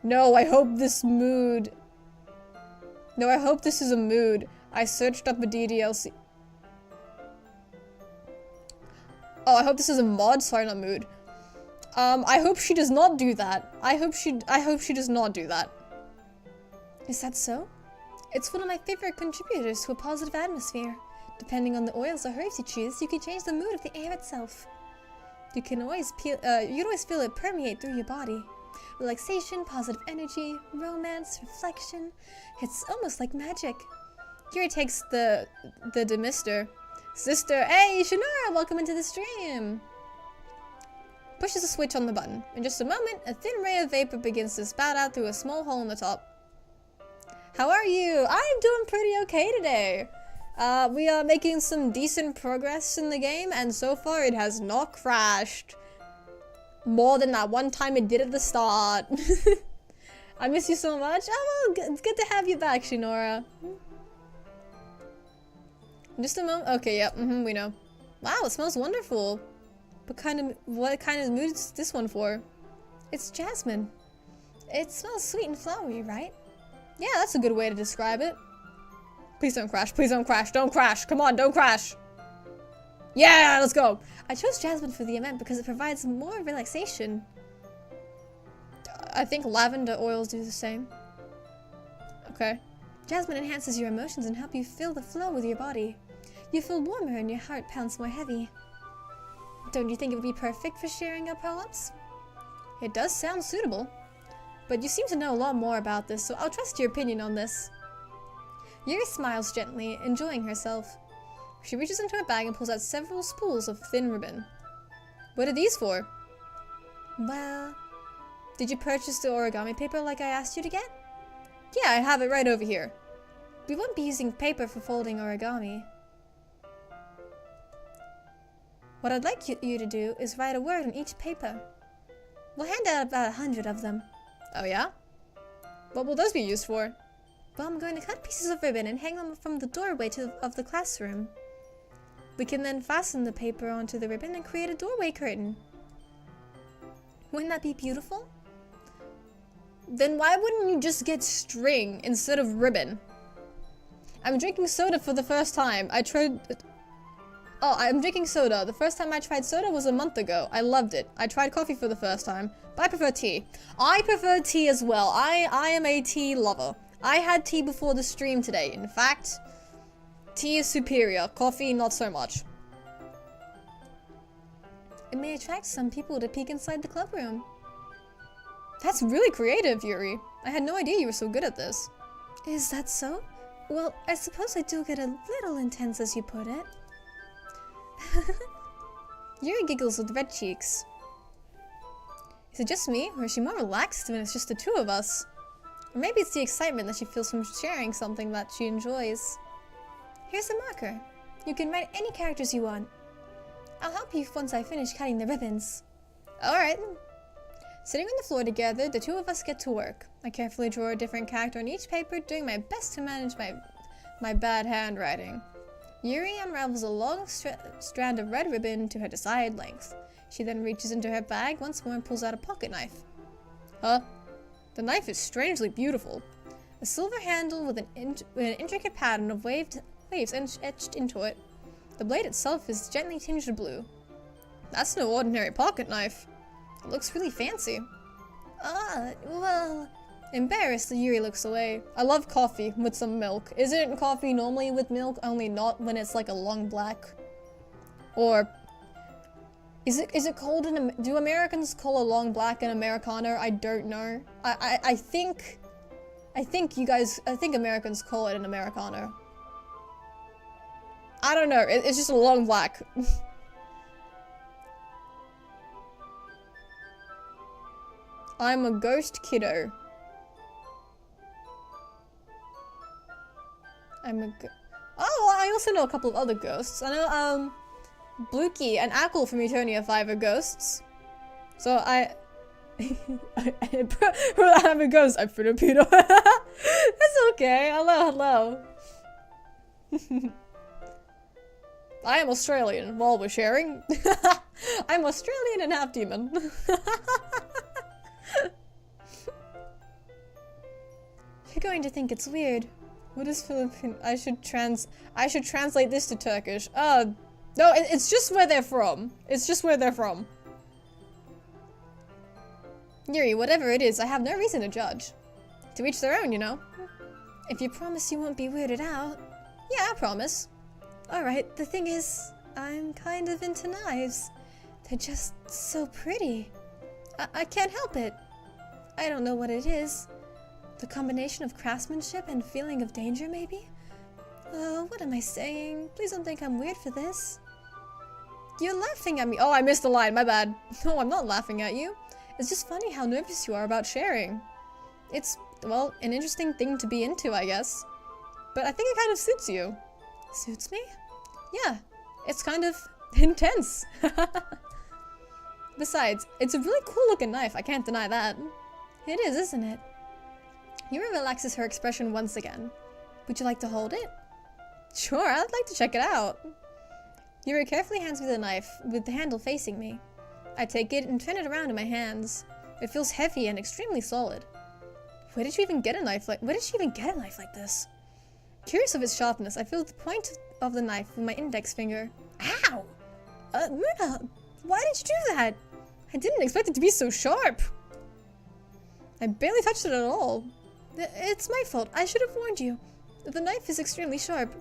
No, I hope this is a mood. I searched up a DDLC. Oh, I hope this is a mod. Sorry, not mood. I hope she does not do that. I hope she does not do that. Is that so? It's one of my favorite contributors to a positive atmosphere. Depending on the oils or herbs you choose, you can change the mood of the air itself. You can always feel it permeate through your body. Relaxation, positive energy, romance, reflection. It's almost like magic. Yuri takes the demister. Sister, hey, Shinara, welcome into the stream. Pushes a switch on the button. In just a moment, a thin ray of vapor begins to spout out through a small hole in the top. How are you? I'm doing pretty okay today. We are making some decent progress in the game, and so far it has not crashed. More than that one time it did at the start. I miss you so much. Oh, well, it's good to have you back, Shinora. Just a moment. Okay, yep, we know. Wow, it smells wonderful. What kind of mood is this one for? It's jasmine. It smells sweet and flowery, right? Yeah, that's a good way to describe it. Please don't crash. Please don't crash. Don't crash. Come on, don't crash. Yeah, let's go. I chose jasmine for the event because it provides more relaxation. I think lavender oils do the same. Okay. Jasmine enhances your emotions and helps you feel the flow with your body. You feel warmer and your heart pounds more heavy. Don't you think it would be perfect for sharing our poems? It does sound suitable. But you seem to know a lot more about this, so I'll trust your opinion on this. Yuri smiles gently, enjoying herself. She reaches into her bag and pulls out several spools of thin ribbon. What are these for? Well, did you purchase the origami paper like I asked you to get? Yeah, I have it right over here. We won't be using paper for folding origami. What I'd like you to do is write a word on each paper. We'll hand out about 100 of them. Oh yeah? What will those be used for? Well, I'm going to cut pieces of ribbon and hang them from the doorway of the classroom. We can then fasten the paper onto the ribbon and create a doorway curtain. Wouldn't that be beautiful? Then why wouldn't you just get string instead of ribbon? I'm drinking soda for the first time. I'm drinking soda. The first time I tried soda was a month ago. I loved it. I tried coffee for the first time, but I prefer tea. I prefer tea as well. I am a tea lover. I had tea before the stream today. In fact, tea is superior. Coffee, not so much. It may attract some people to peek inside the club room. That's really creative, Yuri. I had no idea you were so good at this. Is that so? Well, I suppose I do get a little intense as you put it. Yuri giggles with red cheeks. Is it just me, or is she more relaxed when it's just the two of us? Or maybe it's the excitement that she feels from sharing something that she enjoys. Here's a marker. You can write any characters you want. I'll help you once I finish cutting the ribbons. Alright. Sitting on the floor together, the two of us get to work. I carefully draw a different character on each paper, doing my best to manage my bad handwriting. Yuri unravels a long strand of red ribbon to her desired length. She then reaches into her bag once more and pulls out a pocket knife. Huh? The knife is strangely beautiful. A silver handle with an intricate pattern of waves etched into it. The blade itself is gently tinged blue. That's no ordinary pocket knife. It looks really fancy. Well... Embarrassed, Yuri looks away. I love coffee with some milk. Isn't coffee normally with milk, only not when it's like a long black? Or... Is it called do Americans call a long black an Americano? I don't know. I think Americans call it an Americano. I don't know, it's just a long black. I'm a ghost kiddo. Oh, I also know a couple of other ghosts. I know, Bluky and Ackle from Eternia V are ghosts. So I'm a ghost. I'm Filipino. That's okay. Hello. I am Australian. While we're sharing, I'm Australian and half demon. You're going to think it's weird. What is Philippine? I should translate this to Turkish. No, it's just where they're from. It's just where they're from. Yuri, whatever it is, I have no reason to judge. To each their own, you know. If you promise you won't be weirded out. Yeah, I promise. Alright, the thing is, I'm kind of into knives. They're just so pretty. I can't help it. I don't know what it is. The combination of craftsmanship and feeling of danger, maybe? What am I saying? Please don't think I'm weird for this. You're laughing at me. Oh, I missed the line. My bad. No, I'm not laughing at you. It's just funny how nervous you are about sharing. It's, well, an interesting thing to be into, I guess. But I think it kind of suits you. Suits me? Yeah, it's kind of intense. Besides, it's a really cool looking knife. I can't deny that. It is, isn't it? Yuri relaxes her expression once again. Would you like to hold it? Sure, I'd like to check it out. Yuri carefully hands me the knife, with the handle facing me. I take it and turn it around in my hands. It feels heavy and extremely solid. Where did she even get a knife like this? Curious of its sharpness, I feel the point of the knife with my index finger. Ow! Moona, why did you do that? I didn't expect it to be so sharp. I barely touched it at all. It's my fault. I should have warned you. The knife is extremely sharp.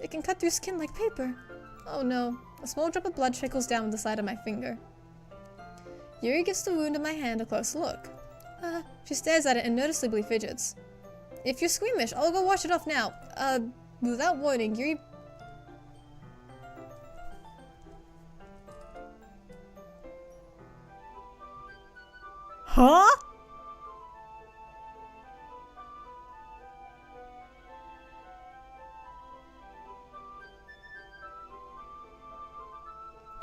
It can cut through skin like paper. Oh no. A small drop of blood trickles down the side of my finger. Yuri gives the wound on my hand a close look. She stares at it and noticeably fidgets. If you're squeamish, I'll go wash it off now. Without warning, Yuri... Huh?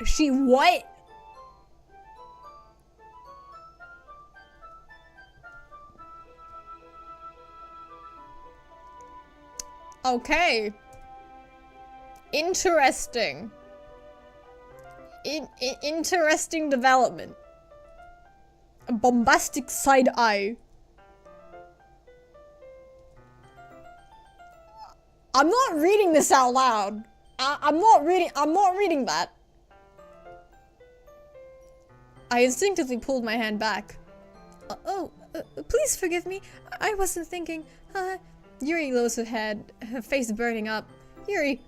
She what? Okay. Interesting. Interesting development. A bombastic side eye. I'm not reading this out loud. I'm not reading that. I instinctively pulled my hand back. Please forgive me. I wasn't thinking. Yuri lowers her head, her face burning up. Yuri,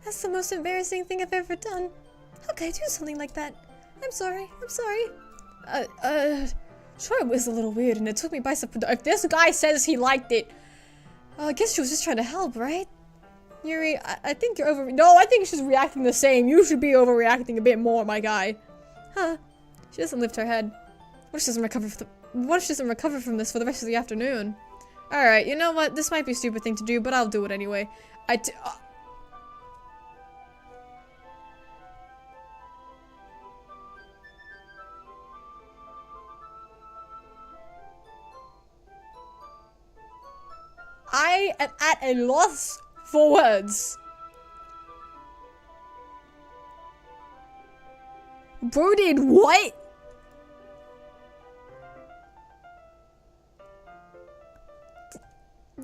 That's the most embarrassing thing I've ever done. How could I do something like that? I'm sorry. sure it was a little weird and it took me by surprise. If this guy says he liked it, I guess she was just trying to help, right? Yuri, I think you're No, I think she's reacting the same. You should be overreacting a bit more, my guy. Huh. She doesn't lift her head. What if she doesn't recover from this for the rest of the afternoon? Alright, you know what? This might be a stupid thing to do, but I'll do it anyway. I am at a loss for words. Bro did what?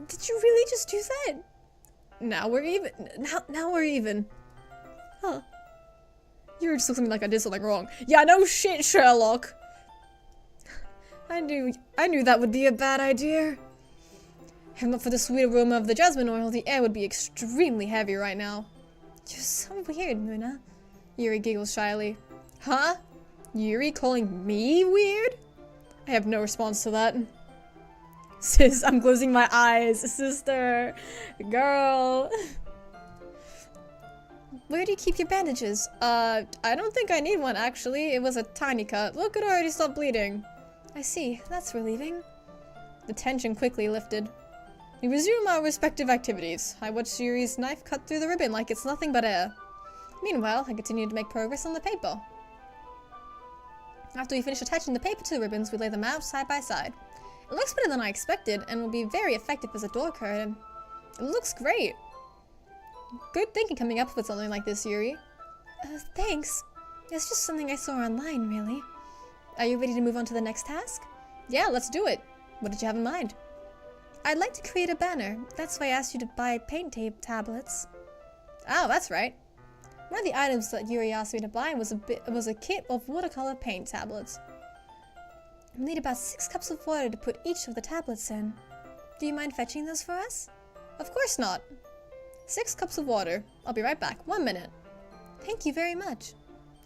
Did you really just do that? Now we're even. Now we're even. Huh. You just looked at me like I did something wrong. Yeah, no shit, Sherlock. I knew that would be a bad idea. If not for the sweet aroma of the jasmine oil, the air would be extremely heavy right now. You're so weird, Moona. Yuri giggles shyly. Huh? Yuri calling me weird? I have no response to that. Sis, I'm closing my eyes. Sister. Girl. Where do you keep your bandages? I don't think I need one, actually. It was a tiny cut. Look, it already stopped bleeding. I see. That's relieving. The tension quickly lifted. We resume our respective activities. I watched Yuri's knife cut through the ribbon like it's nothing but air. Meanwhile, I continued to make progress on the paper. After we finish attaching the paper to the ribbons, we lay them out side by side. It looks better than I expected, and will be very effective as a door curtain. It looks great. Good thinking coming up with something like this, Yuri. Thanks. It's just something I saw online, really. Are you ready to move on to the next task? Yeah, let's do it. What did you have in mind? I'd like to create a banner. That's why I asked you to buy paint tape tablets. Oh, that's right. One of the items that Yuri asked me to buy was a kit of watercolor paint tablets. We'll need about 6 cups of water to put each of the tablets in. Do you mind fetching those for us? Of course not. 6 cups of water. I'll be right back. 1 minute. Thank you very much.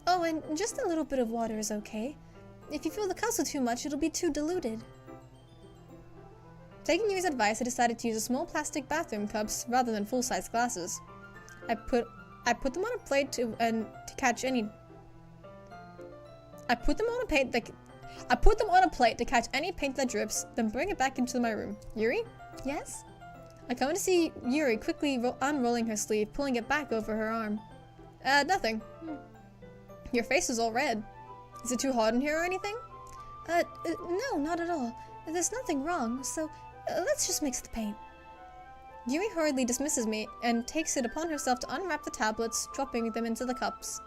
Oh, and just a little bit of water is okay. If you fill the cups with too much, it'll be too diluted. Taking Yuri's advice, I decided to use small plastic bathroom cups rather than full-size glasses. I put them on a plate to catch any paint that drips, then bring it back into my room. Yuri? Yes? I come to see Yuri quickly unrolling her sleeve, pulling it back over her arm. Nothing. Your face is all red. Is it too hot in here or anything? No, not at all. There's nothing wrong, so let's just mix the paint. Yuri hurriedly dismisses me and takes it upon herself to unwrap the tablets, dropping them into the cups.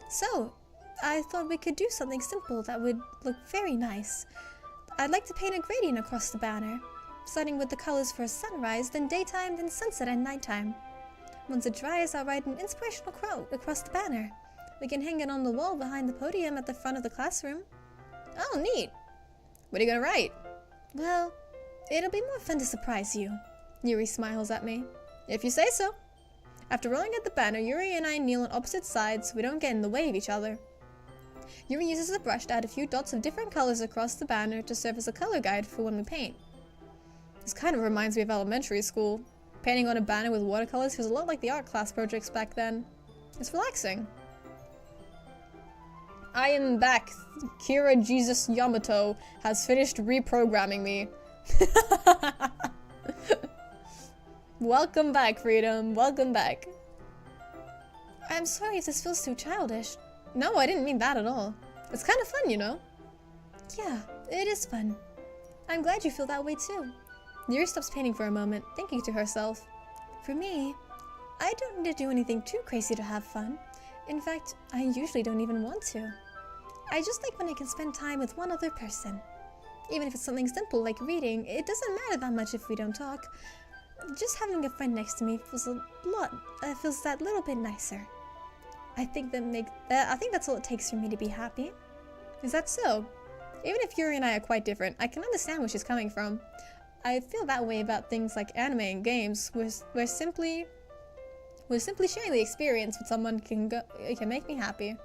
So, I thought we could do something simple that would look very nice. I'd like to paint a gradient across the banner, starting with the colors for sunrise, then daytime, then sunset and nighttime. Once it dries, I'll write an inspirational quote across the banner. We can hang it on the wall behind the podium at the front of the classroom. Oh, neat. What are you gonna write? Well, it'll be more fun to surprise you. Yuri smiles at me. If you say so. After rolling out the banner, Yuri and I kneel on opposite sides so we don't get in the way of each other. Yuri uses the brush to add a few dots of different colors across the banner to serve as a color guide for when we paint. This kind of reminds me of elementary school. Painting on a banner with watercolors feels a lot like the art class projects back then. It's relaxing. I am back. Kira Jesus Yamato has finished reprogramming me. Welcome back, Freedom. Welcome back. I'm sorry if this feels too childish. No, I didn't mean that at all. It's kind of fun, you know? Yeah, it is fun. I'm glad you feel that way too. Yuri stops painting for a moment, thinking to herself. For me, I don't need to do anything too crazy to have fun. In fact, I usually don't even want to. I just like when I can spend time with one other person. Even if it's something simple like reading, it doesn't matter that much if we don't talk. Just having a friend next to me feels feels that little bit nicer. I think that's all it takes for me to be happy. Is that so? Even if Yuri and I are quite different, I can understand where she's coming from. I feel that way about things like anime and games, where simply sharing the experience with someone can make me happy.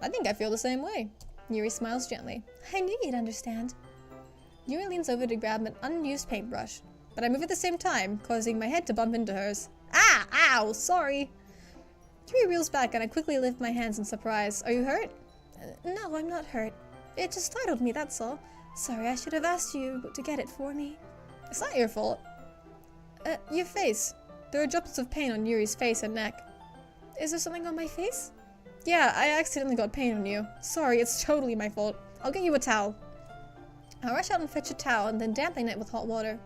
I think I feel the same way. Yuri smiles gently. I knew you'd understand. Yuri leans over to grab an unused paintbrush, but I move at the same time, causing my head to bump into hers. Ah! Ow! Sorry! Yuri reels back and I quickly lift my hands in surprise. Are you hurt? No, I'm not hurt. It just startled me, that's all. Sorry, I should have asked you to get it for me. It's not your fault. Your face. There are drops of paint on Yuri's face and neck. Is there something on my face? Yeah, I accidentally got paint on you. Sorry, it's totally my fault. I'll get you a towel. I rush out and fetch a towel and then dampen it with hot water.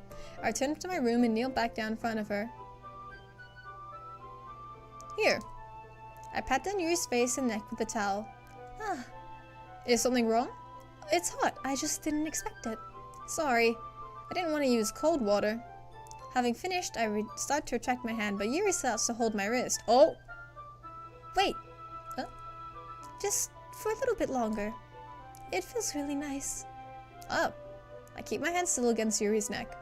I return to my room and kneel back down in front of her. Here. I pat down Yuri's face and neck with the towel. Ah. Is something wrong? It's hot. I just didn't expect it. Sorry. I didn't want to use cold water. Having finished, I start to retract my hand, but Yuri starts to hold my wrist. Oh! Wait. Huh? Just for a little bit longer. It feels really nice. Oh. I keep my hand still against Yuri's neck.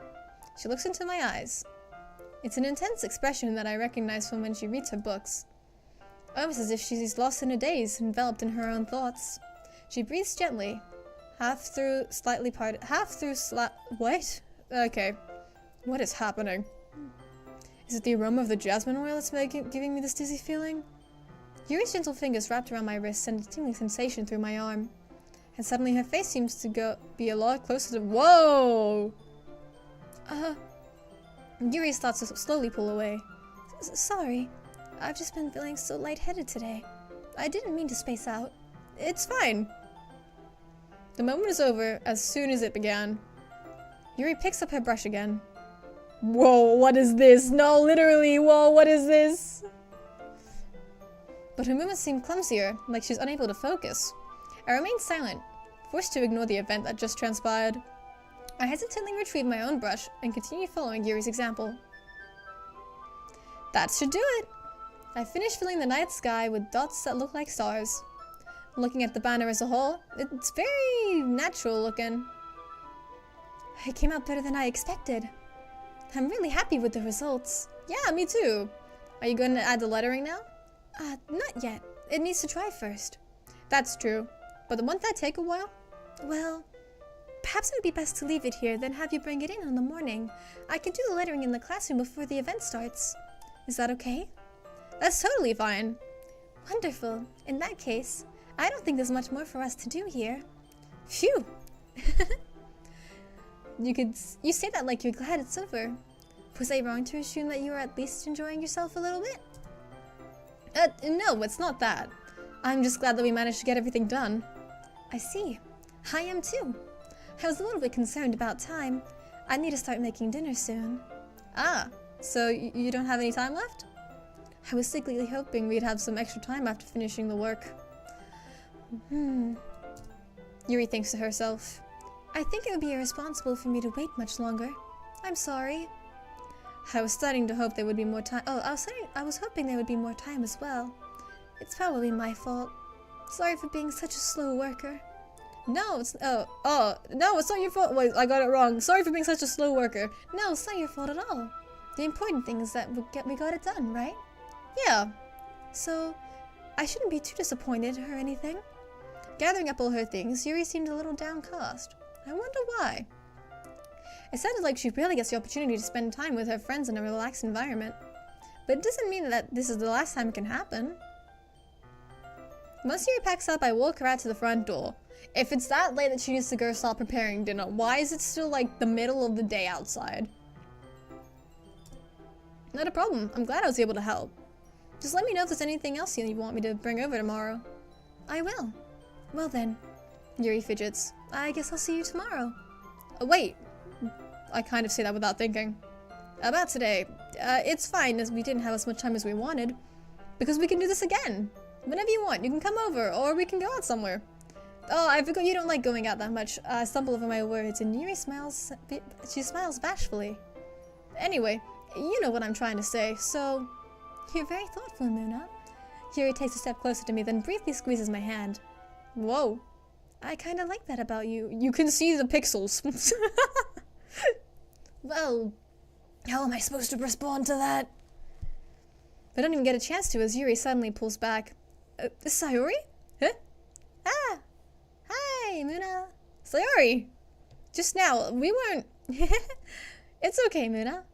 She looks into my eyes. It's an intense expression that I recognize from when she reads her books. Almost as if she's lost in a daze, enveloped in her own thoughts. She breathes gently. What? Okay. What is happening? Is it the aroma of the jasmine oil that's giving me this dizzy feeling? Yuri's gentle fingers wrapped around my wrist send a tingling sensation through my arm. And suddenly her face seems to be a lot closer to— Whoa! Yuri starts to slowly pull away. Sorry. I've just been feeling so lightheaded today. I didn't mean to space out. It's fine. The moment is over as soon as it began. Yuri picks up her brush again. Whoa, what is this? No, literally, whoa, what is this? But her movements seem clumsier, like she's unable to focus. I remain silent, forced to ignore the event that just transpired. I hesitantly retrieve my own brush and continue following Yuri's example. That should do it! I finish filling the night sky with dots that look like stars. Looking at the banner as a whole, it's very natural looking. It came out better than I expected. I'm really happy with the results. Yeah, me too. Are you going to add the lettering now? Not yet. It needs to dry first. That's true. But won't that take a while? Well, perhaps it would be best to leave it here, then have you bring it in the morning. I can do the lettering in the classroom before the event starts. Is that okay? That's totally fine. Wonderful. In that case, I don't think there's much more for us to do here. Phew! You say that like you're glad it's over. Was I wrong to assume that you were at least enjoying yourself a little bit? No, it's not that. I'm just glad that we managed to get everything done. I see. I am too. I was a little bit concerned about time. I need to start making dinner soon. Ah, so you don't have any time left? I was secretly hoping we'd have some extra time after finishing the work. Yuri thinks to herself. I think it would be irresponsible for me to wait much longer. I'm sorry. I was starting to hope there would be more time. Oh, I was hoping there would be more time as well. It's probably my fault. Sorry for being such a slow worker. No, it's no, it's not your fault. Wait, I got it wrong. Sorry for being such a slow worker. No, it's not your fault at all. The important thing is that we got it done, right? Yeah. So, I shouldn't be too disappointed or anything. Gathering up all her things, Yuri seemed a little downcast. I wonder why. It sounded like she really gets the opportunity to spend time with her friends in a relaxed environment. But it doesn't mean that this is the last time it can happen. Once Yuri packs up, I walk her out to the front door. If it's that late that she needs to go start preparing dinner, why is it still like the middle of the day outside? Not a problem. I'm glad I was able to help. Just let me know if there's anything else you want me to bring over tomorrow. I will. Well then. Yuri fidgets. I guess I'll see you tomorrow. Wait. I kind of say that without thinking. About today. It's fine as we didn't have as much time as we wanted. Because we can do this again. Whenever you want. You can come over or we can go out somewhere. Oh, I forgot you don't like going out that much. I stumble over my words and Yuri smiles. She smiles bashfully. Anyway, you know what I'm trying to say, so... You're very thoughtful, Moona. Yuri takes a step closer to me, then briefly squeezes my hand. Whoa. I kinda like that about you. You can see the pixels. Well, how am I supposed to respond to that? I don't even get a chance to as Yuri suddenly pulls back. Sayori? Huh? Ah! Hi, Moona. Sayori! Just now, we weren't... It's okay, Moona.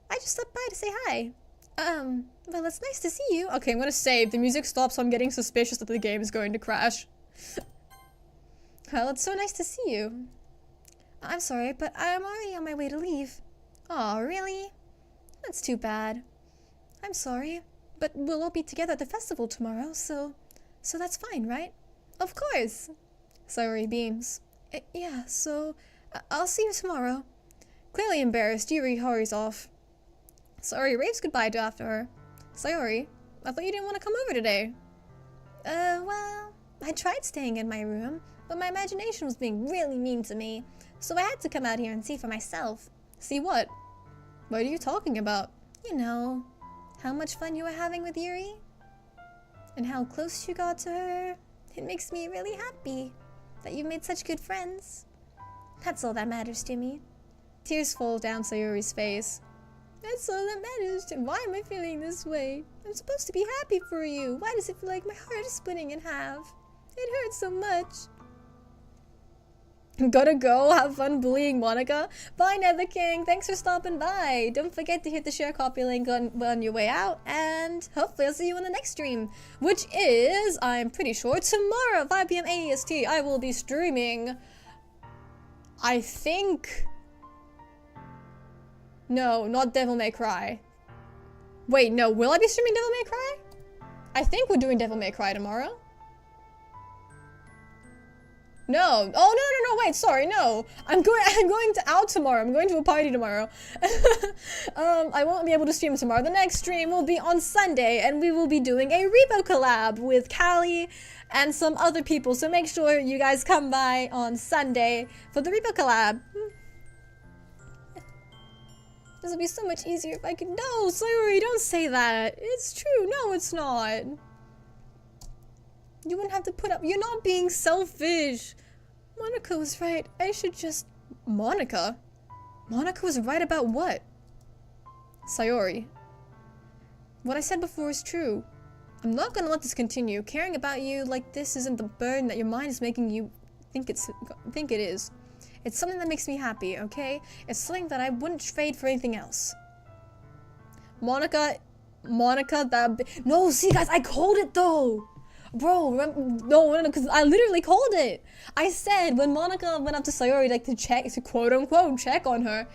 I just stopped by to say hi. Well, it's nice to see you. Okay, I'm gonna save. The music stops, so I'm getting suspicious that the game is going to crash. Well, it's so nice to see you. I'm sorry, but I'm already on my way to leave. Aw, really? That's too bad. I'm sorry, but we'll all be together at the festival tomorrow, so that's fine, right? Of course. Sayori beams. Yeah, so I'll see you tomorrow. Clearly embarrassed, Yuri hurries off. Sayori waves goodbye to after her. Sayori, I thought you didn't want to come over today. Well, I tried staying in my room, but my imagination was being really mean to me, so I had to come out here and see for myself. See what? What are you talking about? You know, how much fun you were having with Yuri? And how close you got to her? It makes me really happy that you've made such good friends. That's all that matters to me. Tears fall down Sayori's face. That's all that matters to me. Why am I feeling this way? I'm supposed to be happy for you. Why does it feel like my heart is splitting in half? It hurts so much. Gotta go. Have fun bullying Monika. Bye, Nether King. Thanks for stopping by. Don't forget to hit the share copy link on your way out. And hopefully I'll see you in the next stream. Which is, I'm pretty sure, tomorrow, 5 PM AEST. I will be streaming, I think... No, not Devil May Cry. Wait, no, will I be streaming Devil May Cry? I think we're doing Devil May Cry tomorrow. No. Oh, no, wait, sorry, no. I'm going out tomorrow. I'm going to a party tomorrow. I won't be able to stream tomorrow. The next stream will be on Sunday, and we will be doing a Repo collab with Callie and some other people. So make sure you guys come by on Sunday for the Repo collab. This would be so much easier if I could. No, sorry, don't say that. It's true. No, it's not. You wouldn't have to put up. You're not being selfish. Monika was right. I should just. Monika? Monika was right about what? Sayori. What I said before is true. I'm not gonna let this continue. Caring about you like this isn't the burden that your mind is making you think it is. It's something that makes me happy, okay? It's something that I wouldn't trade for anything else. Monika, no, see guys, I called it though! Bro, no, because I literally called it! I said, when Monika went up to Sayori, like, to quote-unquote check on her,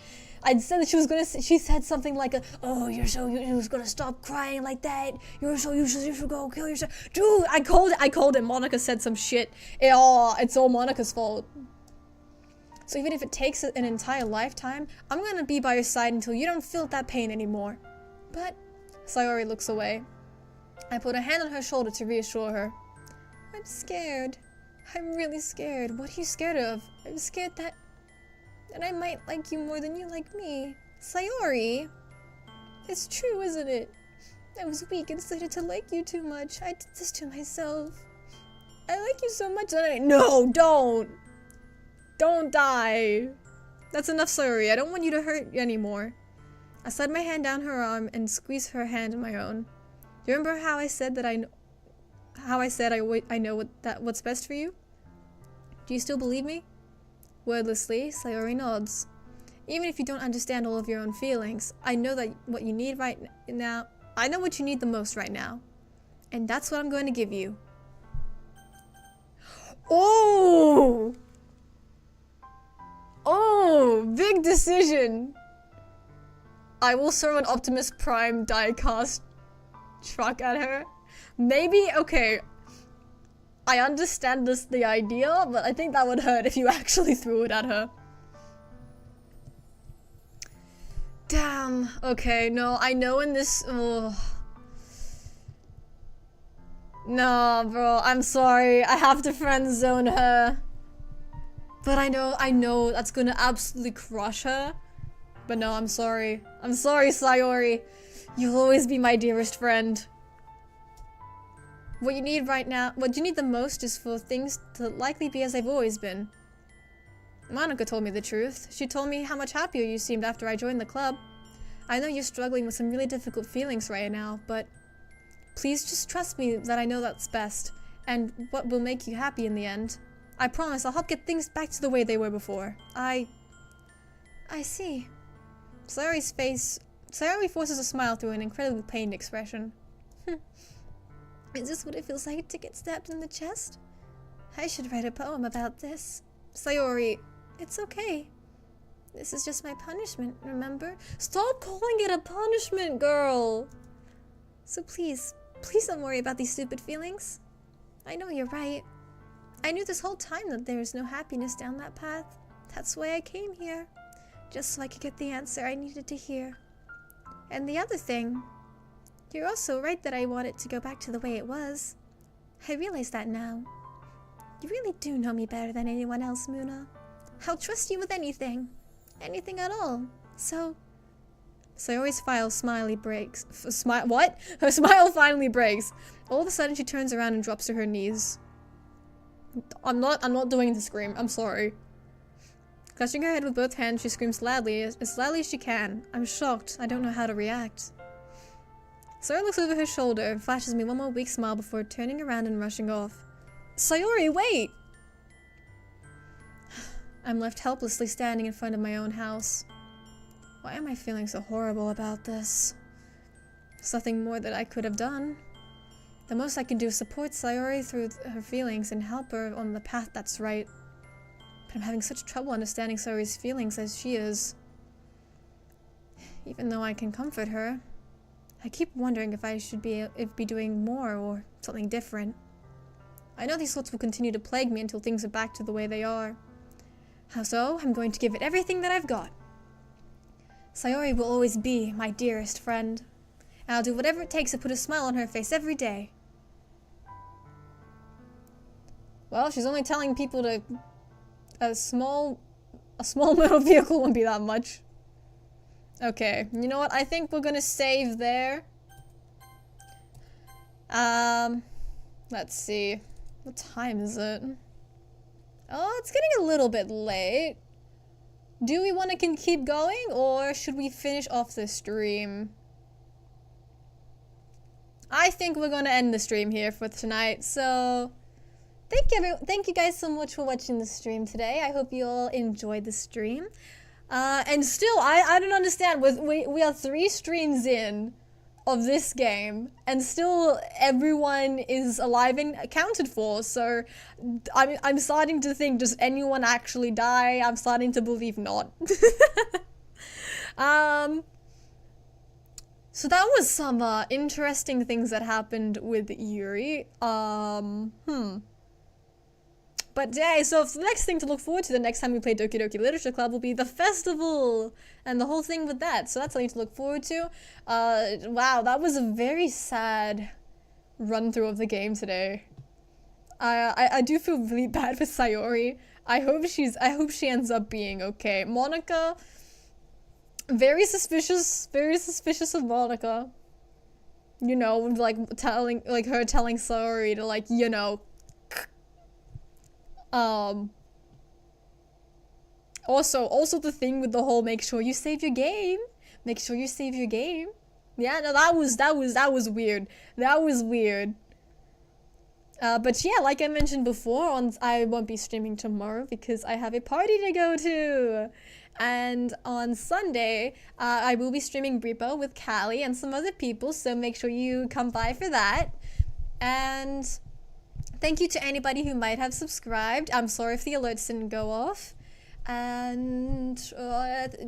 I said that she said something like, oh, you was gonna stop crying like that, you should go kill yourself. Dude, I called it, Monika said some shit. It's all Monika's fault. So even if it takes an entire lifetime, I'm gonna be by your side until you don't feel that pain anymore. But Sayori looks away. I put a hand on her shoulder to reassure her. I'm scared. I'm really scared. What are you scared of? I'm scared that I might like you more than you like me. Sayori! It's true, isn't it? I was weak and started to like you too much. I did this to myself. I like you so much that No, don't! Don't die. That's enough, Sayori. I don't want you to hurt anymore. I slid my hand down her arm and squeezed her hand in my own. Do you remember how I said that how I said I know what's best for you? Do you still believe me? Wordlessly, Sayori nods. Even if you don't understand all of your own feelings, I know that what you need right now. I know what you need the most right now. And that's what I'm going to give you. Oh! Oh, big decision. I will throw an Optimus Prime die-cast truck at her. Maybe, okay. I understand the idea, but I think that would hurt if you actually threw it at her. Damn. Okay, no, I know in this... Oh. No, bro, I'm sorry. I have to friend zone her. But I know that's gonna absolutely crush her. But no, I'm sorry. I'm sorry, Sayori. You'll always be my dearest friend. What you need right now, what you need the most is for things to likely be as they've always been. Monika told me the truth. She told me how much happier you seemed after I joined the club. I know you're struggling with some really difficult feelings right now, but please just trust me that I know that's best, and what will make you happy in the end. I promise I'll help get things back to the way they were before. I see. Sayori forces a smile through an incredibly pained expression. Is this what it feels like to get stabbed in the chest? I should write a poem about this. Sayori, it's okay. This is just my punishment, remember? Stop calling it a punishment, girl! So please don't worry about these stupid feelings. I know you're right. I knew this whole time that there was no happiness down that path. That's why I came here. Just so I could get the answer I needed to hear. And the other thing, you're also right that I want it to go back to the way it was. I realize that now. You really do know me better than anyone else, Moona. I'll trust you with anything. Anything at all. So... Sayori's smile breaks. What? Her smile finally breaks. All of a sudden she turns around and drops to her knees. I'm not doing the scream. I'm sorry. Clutching her head with both hands, she screams loudly as she can. I'm shocked. I don't know how to react. Sayori looks over her shoulder and flashes me one more weak smile before turning around and rushing off. Sayori, wait! I'm left helplessly standing in front of my own house. Why am I feeling so horrible about this? There's nothing more that I could have done. The most I can do is support Sayori through her feelings and help her on the path that's right. But I'm having such trouble understanding Sayori's feelings as she is. Even though I can comfort her, I keep wondering if I should be doing more or something different. I know these thoughts will continue to plague me until things are back to the way they are. So, I'm going to give it everything that I've got. Sayori will always be my dearest friend. And I'll do whatever it takes to put a smile on her face every day. Well, she's only telling people to... A small motor vehicle won't be that much. Okay, you know what? I think we're gonna save there. Let's see. What time is it? Oh, it's getting a little bit late. Do we want to keep going, or should we finish off the stream? I think we're gonna end the stream here for tonight, so... Thank you guys so much for watching the stream today. I hope you all enjoyed the stream. And still, I don't understand. We are 3 streams in of this game, and still everyone is alive and accounted for. So I'm starting to think, does anyone actually die? I'm starting to believe not. So that was some interesting things that happened with Yuri. But yeah, so the next thing to look forward to the next time we play Doki Doki Literature Club will be the festival and the whole thing with that. So that's something to look forward to. Wow, that was a very sad run through of the game today. I do feel really bad for Sayori. I hope she ends up being okay. Monika, very suspicious of Monika. You know, like her telling Sayori to, like, you know. Also the thing with the whole make sure you save your game. Yeah, no, that was weird. That was weird. But yeah, like I mentioned before, I won't be streaming tomorrow because I have a party to go to. And on Sunday, I will be streaming Repo with Callie and some other people, so make sure you come by for that. And thank you to anybody who might have subscribed. I'm sorry if the alerts didn't go off. And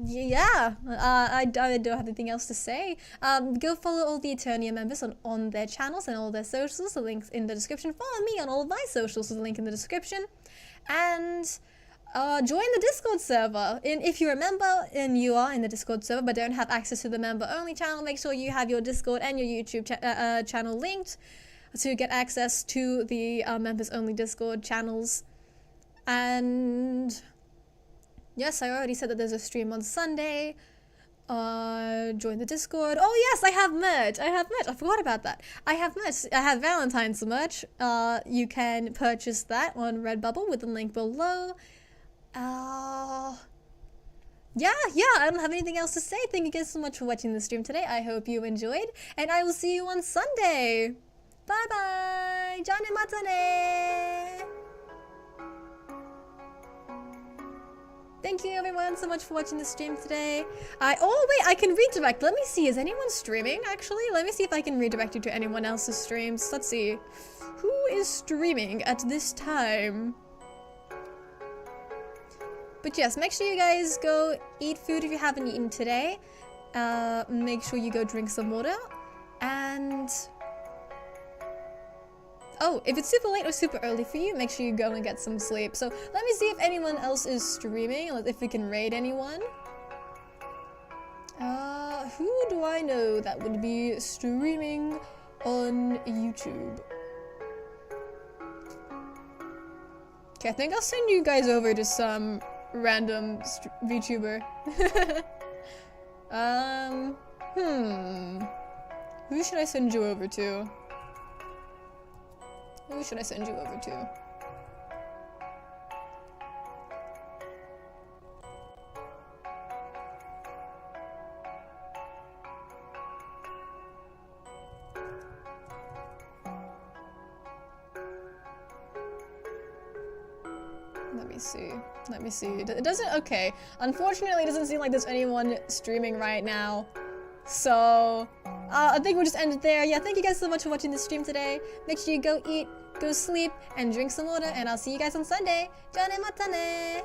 yeah, I don't have anything else to say. Go follow all the Eternia members on their channels and all their socials. The link's in the description. Follow me on all of my socials. The link in the description. And join the Discord server. And if you're a member and you are in the Discord server but don't have access to the member-only channel, make sure you have your Discord and your YouTube channel linked to get access to the members-only Discord channels. And yes, I already said that there's a stream on Sunday. Join the Discord. Oh yes, I have merch. I forgot about that. I have merch. I have Valentine's merch. You can purchase that on Redbubble with the link below. Yeah, I don't have anything else to say. Thank you guys so much for watching the stream today. I hope you enjoyed, and I will see you on Sunday. Bye bye. Jane matane. Thank you everyone so much for watching the stream today. Oh wait, I can redirect. Let me see, is anyone streaming actually? Let me see if I can redirect you to anyone else's streams. Let's see. Who is streaming at this time? But yes, make sure you guys go eat food if you haven't eaten today. Make sure you go drink some water. And oh, if it's super late or super early for you, make sure you go and get some sleep. So let me see if anyone else is streaming, if we can raid anyone. Who do I know that would be streaming on YouTube? Okay, I think I'll send you guys over to some random VTuber. Who should I send you over to? Who should I send you over to? Let me see. It doesn't, okay. Unfortunately, it doesn't seem like there's anyone streaming right now. So, I think we'll just end it there. Yeah, thank you guys so much for watching the stream today. Make sure you go eat, go sleep, and drink some water, and I'll see you guys on Sunday. Jane matane!